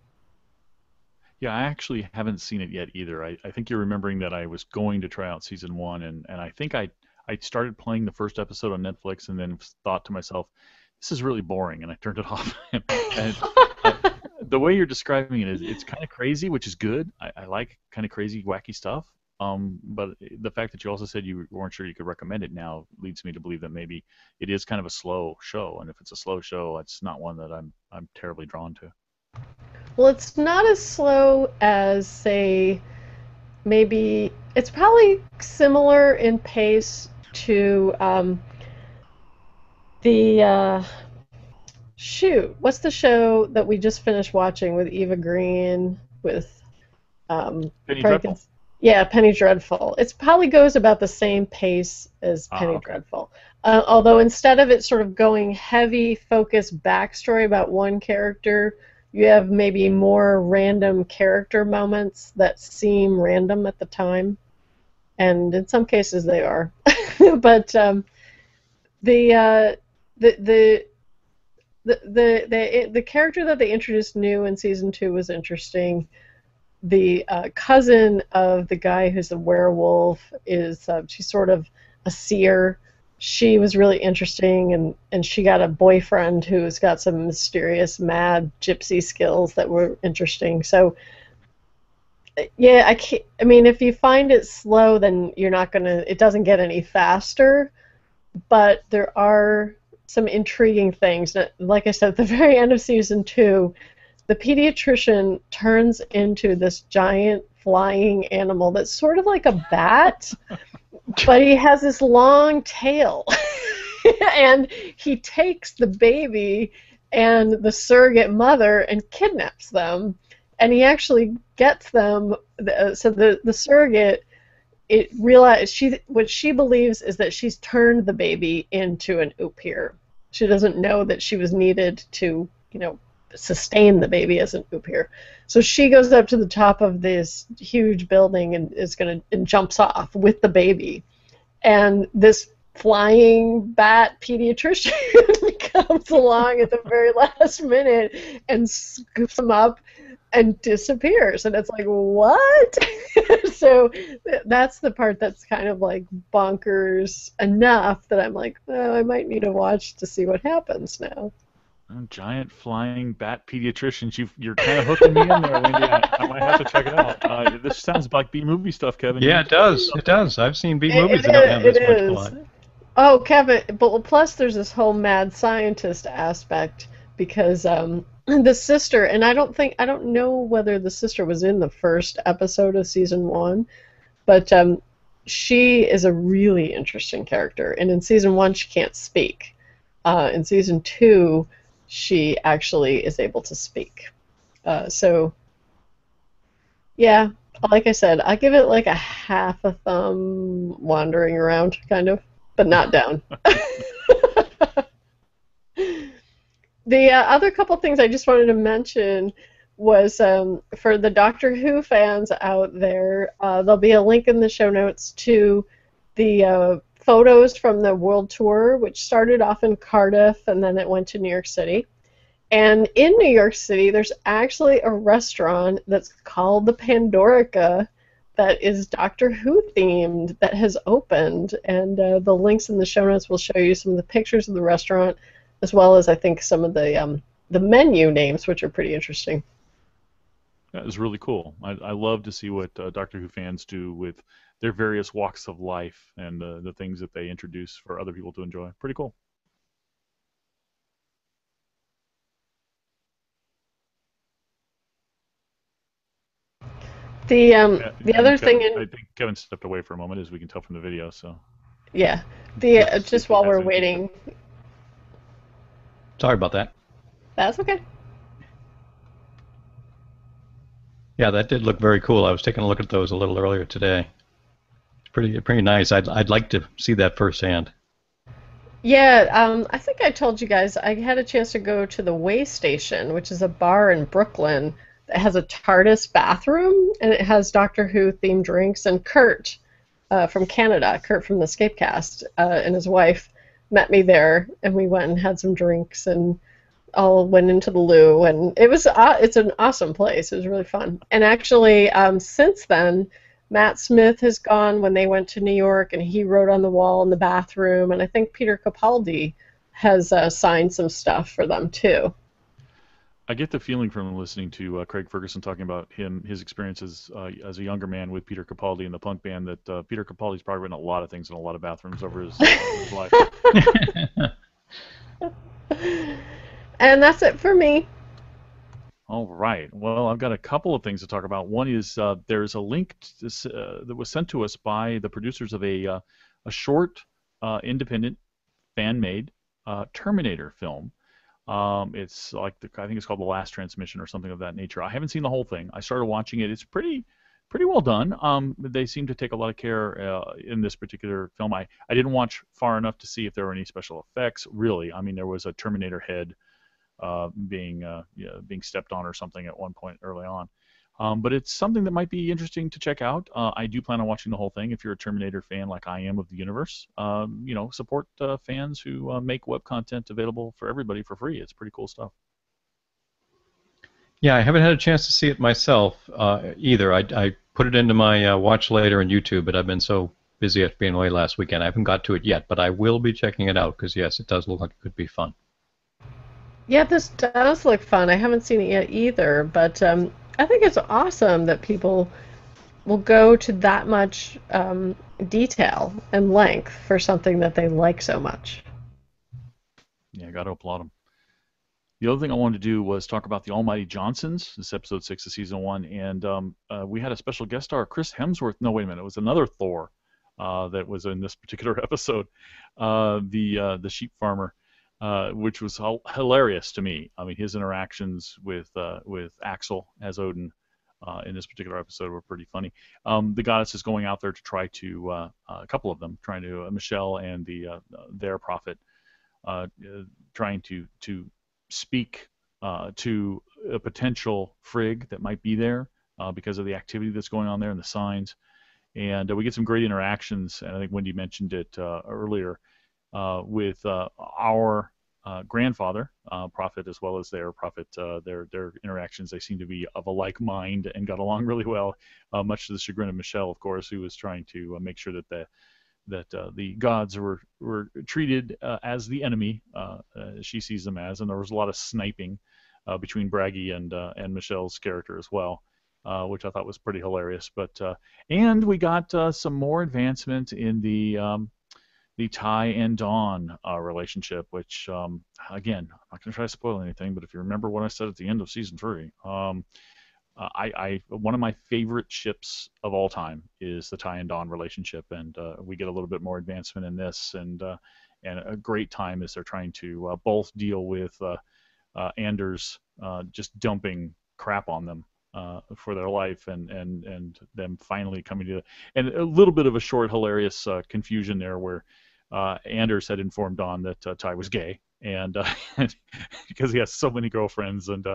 Yeah, I actually haven't seen it yet either. I think you're remembering that I was going to try out season 1, and I think I started playing the first episode on Netflix and then thought to myself, this is really boring, and I turned it off. And the way you're describing it, it's kind of crazy, which is good. I like kind of crazy, wacky stuff. But the fact that you also said you weren't sure you could recommend it now leads me to believe that maybe it is kind of a slow show, and if it's a slow show, it's not one that I'm terribly drawn to. Well, it's not as slow as, say, maybe it's probably similar in pace to what's the show that we just finished watching with Eva Green with Penny Dreadful. Yeah, Penny Dreadful. It probably goes about the same pace as Penny okay. Dreadful. Although instead of it sort of going heavy focused backstory about one character, you have maybe more random character moments that seem random at the time, and in some cases they are. But the character that they introduced new in season 2 was interesting. The cousin of the guy who's a werewolf is she's sort of a seer. She was really interesting, and she got a boyfriend who's got some mysterious mad gypsy skills that were interesting. So yeah, I mean, if you find it slow, then it doesn't get any faster, but there are some intriguing things. Like I said, at the very end of season 2, the pediatrician turns into this giant flying animal that's sort of like a bat, but he has this long tail. And he takes the baby and the surrogate mother and kidnaps them. And he actually gets them. So the surrogate, what she believes is that she's turned the baby into an Upir. She doesn't know that she was needed to, sustain the baby as an Upir. So she goes up to the top of this huge building and jumps off with the baby. And this flying bat pediatrician comes along at the very last minute and scoops him up and disappears. And it's like, what? So that's the part that's kind of like bonkers enough that I'm like, oh, I might need to watch to see what happens now. Giant flying bat pediatricians. You're kind of hooking me in there, Wendy. I might have to check it out. This sounds like B-movie stuff, Kevin. Yeah, it does. It does. I've seen B It, movies that don't it, have it this much is. plot. Oh, Kevin, but plus there's this whole mad scientist aspect because the sister, and I don't know whether the sister was in the first episode of season one, but she is a really interesting character. And in season one, she can't speak. In season two, she actually is able to speak. So, yeah, like I said, I give it like a half a thumb wandering around, kind of, but not down. The other couple things I just wanted to mention was for the Doctor Who fans out there, there'll be a link in the show notes to the photos from the world tour, which started off in Cardiff and then it went to New York City. And in New York City, there's actually a restaurant that's called the Pandorica that is Doctor Who themed that has opened. And the links in the show notes will show you some of the pictures of the restaurant, as well as I think some of the menu names, which are pretty interesting. That is really cool. I love to see what Doctor Who fans do with their various walks of life and the things that they introduce for other people to enjoy. Pretty cool. The other Kevin, thing, I think Kevin stepped away for a moment, as we can tell from the video. So yeah, just while we're waiting. Sorry about that. That's okay. Yeah, that did look very cool. I was taking a look at those a little earlier today. It's pretty nice. I'd like to see that firsthand. Yeah, I think I told you guys I had a chance to go to the Way Station, which is a bar in Brooklyn that has a TARDIS bathroom, and it has Doctor Who themed drinks. And Kurt from Canada, Kurt from the Scapecast, and his wife met me there, and we went and had some drinks and all went into the loo, and it's an awesome place. It was really fun. And actually, since then, Matt Smith has gone when they went to New York, and he wrote on the wall in the bathroom, and I think Peter Capaldi has signed some stuff for them too. I get the feeling from listening to Craig Ferguson talking about his experiences as a younger man with Peter Capaldi in the punk band, that Peter Capaldi's probably written a lot of things in a lot of bathrooms over his life. And that's it for me. All right. Well, I've got a couple of things to talk about. One is there's a link that was sent to us by the producers of a short, independent, fan-made Terminator film. It's like I think it's called The Last Transmission or something of that nature. I haven't seen the whole thing. I started watching it. It's pretty well done. They seem to take a lot of care in this particular film. I didn't watch far enough to see if there were any special effects. Really, I mean, there was a Terminator head being stepped on or something at one point early on. But it's something that might be interesting to check out. I do plan on watching the whole thing. If you're a Terminator fan like I am of the universe, support fans who make web content available for everybody for free. It's pretty cool stuff. Yeah, I haven't had a chance to see it myself either. I put it into my watch later on YouTube, but I've been so busy after being away last weekend. I haven't got to it yet, but I will be checking it out because, yes, it does look like it could be fun. Yeah, this does look fun. I haven't seen it yet either, but I think it's awesome that people will go to that much detail and length for something that they like so much. Yeah, got to applaud them. The other thing I wanted to do was talk about the Almighty Johnsons. This is episode 6 of season 1, and we had a special guest star, Chris Hemsworth. No, wait a minute, it was another Thor that was in this particular episode, the sheep farmer. Which was hilarious to me. I mean, his interactions with Axel as Odin in this particular episode were pretty funny. The goddess is going out there to try to a couple of them, trying to Michelle and their prophet, trying to speak to a potential Frigg that might be there because of the activity that's going on there and the signs. And we get some great interactions, and I think Wendy mentioned it earlier. With our grandfather, prophet, as well as their prophet, their interactions, they seem to be of a like mind and got along really well, much to the chagrin of Michelle, of course, who was trying to make sure that the gods were treated as the enemy, she sees them as, and there was a lot of sniping between Braggy and Michelle's character as well, which I thought was pretty hilarious. But and we got some more advancement in the Ty and Dawn relationship, which again, I'm not going to try to spoil anything, but if you remember what I said at the end of season 3, one of my favorite ships of all time is the Ty and Dawn relationship, and we get a little bit more advancement in this, and a great time as they're trying to both deal with Anders just dumping crap on them for their life, and them finally coming to, and a little bit of a short hilarious confusion there where Anders had informed Dawn that Ty was gay, and because he has so many girlfriends and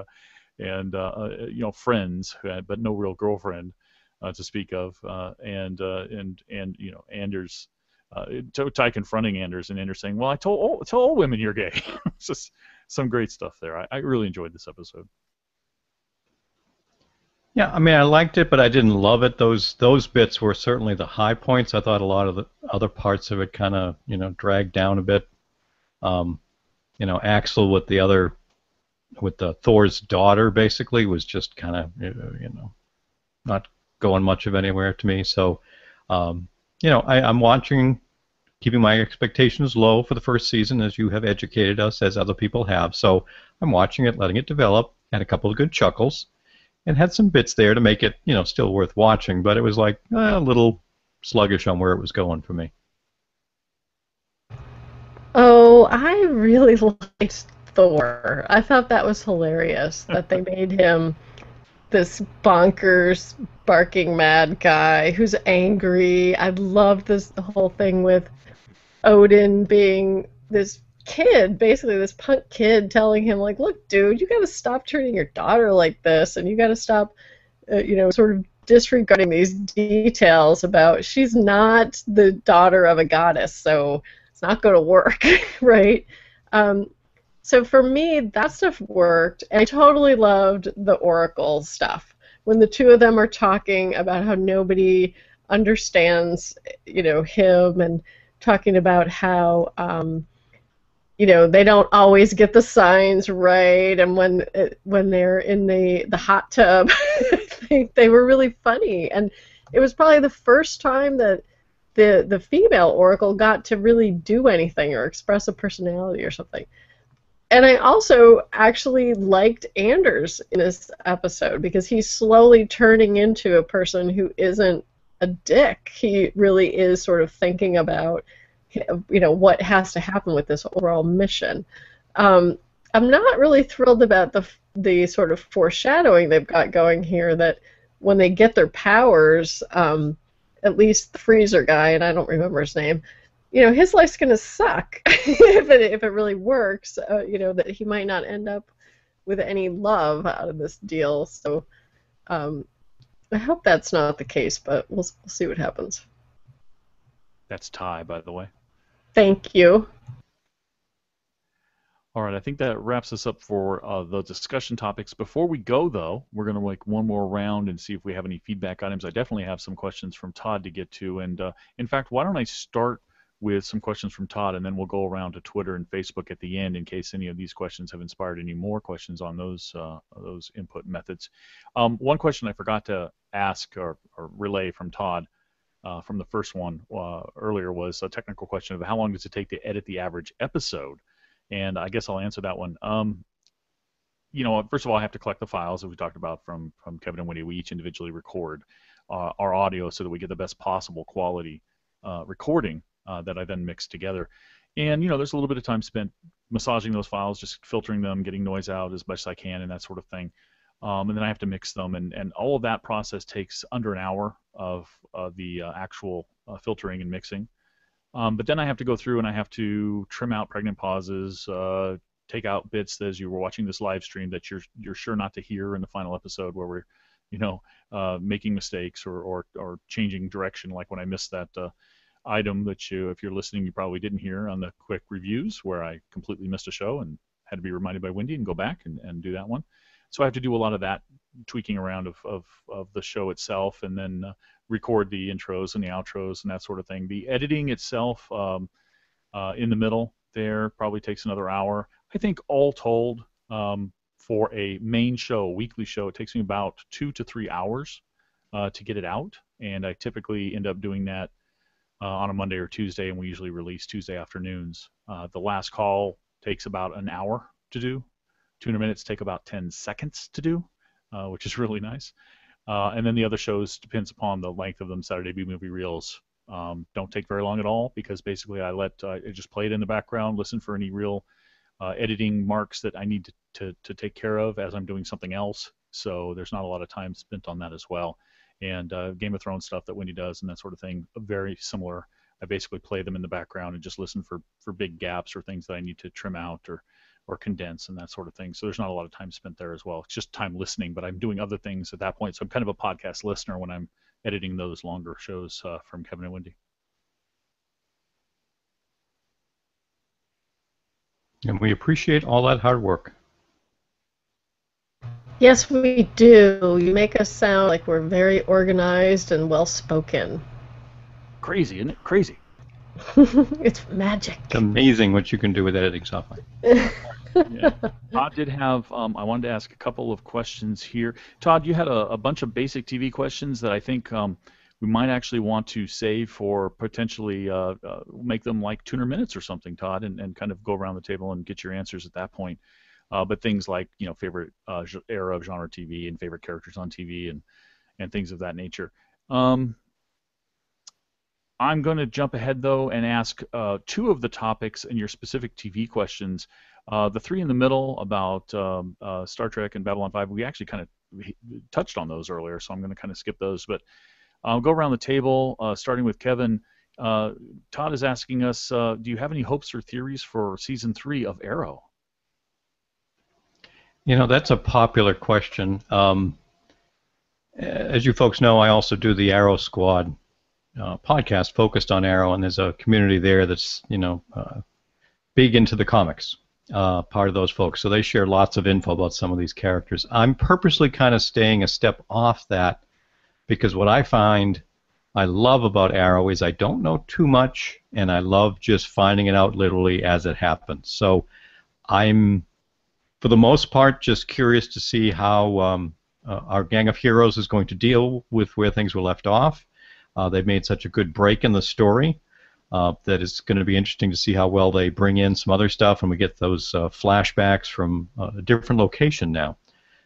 friends, but no real girlfriend to speak of, and Anders, Ty confronting Anders, and Anders saying, "Well, I told all women you're gay." It's just some great stuff there. I really enjoyed this episode. Yeah, I mean, I liked it, but I didn't love it. Those bits were certainly the high points. I thought a lot of the other parts of it kind of, dragged down a bit. Axel with the Thor's daughter basically was just kind of, not going much of anywhere to me. So, I'm watching, keeping my expectations low for the first season, as you have educated us, as other people have. So I'm watching it, letting it develop, had a couple of good chuckles, and had some bits there to make it, still worth watching, but it was like a little sluggish on where it was going for me. Oh, I really liked Thor. I thought that was hilarious that they made him this bonkers, barking mad guy who's angry. I love the whole thing with Odin being this kid, basically this punk kid, telling him, like, look, dude, you got to stop treating your daughter like this, and you got to stop, sort of disregarding these details about she's not the daughter of a goddess, so it's not going to work, right? So for me, that stuff worked, and I totally loved the Oracle stuff. When the two of them are talking about how nobody understands, him, and talking about how, they don't always get the signs right, and when they're in the hot tub, I think they were really funny, and it was probably the first time that the female Oracle got to really do anything or express a personality or something. And I also actually liked Anders in this episode because he's slowly turning into a person who isn't a dick. He really is sort of thinking about, what has to happen with this overall mission. I'm not really thrilled about the sort of foreshadowing they've got going here, that when they get their powers, at least the freezer guy, and I don't remember his name, his life's going to suck if it really works, that he might not end up with any love out of this deal. So I hope that's not the case, but we'll see what happens. That's Ty, by the way. Thank you. All right, I think that wraps us up for the discussion topics. Before we go, though, we're going to make one more round and see if we have any feedback items. I definitely have some questions from Todd to get to. And, in fact, why don't I start with some questions from Todd, and then we'll go around to Twitter and Facebook at the end in case any of these questions have inspired any more questions on those input methods. One question I forgot to ask or relay from Todd from the first one earlier was a technical question of how long does it take to edit the average episode? And I guess I'll answer that one. First of all, I have to collect the files that we talked about from Kevin and Wendy. We each individually record our audio so that we get the best possible quality recording that I then mix together. And, there's a little bit of time spent massaging those files, just filtering them, getting noise out as much as I can, and that sort of thing. And then I have to mix them, and all of that process takes under an hour of the actual filtering and mixing. But then I have to go through and I have to trim out pregnant pauses, take out bits that as you were watching this live stream that you're sure not to hear in the final episode where we're making mistakes or changing direction, like when I missed that item that if you're listening, you probably didn't hear on the quick reviews where I completely missed a show and had to be reminded by Wendy and go back and do that one. So I have to do a lot of that tweaking around of the show itself, and then record the intros and the outros and that sort of thing. The editing itself in the middle there probably takes another hour. I think all told, for a main show, a weekly show, it takes me about 2 to 3 hours to get it out, and I typically end up doing that on a Monday or Tuesday, and we usually release Tuesday afternoons. The last call takes about an hour to do. 200 minutes take about 10 seconds to do, which is really nice. And then the other shows, depends upon the length of them. Saturday B-Movie Reels don't take very long at all, because basically I just play it in the background, listen for any real editing marks that I need to take care of as I'm doing something else. So there's not a lot of time spent on that as well. And Game of Thrones stuff that Wendy does and that sort of thing, very similar. I basically play them in the background and just listen for big gaps or things that I need to trim out or condense and that sort of thing. So there's not a lot of time spent there as well. It's just time listening, but I'm doing other things at that point. So I'm kind of a podcast listener when I'm editing those longer shows from Kevin and Wendy. And we appreciate all that hard work. Yes, we do. You make us sound like we're very organized and well-spoken. Crazy, isn't it? Crazy. It's magic. It's amazing what you can do with editing software. Yeah. Todd did have, I wanted to ask a couple of questions here. Todd, you had a bunch of basic TV questions that I think we might actually want to save for potentially make them like 200 minutes or something, Todd, and kind of go around the table and get your answers at that point. But things like, favorite era of genre TV and favorite characters on TV and things of that nature. I'm going to jump ahead, though, and ask two of the topics in your specific TV questions. The three in the middle about Star Trek and Babylon 5, we actually kind of touched on those earlier, so I'm going to kind of skip those. But I'll go around the table, starting with Kevin. Todd is asking us, do you have any hopes or theories for Season 3 of Arrow? That's a popular question. As you folks know, I also do the Arrow Squad podcast focused on Arrow, and there's a community there that's, big into the comics, part of those folks. So they share lots of info about some of these characters. I'm purposely kind of staying a step off that, because what I find I love about Arrow is I don't know too much, and I love just finding it out literally as it happens. So I'm, for the most part, just curious to see how our gang of heroes is going to deal with where things were left off. They've made such a good break in the story that it's going to be interesting to see how well they bring in some other stuff, and we get those flashbacks from a different location now.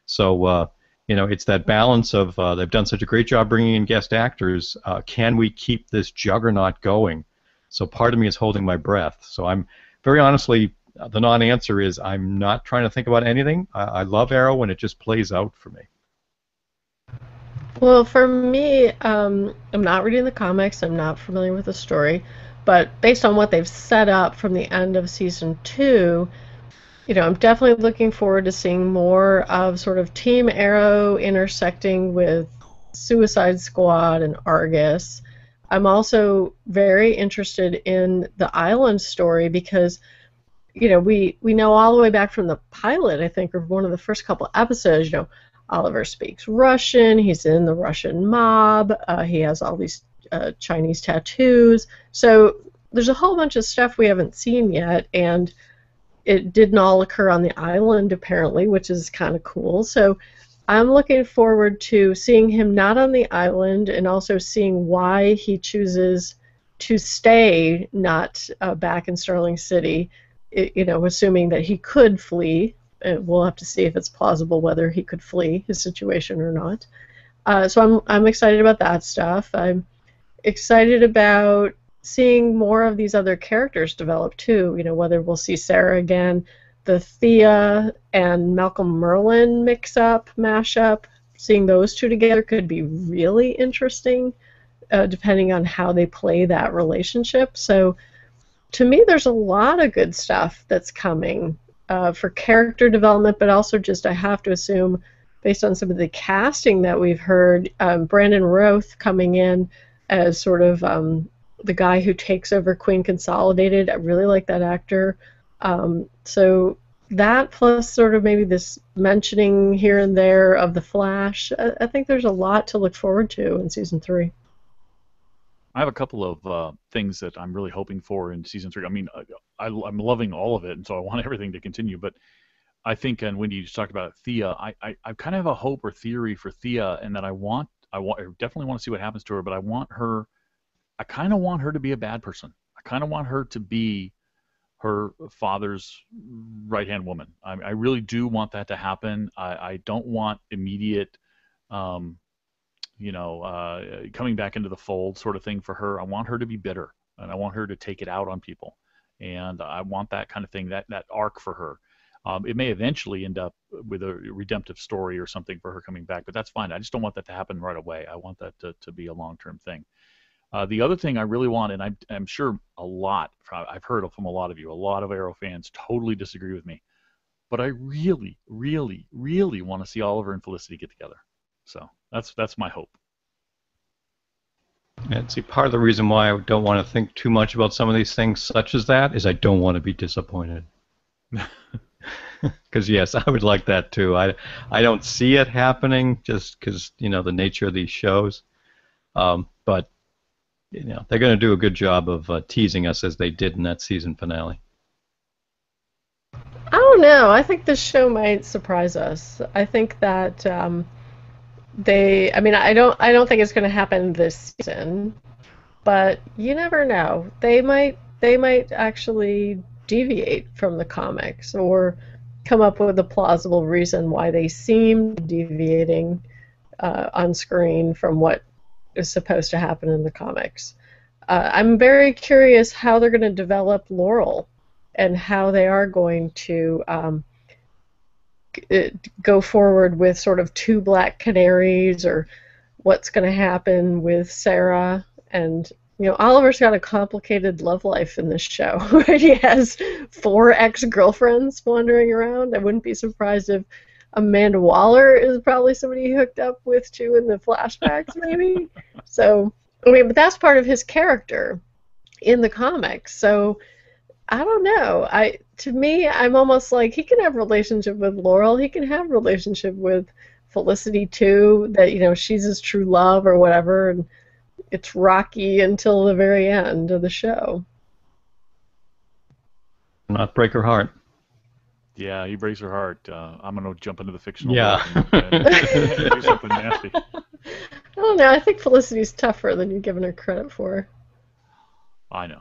So, it's that balance of they've done such a great job bringing in guest actors. Can we keep this juggernaut going? So part of me is holding my breath. So I'm very honestly, the non-answer is I'm not trying to think about anything. I love Arrow when it just plays out for me. Well, for me, I'm not reading the comics. I'm not familiar with the story. But based on what they've set up from the end of Season 2, I'm definitely looking forward to seeing more of sort of Team Arrow intersecting with Suicide Squad and Argus. I'm also very interested in the island story because, we know all the way back from the pilot, I think, or one of the first couple episodes, Oliver speaks Russian, he's in the Russian mob, he has all these Chinese tattoos. So there's a whole bunch of stuff we haven't seen yet, and it didn't all occur on the island, apparently, which is kind of cool. So I'm looking forward to seeing him not on the island, and also seeing why he chooses to stay not back in Sterling City, assuming that he could flee. We'll have to see if it's plausible whether he could flee his situation or not. So I'm excited about that stuff. I'm excited about seeing more of these other characters develop too. Whether we'll see Sarah again, the Thea and Malcolm Merlyn mix-up, mash-up. Seeing those two together could be really interesting, depending on how they play that relationship. So to me, there's a lot of good stuff that's coming. For character development, but also just, I have to assume, based on some of the casting that we've heard, Brandon Routh coming in as sort of the guy who takes over Queen Consolidated. I really like that actor. So that plus sort of maybe this mentioning here and there of the Flash, I think there's a lot to look forward to in season 3. I have a couple of things that I'm really hoping for in season 3. I mean, I'm loving all of it, and so I want everything to continue. But I think, and Wendy, you just talked about Thea. I kind of have a hope or theory for Thea, and that I definitely want to see what happens to her. But I kind of want her to be a bad person. I kind of want her to be her father's right-hand woman. I really do want that to happen. I don't want immediate, coming back into the fold sort of thing for her. I want her to be bitter, and I want her to take it out on people, and I want that kind of thing, that arc for her. It may eventually end up with a redemptive story or something for her coming back, but that's fine. I just don't want that to happen right away. I want that to be a long-term thing. The other thing I really want, and I'm sure I've heard from a lot of you, a lot of Arrow fans totally disagree with me, but I really, really, really want to see Oliver and Felicity get together. So that's my hope. And see, part of the reason why I don't want to think too much about some of these things such as that is I don't want to be disappointed. Because yes, I would like that too. I don't see it happening just because the nature of these shows, but they're going to do a good job of teasing us as they did in that season finale. I don't know. I think this show might surprise us. I think that I don't think it's going to happen this season, but you never know. They might actually deviate from the comics or come up with a plausible reason why they seem deviating on screen from what is supposed to happen in the comics. I'm very curious how they're going to develop Laurel and how they are going to go forward with sort of 2 Black Canaries, or what's going to happen with Sarah. And Oliver's got a complicated love life in this show. He has 4 ex-girlfriends wandering around. I wouldn't be surprised if Amanda Waller is probably somebody he hooked up with too in the flashbacks, maybe. So, but that's part of his character in the comics. So, I don't know. To me, I'm almost like he can have a relationship with Laurel. He can have a relationship with Felicity too. That she's his true love or whatever, and it's rocky until the very end of the show. Not break her heart. Yeah, he breaks her heart. I'm going to jump into the fictional world and do something nasty. I don't know. I think Felicity's tougher than you're giving her credit for. I know.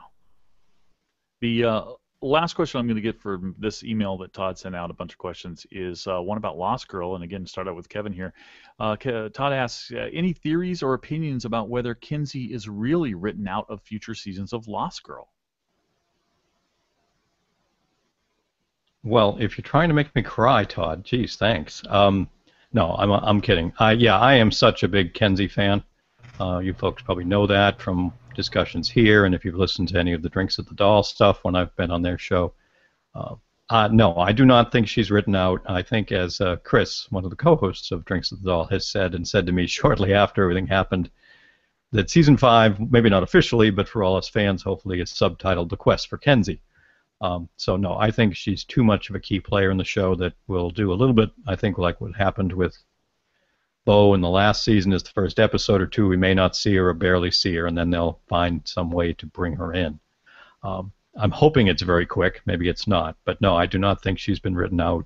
The last question I'm going to get for this email that Todd sent out, a bunch of questions, is one about Lost Girl. And again, start out with Kevin here. Todd asks, any theories or opinions about whether Kinsey is really written out of future seasons of Lost Girl? Well, if you're trying to make me cry, Todd, geez, thanks. No, I'm kidding. I am such a big Kinsey fan. You folks probably know that from discussions here, and if you've listened to any of the Drinks at the Doll stuff when I've been on their show. No, I do not think she's written out. I think, as Chris, one of the co-hosts of Drinks at the Doll, has said to me shortly after everything happened, that season 5, maybe not officially, but for all us fans, hopefully, is subtitled The Quest for Kinsey. So no, I think she's too much of a key player in the show that will do a little bit, I think, like what happened with Bo in the last season. Is the first episode or 2 we may not see her or barely see her, and then they'll find some way to bring her in. I'm hoping it's very quick. Maybe it's not. But no, I do not think she's been written out.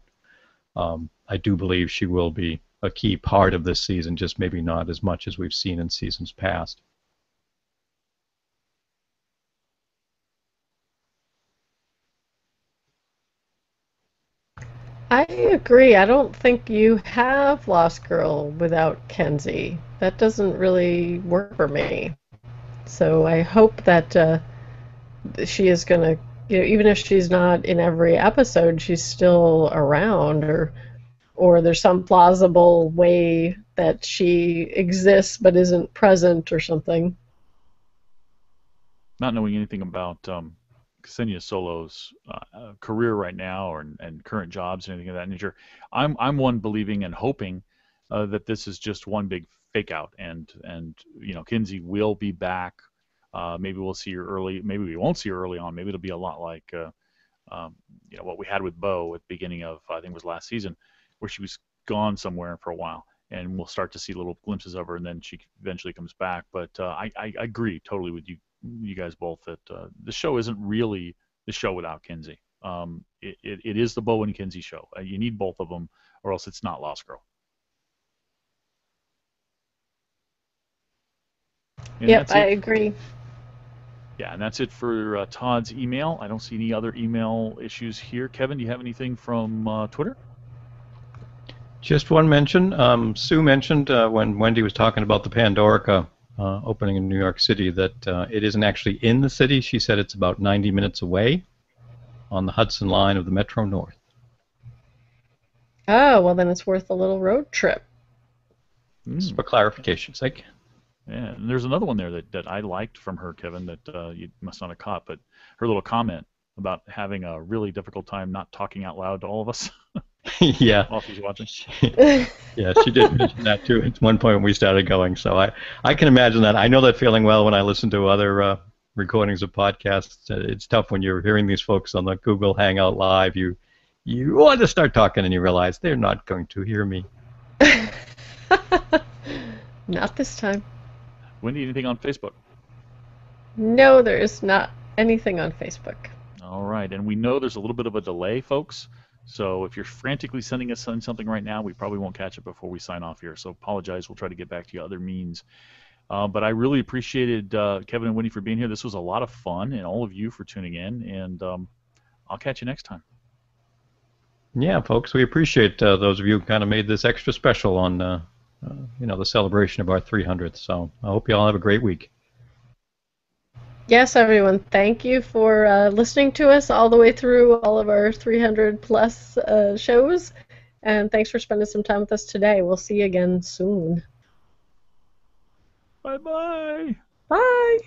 I do believe she will be a key part of this season, just maybe not as much as we've seen in seasons past. I agree. I don't think you have Lost Girl without Kenzie. That doesn't really work for me. So I hope that she is going to, even if she's not in every episode, she's still around, or there's some plausible way that she exists but isn't present or something. Not knowing anything about Ksenia Solo's career right now and current jobs and anything of that nature, I'm one believing and hoping that this is just one big fake out, and Kinsey will be back. Maybe we'll see her early. Maybe we won't see her early on. Maybe it'll be a lot like what we had with Bo at the beginning of, I think it was last season, where she was gone somewhere for a while. And we'll start to see little glimpses of her, and then she eventually comes back. But I agree totally with you guys both that the show isn't really the show without Kinsey. It is the Bo and Kinsey show. You need both of them, or else it's not Lost Girl. And yep, I agree. Yeah, and that's it for Todd's email. I don't see any other email issues here. Kevin, do you have anything from Twitter? Just one mention. Sue mentioned when Wendy was talking about the Pandorica opening in New York City that it isn't actually in the city. She said it's about 90 minutes away on the Hudson line of the Metro North. Oh, well, then it's worth a little road trip. Just for clarification's sake. Yeah, and there's another one there that I liked from her, Kevin, that you must not have caught, but her little comment about having a really difficult time not talking out loud to all of us. Yeah. While she's watching. Yeah, she did mention that too at one point when we started going. So I can imagine that. I know that feeling well when I listen to other recordings of podcasts. It's tough when you're hearing these folks on the Google Hangout Live. You want to start talking and you realize they're not going to hear me. Not this time. Wendy, anything on Facebook? No, there is not anything on Facebook. All right, and we know there's a little bit of a delay, folks. So if you're frantically sending us something right now, we probably won't catch it before we sign off here. So apologize. We'll try to get back to you other means. But I really appreciated Kevin and Wendy for being here. This was a lot of fun, and all of you for tuning in. And I'll catch you next time. Yeah, folks, we appreciate those of you who kind of made this extra special on the celebration of our 300th. So I hope you all have a great week. Yes, everyone, thank you for listening to us all the way through all of our 300-plus shows, and thanks for spending some time with us today. We'll see you again soon. Bye-bye. Bye.